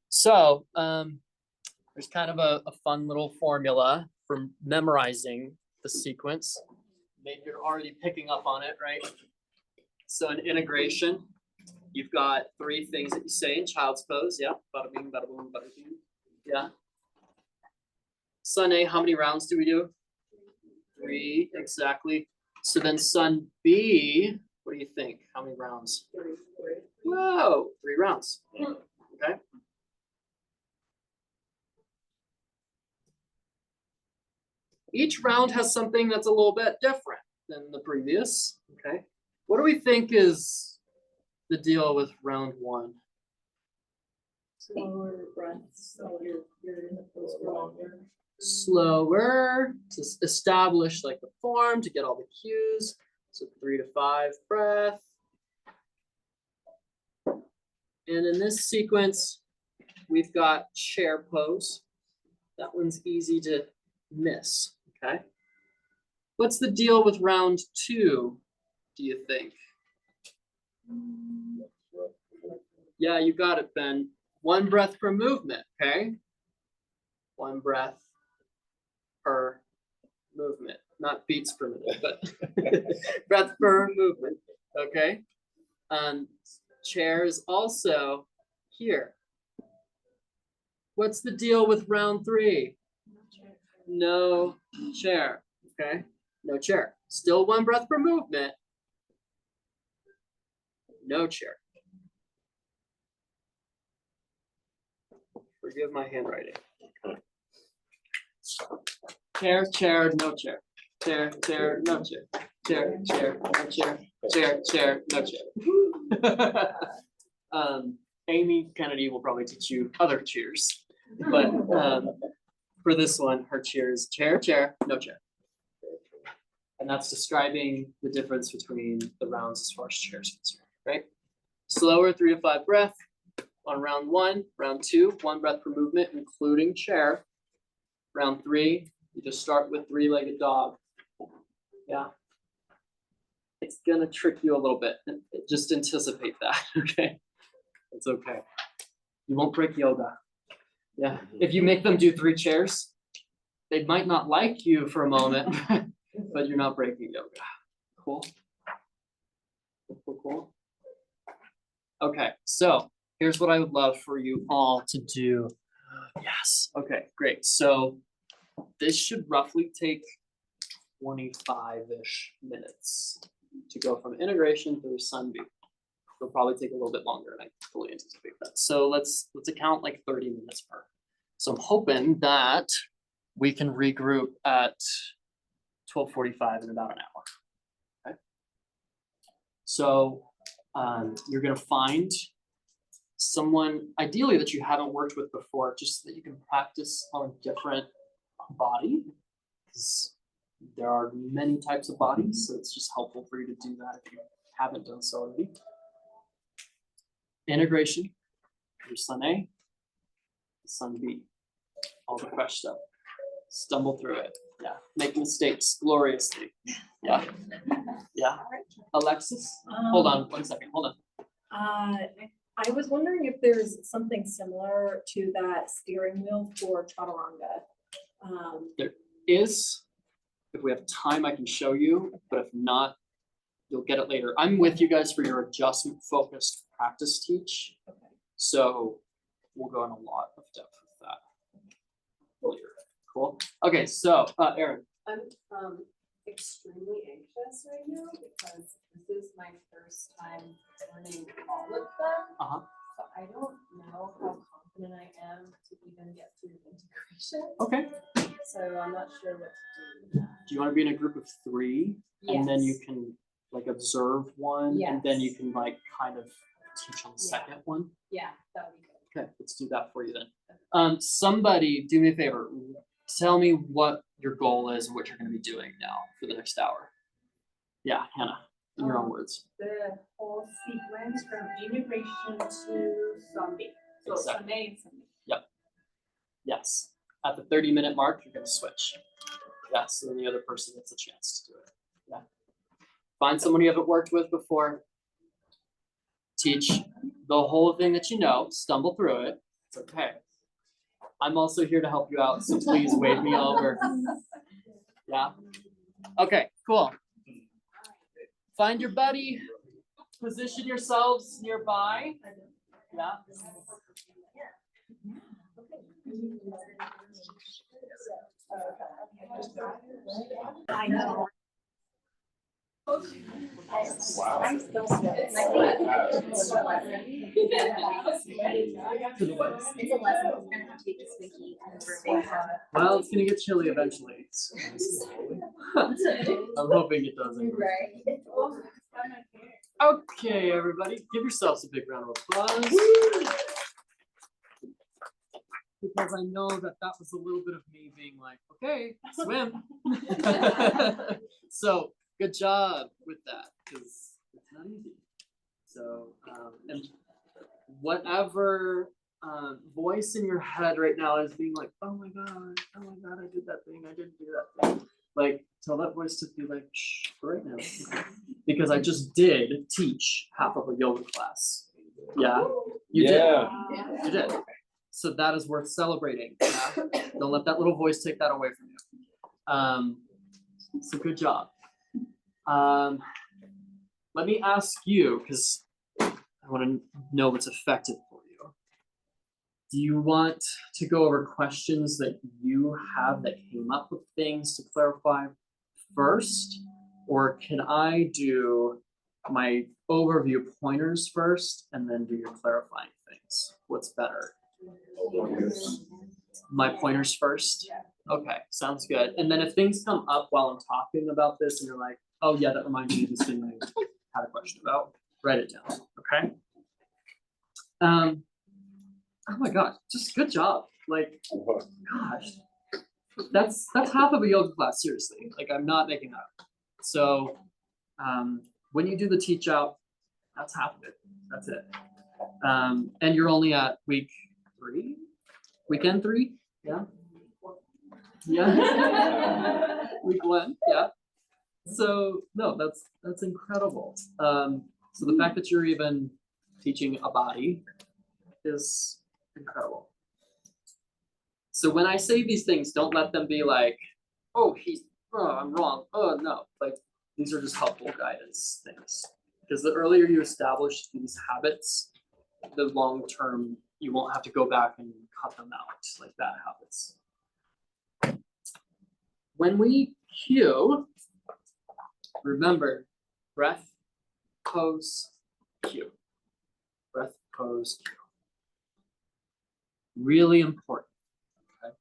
So there's kind of a fun little formula for memorizing the sequence. Maybe you're already picking up on it, right? So in integration, you've got 3 things that you say in child's pose. Yeah, bada bing, bada boom, bada bing. Yeah. Sun A, how many rounds do we do? 3, exactly. So then Sun B, what do you think? How many rounds? 3. Whoa, 3 rounds. Okay. Each round has something that's a little bit different than the previous, okay? What do we think is the deal with round one? Slower breaths, so you're in the pose for longer. Slower to establish like the form, to get all the cues. So 3 to 5 breath. And in this sequence, we've got chair pose. That one's easy to miss, okay? What's the deal with round 2, do you think? Yeah, you got it, Ben. 1 breath per movement, okay? 1 breath per movement, not beats per minute, but breath per movement, okay? Chair is also here. What's the deal with round 3? No chair, okay? No chair. Still 1 breath per movement. No chair. Forgive my handwriting. Chair, chair, no chair. Chair, chair, no chair. Chair, chair, no chair. Chair, chair, no chair. Amy Kennedy will probably teach you other cheers, but for this one, her cheer is chair, chair, no chair. And that's describing the difference between the rounds as far as chairs concerned, right? Slower 3 to 5 breath on round 1. Round 2, 1 breath per movement, including chair. Round 3, you just start with 3-legged dog. Yeah. It's gonna trick you a little bit. Just anticipate that, okay? It's okay. You won't break yoga. Yeah, if you make them do 3 chairs, they might not like you for a moment, but you're not breaking yoga. Cool? Cool, cool. Okay, so here's what I would love for you all to do. Yes, okay, great. So this should roughly take 25-ish minutes to go from integration through Sunbeam. It'll probably take a little bit longer, and I fully anticipate that. So let's account like 30 minutes per. So I'm hoping that we can regroup at 12:45 in about an hour. Okay. So you're gonna find someone ideally that you haven't worked with before, just so that you can practice on a different body. Because there are many types of bodies, so it's just helpful for you to do that if you haven't done so already. Integration, your Sun A, Sun B, all the fresh stuff. Stumble through it. Yeah, make mistakes gloriously. Yeah, yeah. Alexis, hold on 1 second. Hold on. I was wondering if there's something similar to that steering wheel for chaturanga. There is. If we have time, I can show you, but if not, you'll get it later. I'm with you guys for your adjustment focused practice teach. So we'll go in a lot of depth with that later. Cool. Okay, so Erin. I'm extremely anxious right now because this is my first time learning all of them. So I don't know how confident I am to even get through integration. Okay. So I'm not sure what to do. Do you want to be in a group of 3? And then you Yes. can like observe one, and then you Yes. can like kind of teach on the Yeah. second one. Yeah, that would be good. Okay, let's do that for you then. Somebody do me a favor. Tell me what your goal is and what you're going to be doing now for the next hour. Yeah, Hannah, in your own words. The whole sequence from integration to zombie. So Exactly. Sunday and Sunday. Yep. Yes. At the 30-minute mark, you're going to switch. Yes, and then the other person gets a chance to do it. Yeah. Find someone you haven't worked with before. Teach the whole thing that you know. Stumble through it. It's okay. I'm also here to help you out, so please wave me over. Yeah. Okay, cool. Find your buddy. Position yourselves nearby. Yeah. I know. I'm still sweating. To the what? It's a lesson, it's gonna have to be this week and birthday. Well, it's gonna get chilly eventually. I'm hoping it doesn't. Right. Okay, everybody, give yourselves a big round of applause. Because I know that that was a little bit of me being like, okay, swim. So good job with that, because it's not easy. So, and whatever voice in your head right now is being like, oh my God, I did that thing, I didn't do that thing. Like, tell that voice to be like, shh, right now. Because I just did teach half of a yoga class. Yeah, you did. You did. So that is worth celebrating. Yeah? Don't let that little voice take that away from you. So good job. Let me ask you, because I want to know what's effective for you. Do you want to go over questions that you have that came up with things to clarify first? Or can I do my overview pointers first and then do your clarifying things? What's better? My pointers first? Okay, sounds good. And then if things come up while I'm talking about this and you're like, oh yeah, that reminds me of this thing I had a question about, write it down, okay? Oh my gosh, just good job. Like, gosh, that's half of a yoga class, seriously. Like, I'm not making that up. So when you do the teach out, that's half of it. That's it. And you're only at week 3? Weekend 3? Yeah. Yeah. Week 1, yeah. So no, that's incredible. So the fact that you're even teaching a body is incredible. So when I say these things, don't let them be like, oh, I'm wrong. Oh no, like these are just helpful guidance things. Because the earlier you establish these habits, the long term you won't have to go back and cut them out like bad habits. When we cue, remember breath, pose, cue. Breath, pose, cue. Really important. Okay?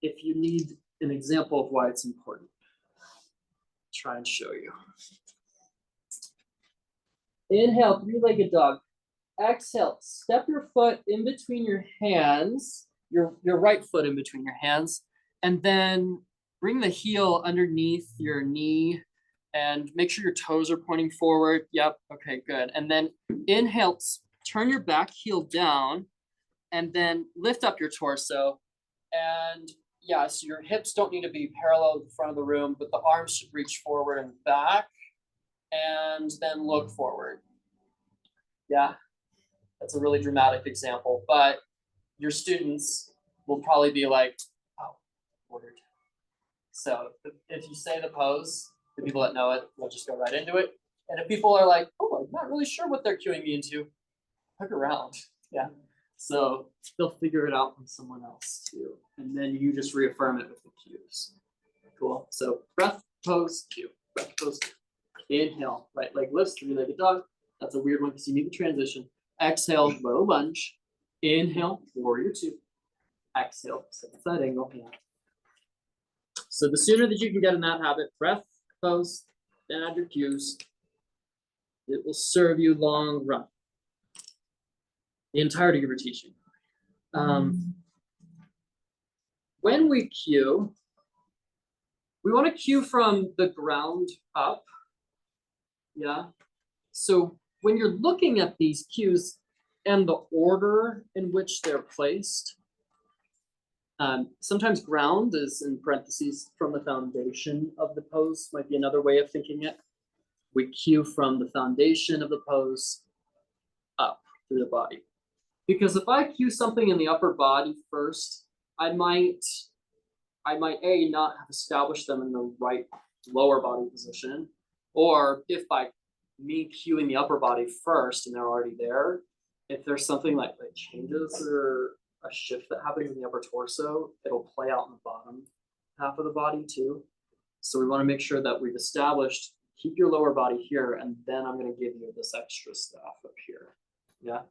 If you need an example of why it's important, try and show you. Inhale, three-legged dog. Exhale, step your foot in between your hands, your right foot in between your hands, and then bring the heel underneath your knee and make sure your toes are pointing forward. Yep, okay, good. And then inhale, turn your back heel down and then lift up your torso. And yeah, so your hips don't need to be parallel with the front of the room, but the arms should reach forward and back and then look forward. Yeah, that's a really dramatic example, but your students will probably be like, oh, ordered. So if you say the pose, the people that know it will just go right into it. And if people are like, oh, I'm not really sure what they're cueing me into, look around. Yeah. So they'll figure it out from someone else too. And then you just reaffirm it with the cues. Cool. So breath, pose, cue. Breath, pose, cue. Inhale, right leg lifts, three-legged dog. That's a weird one because you need the transition. Exhale, low lunge. Inhale, warrior 2. Exhale, side angle. Yeah. So the sooner that you can get in that habit, breath, pose, then add your cues, it will serve you long run. The entirety of your teaching. When we cue, we want to cue from the ground up. Yeah. So when you're looking at these cues and the order in which they're placed, sometimes ground is in parentheses from the foundation of the pose, might be another way of thinking it. We cue from the foundation of the pose up through the body. Because if I cue something in the upper body first, I might A, not have established them in the right lower body position, or if by me cueing the upper body first and they're already there, if there's something like changes or a shift that happens in the upper torso, it'll play out in the bottom half of the body too. So we want to make sure that we've established, keep your lower body here, and then I'm going to give you this extra stuff up here. Yeah.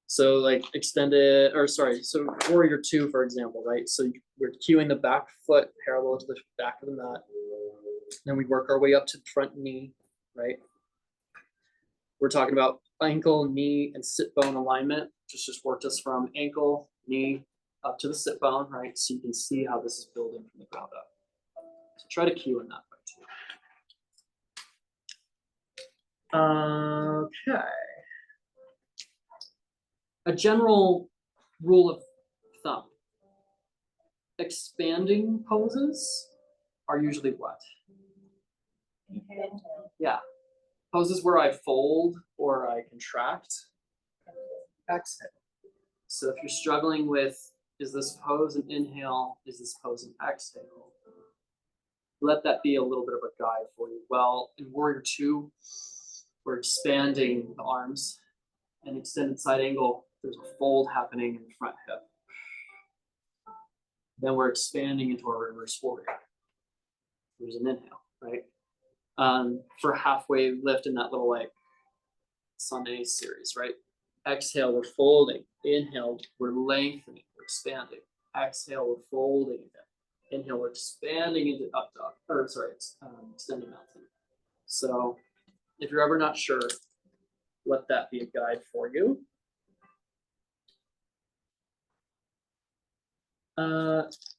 So like extended, or sorry, so warrior 2, for example, right? So we're cueing the back foot parallel to the back of the mat. Then we work our way up to the front knee, right? We're talking about ankle, knee, and sit bone alignment. Just worked us from ankle, knee, up to the sit bone, right? So you can see how this is building from the ground up. So try to cue in that way too. Okay. A general rule of thumb. Expanding poses are usually what? Yeah. Poses where I fold or I contract. Exhale. So if you're struggling with, is this pose an inhale? Is this pose an exhale? Let that be a little bit of a guide for you. Well, in Warrior 2, we're expanding the arms and extended side angle. There's a fold happening in the front hip. Then we're expanding into our reverse warrior. There's an inhale, right? For halfway lift in that little like Sunday series, right? Exhale, we're folding. Inhale, we're lengthening, we're expanding. Exhale, we're folding again. Inhale, we're expanding into up dog, or sorry, it's extended mountain. So if you're ever not sure, let that be a guide for you.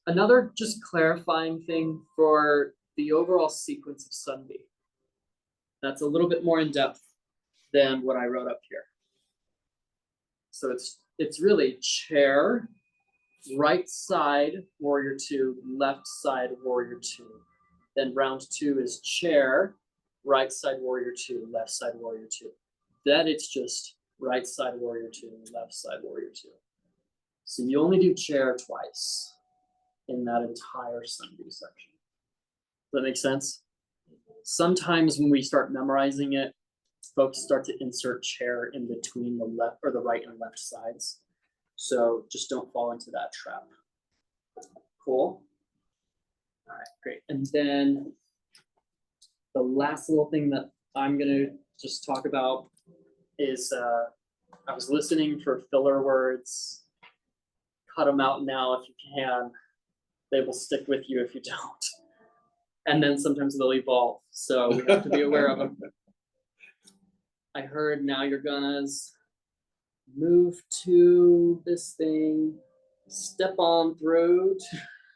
Another just clarifying thing for the overall sequence of Sunday. That's a little bit more in depth than what I wrote up here. So it's really chair, right side, warrior 2, left side, warrior 2. Then round 2 is chair, right side, warrior 2, left side, warrior 2. Then it's just right side, warrior 2, left side, warrior 2. So you only do chair twice in that entire Sunday section. Does that make sense? Sometimes when we start memorizing it, folks start to insert chair in between the left or the right and left sides. So just don't fall into that trap. Cool. All right, great. And then the last little thing that I'm gonna just talk about is I was listening for filler words. Cut them out now if you can. They will stick with you if you don't. And then sometimes they'll evolve. So we have to be aware of them. I heard now you're gonna move to this thing, step on through.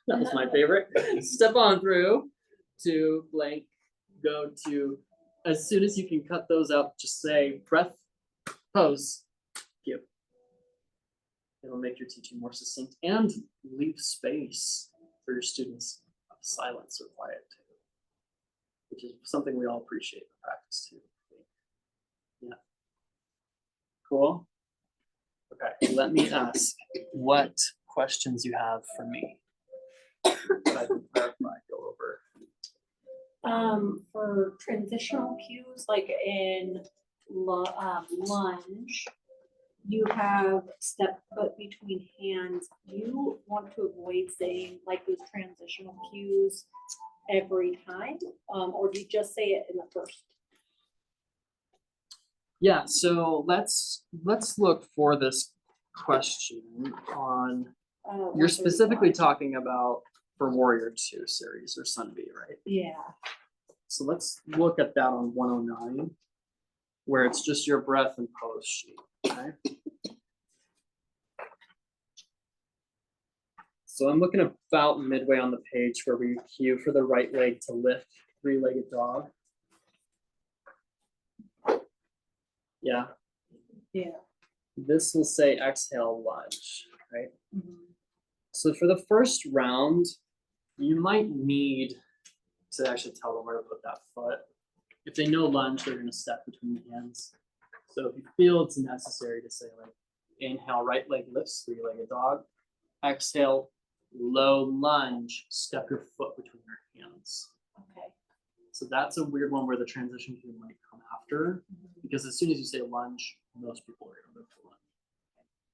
That was my favorite. Step on through to blank, go to, as soon as you can cut those out, just say breath, pose, give. It'll make your teaching more succinct and leave space for your students of silence or quiet too, which is something we all appreciate in practice too. Yeah. Cool. Okay, let me ask what questions you have for me. I can clarify, go over. For transitional cues, like in lunge, you have step foot between hands. You want to avoid saying like those transitional cues every time, or do you just say it in the first? Yeah, so let's look for this question on, you're specifically talking about for Warrior 2 series or Sunday, right? Yeah. So let's look at that on 109, where it's just your breath and pose sheet, okay? So I'm looking about midway on the page where we cue for the right leg to lift, three-legged dog. Yeah. Yeah. This will say exhale lunge, right? So for the first round, you might need to actually tell them where to put that foot. If they know lunge, they're going to step between the hands. So if you feel it's necessary to say like, inhale, right leg lifts, three-legged dog. Exhale, low lunge, step your foot between your hands. Okay. So that's a weird one where the transition cue might come after, because as soon as you say lunge, most people are going to move to lunge.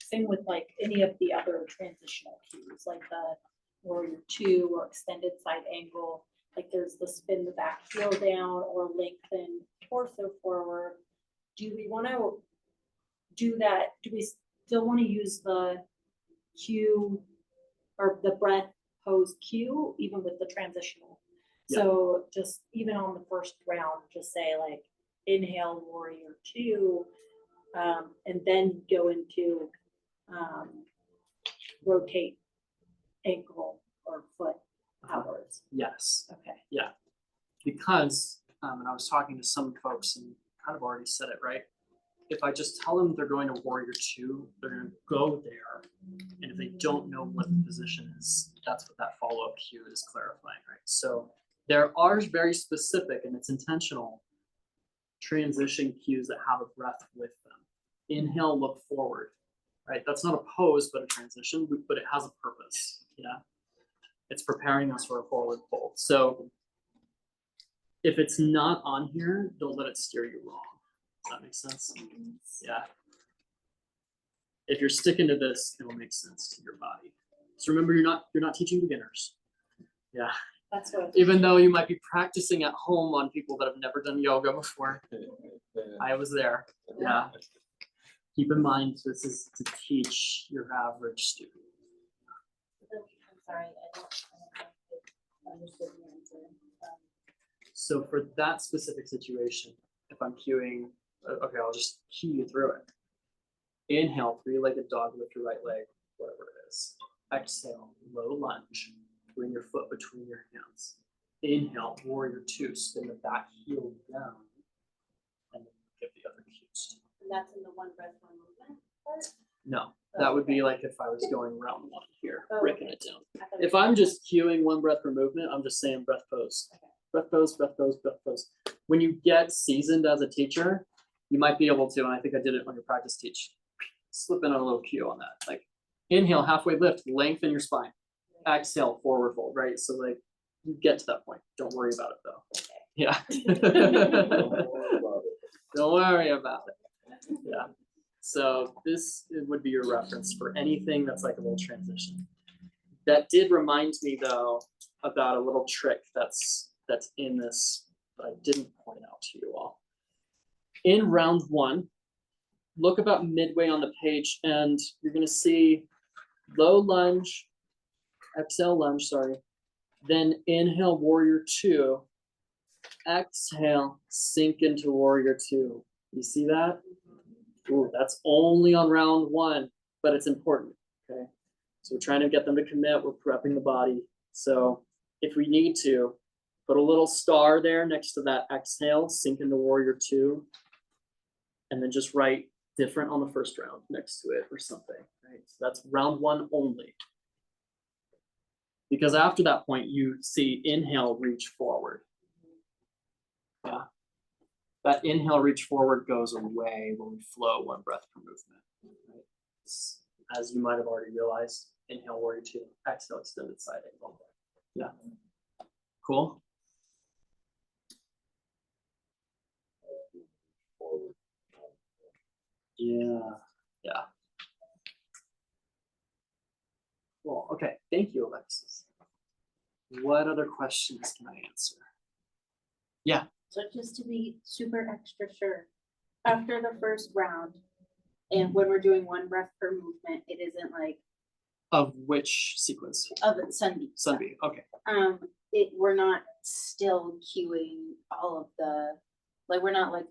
Same with like any of the other transitional cues, like the Warrior 2 or extended side angle. like there's the spin the back heel down or lengthen torso forward. Do we want to do that? Do we still want to use the cue or the breath pose cue even with the transitional? Yeah. So just even on the first round, just say like inhale warrior two, and then go into rotate ankle or foot outwards. Yes. Okay. Yeah. Because, and I was talking to some folks and kind of already said it, right? If I just tell them they're going to warrior two, they're gonna go there. And if they don't know what the position is, that's what that follow-up cue is clarifying, right? So there are very specific, and it's intentional, transition cues that have a breath with them. Inhale, look forward, right? That's not a pose, but a transition, but it has a purpose, yeah? It's preparing us for a forward fold. So if it's not on here, don't let it steer you wrong. Does that make sense? Yeah. If you're sticking to this, it'll make sense to your body. So remember, you're not teaching beginners. Yeah. That's what. Even though you might be practicing at home on people that have never done yoga before. I was there. Yeah. Keep in mind, this is to teach your average student. I'm sorry, I don't understand the answer. So for that specific situation, if I'm cueing, okay, I'll just cue you through it. Inhale, three-legged dog, lift your right leg, whatever it is. Exhale, low lunge, bring your foot between your hands. Inhale, warrior two, spin the back heel down, and then give the other cues. And that's in the one breath, one movement part? No, that would be like if I was going round one here, Oh, breaking okay. it down. I thought If I'm just cueing one breath per movement, I'm just saying breath pose. Breath pose, breath pose, breath pose. When you get seasoned as a teacher, you might be able to, and I think I did it on your practice teach, slip in a little cue on that. Like inhale, halfway lift, lengthen your spine. Exhale, forward fold, right? So like you get to that point. Don't worry about it though. Yeah. Don't worry about it. Yeah. So this would be your reference for anything that's like a little transition. That did remind me though about a little trick that's in this, but I didn't point out to you all. In round one, look about midway on the page and you're gonna see low lunge, exhale lunge, sorry. Then inhale warrior two, exhale, sink into warrior two. You see that? Ooh, that's only on round one, but it's important, okay? So we're trying to get them to commit, we're prepping the body. So if we need to, put a little star there next to that exhale, sink into warrior two, and then just write different on the first round next to it or something, right? So that's round one only. Because after that point, you see inhale, reach forward. Yeah. That inhale, reach forward goes away when we flow one breath per movement. Right? As you might have already realized, inhale, warrior two, exhale, extended side angle. Yeah. Cool. Yeah. Yeah. Cool. Okay. Thank you, Alexis. What other questions can I answer? Yeah. So just to be super extra sure, after the first round, and when we're doing one breath per movement, it isn't like Of which sequence? of it Sunbeam. Sunbeam. Okay. We're not still cueing all of the, like, we're not like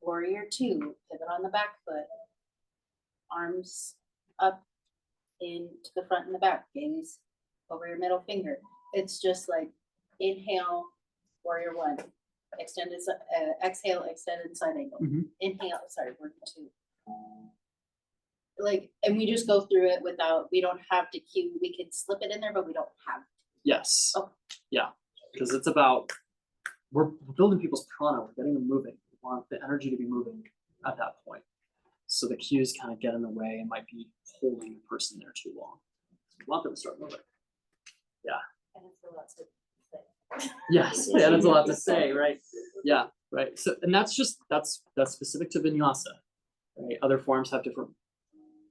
warrior two, pivot on the back foot, arms up into the front and the back, gaze over your middle finger. It's just like inhale, warrior one, extended, exhale, extended side angle. Mhm. Inhale, sorry, warrior two. Like, and we just go through it without, we don't have to cue, we could slip it in there, but we don't have. Yes. Okay. Yeah. Because it's about, we're building people's prana, we're getting them moving. We want the energy to be moving at that point. So the cues kind of get in the way and might be holding the person there too long. We want them to start moving. Yeah. And it's a lot to say. Yes. Yeah, that's a lot to say, right? Yeah, right. So, and that's specific to vinyasa. Right? Other forms have different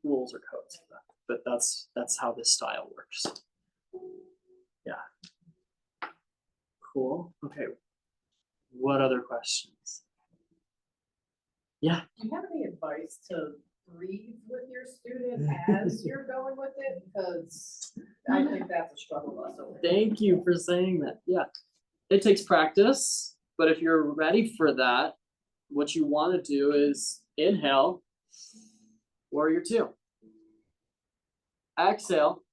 rules or codes, but that's how this style works. Yeah. Cool. Okay. What other questions? Yeah. Do you have any advice to breathe with your student as you're going with it? Because I think that's a struggle also. Thank you for saying that. Yeah. It takes practice, but if you're ready for that, what you want to do is inhale, warrior two. Exhale,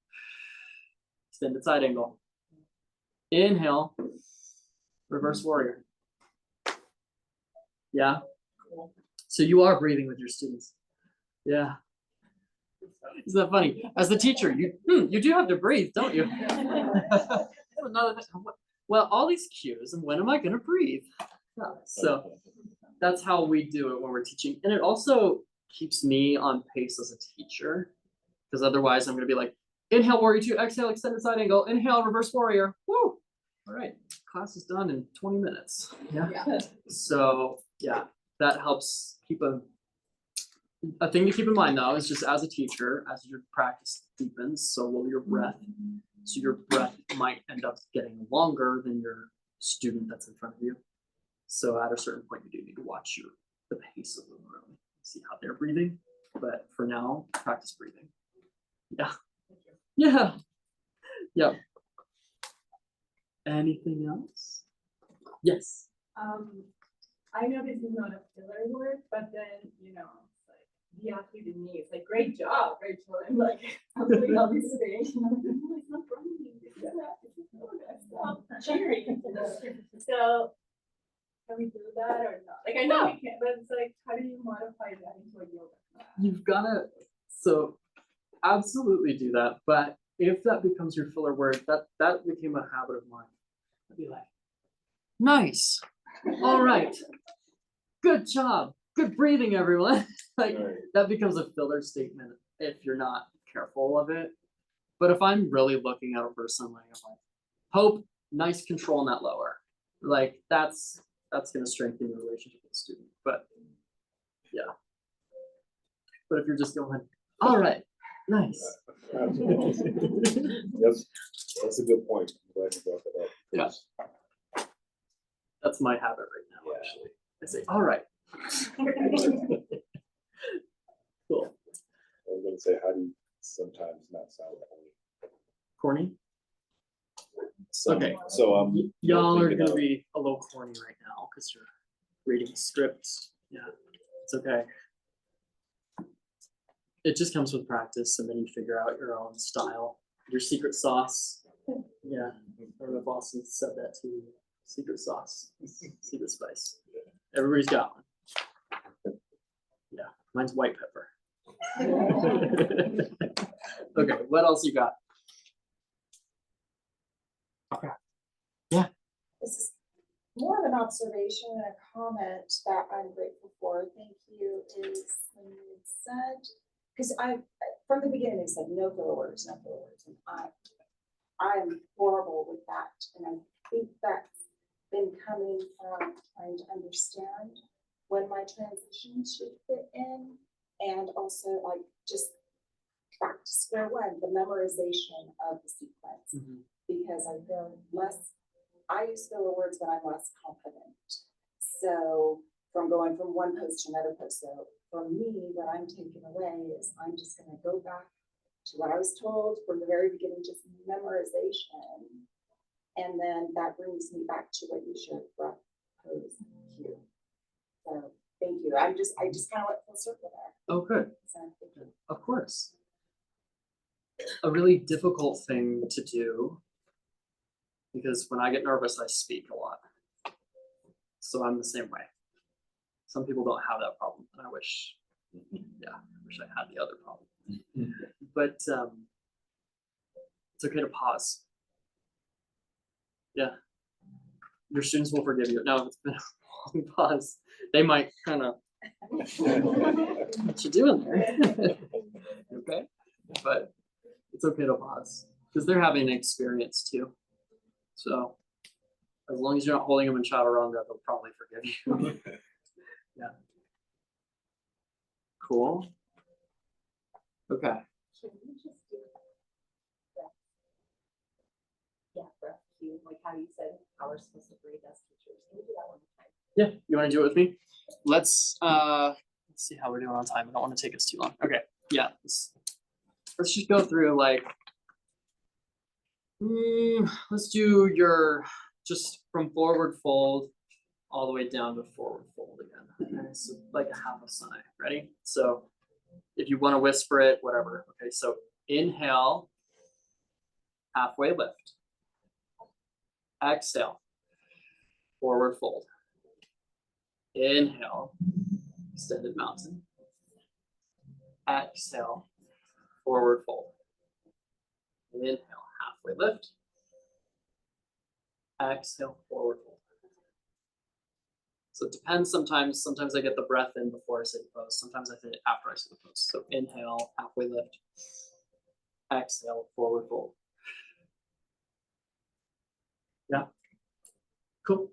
extended side angle. Inhale, reverse warrior. Yeah. So you are breathing with your students. Yeah. Isn't that funny? As the teacher, you do have to breathe, don't you? Well, all these cues, and when am I gonna breathe? Yeah, so that's how we do it when we're teaching. And it also keeps me on pace as a teacher, because otherwise I'm gonna be like, inhale, warrior two, exhale, extended side angle, inhale, reverse warrior. Woo! All right, class is done in 20 minutes. Yeah. So yeah, that helps keep a thing to keep in mind though is just as a teacher, as your practice deepens, so will your breath. So your breath might end up getting longer than your student that's in front of you. So at a certain point, you do need to watch the pace of the room, see how they're breathing. But for now, practice breathing. Yeah. Yeah. Yeah. Anything else? Yes. I know this is not a filler word, but then, you know, it's like the athlete in me, it's like, great job, Rachel. I'm like, I'm doing all these things. And I'm like, no, it's not from me. This is not, stop cheering. So can we do that or not? Like, I know we can, but it's like, how do you modify that into a yoga class? You've gotta, so absolutely do that. But if that becomes your filler word, that became a habit of mine. I'd be like, nice. All right. Good job. Good breathing, everyone. Like that becomes a filler statement if you're not careful of it. But if I'm really looking at a person, like I'm like, Hope, nice control on that lower. Like that's gonna strengthen your relationship with the student. But yeah. But if you're just going, all right, nice. That's a good point. I'm glad you brought that up. Yeah. That's my habit right now, actually. I say, all right. Cool. I was gonna say, how do you sometimes not sound Corny? Okay, so y'all are gonna be a little corny right now because you're reading a script. Yeah, it's okay. It just comes with practice, and then you figure out your own style, your secret sauce. Yeah, I don't know if Austin said that to you. Secret sauce, secret spice. Everybody's got one. Yeah, mine's white pepper. Okay, what else you got? Okay. Yeah. This is more of an observation and a comment that I'm grateful for. Thank you. Is when you said, because from the beginning, they said no filler words, no filler words, and I'm horrible with that, and I think that's been coming from trying to understand when my transitions should fit in, and also like just back to square one, the memorization of the sequence, because I feel I use filler words when I'm less confident. So from going from one post to another post, so for me, what I'm taking away is I'm just gonna go back to what I was told from the very beginning, just memorization. And then that brings me back to what you shared, breath, pose, cue. So thank you. I just kind of went full circle there. Oh, good. So thank you. Of course. A really difficult thing to do, because when I get nervous, I speak a lot. So I'm the same way. Some people don't have that problem, and I wish I had the other problem. But it's okay to pause. Yeah. Your students will forgive you. Now, if it's been a long pause, they might kind of, what you doing there? Okay. But it's okay to pause because they're having an experience too. So as long as you're not holding them in chaturanga, they'll probably forgive you. Yeah. Cool. Okay. Can you just do breath? Yeah, breath cue, like how you said how we're supposed to breathe as teachers. Can we do that one more time? Yeah, you wanna do it with me? Let's see how we're doing on time. I don't wanna take us too long. Okay, yeah, let's just go through like, let's do your, just from forward fold all the way down to forward fold again. Okay, so like a half a sigh. Ready? So if you wanna whisper it, whatever. Okay, so inhale, halfway lift. Exhale, forward fold. Inhale, extended mountain. Exhale, forward fold. Inhale, halfway lift. Exhale, forward fold. So it depends sometimes. Sometimes I get the breath in before I say the pose. Sometimes I say it after I say the pose. So inhale, halfway lift. Exhale, forward fold. Yeah. Cool.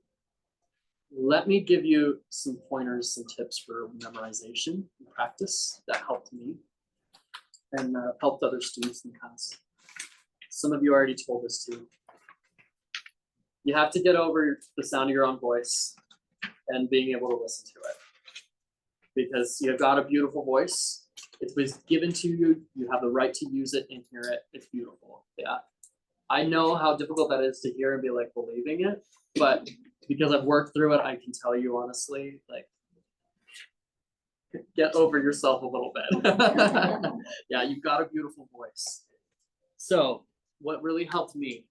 Let me give you some pointers, some tips for memorization and practice that helped me and helped other students in class. Some of you already told this too. You have to get over the sound of your own voice and being able to listen to it. Because you've got a beautiful voice. It was given to you. You have the right to use it and hear it. It's beautiful. Yeah. I know how difficult that is to hear and be like believing it, but because I've worked through it, I can tell you honestly, like, get over yourself a little bit. Yeah, you've got a beautiful voice. So what really helped me,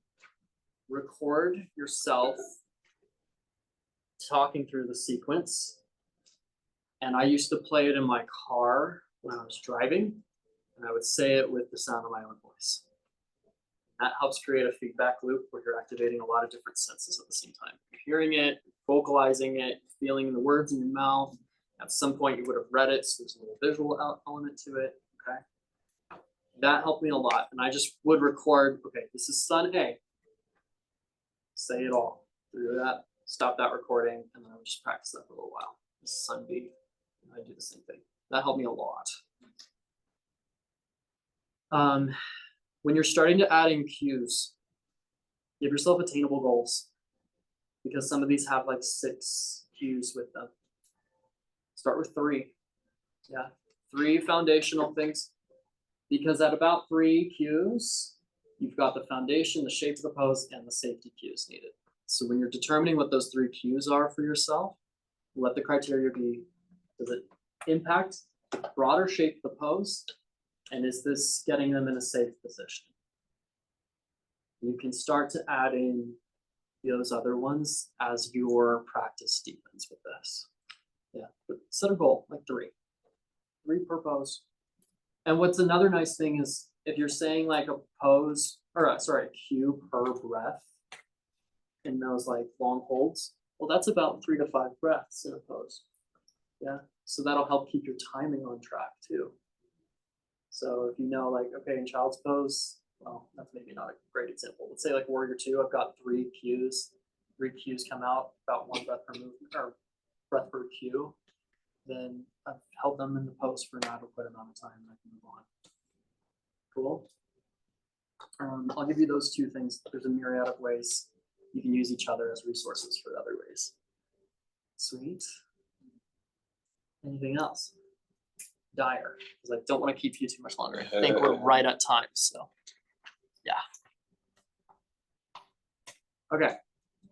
record yourself talking through the sequence. And I used to play it in my car when I was driving, and I would say it with the sound of my own voice. That helps create a feedback loop where you're activating a lot of different senses at the same time. You're hearing it, vocalizing it, feeling the words in your mouth. At some point you would have read it, so there's a little visual element to it, okay? That helped me a lot, and I just would record, okay, this is Sun A. Say it all through that, stop that recording, and then I would just practice that for a little while. This is Sun B, and I do the same thing. That helped me a lot. When you're starting to add in cues, give yourself attainable goals, because some of these have like 6 cues with them. Start with 3. Yeah, 3 foundational things, because at about 3 cues, you've got the foundation, the shape of the pose, and the safety cues needed. So when you're determining what those 3 cues are for yourself, let the criteria be, does it impact the broader shape of the pose? And is this getting them in a safe position? You can start to add in those other ones as your practice deepens with this. Yeah, but set a goal, like 3 per pose. And what's another nice thing is if you're saying like a pose, or a cue per breath in those like long holds, well, that's about 3 to 5 breaths in a pose. Yeah, so that'll help keep your timing on track too. So if you know, like, okay, in child's pose, well, that's maybe not a great example. Let's say like warrior 2, I've got 3 cues. 3 cues come out, about 1 breath per movement, or breath per cue. Then I've held them in the pose for an adequate amount of time and I can move on. Cool. I'll give you those 2 things. There's a myriad of ways you can use each other as resources for other ways. Sweet. Anything else? Dire, because I don't want to keep you too much longer. I think we're right at time, so yeah. Okay,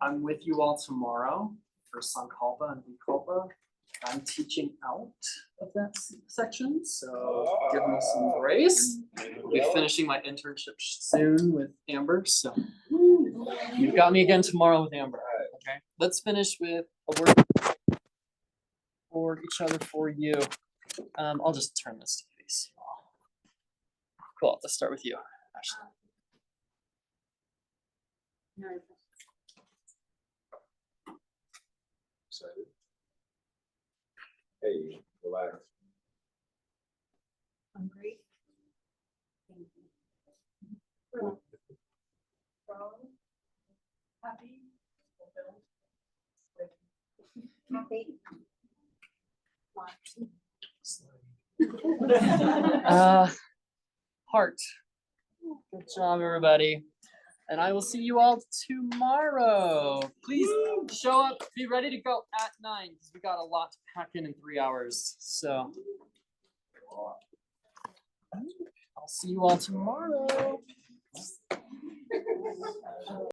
I'm with you all tomorrow for Sankalpa and Vikalpa. I'm teaching out of that section, so give me some grace. I'll be finishing my internship soon with Amber, so you've got me again tomorrow with Amber. Okay, let's finish with a word for each other for you. I'll just turn this to face. Cool, let's start with you, Ashley. Excited. Hey, relax. Hungry. Happy. Happy. Heart. Good job, everybody. And I will see you all tomorrow. Please show up, be ready to go at 9 because we got a lot to pack in 3 hours. So I'll see you all tomorrow.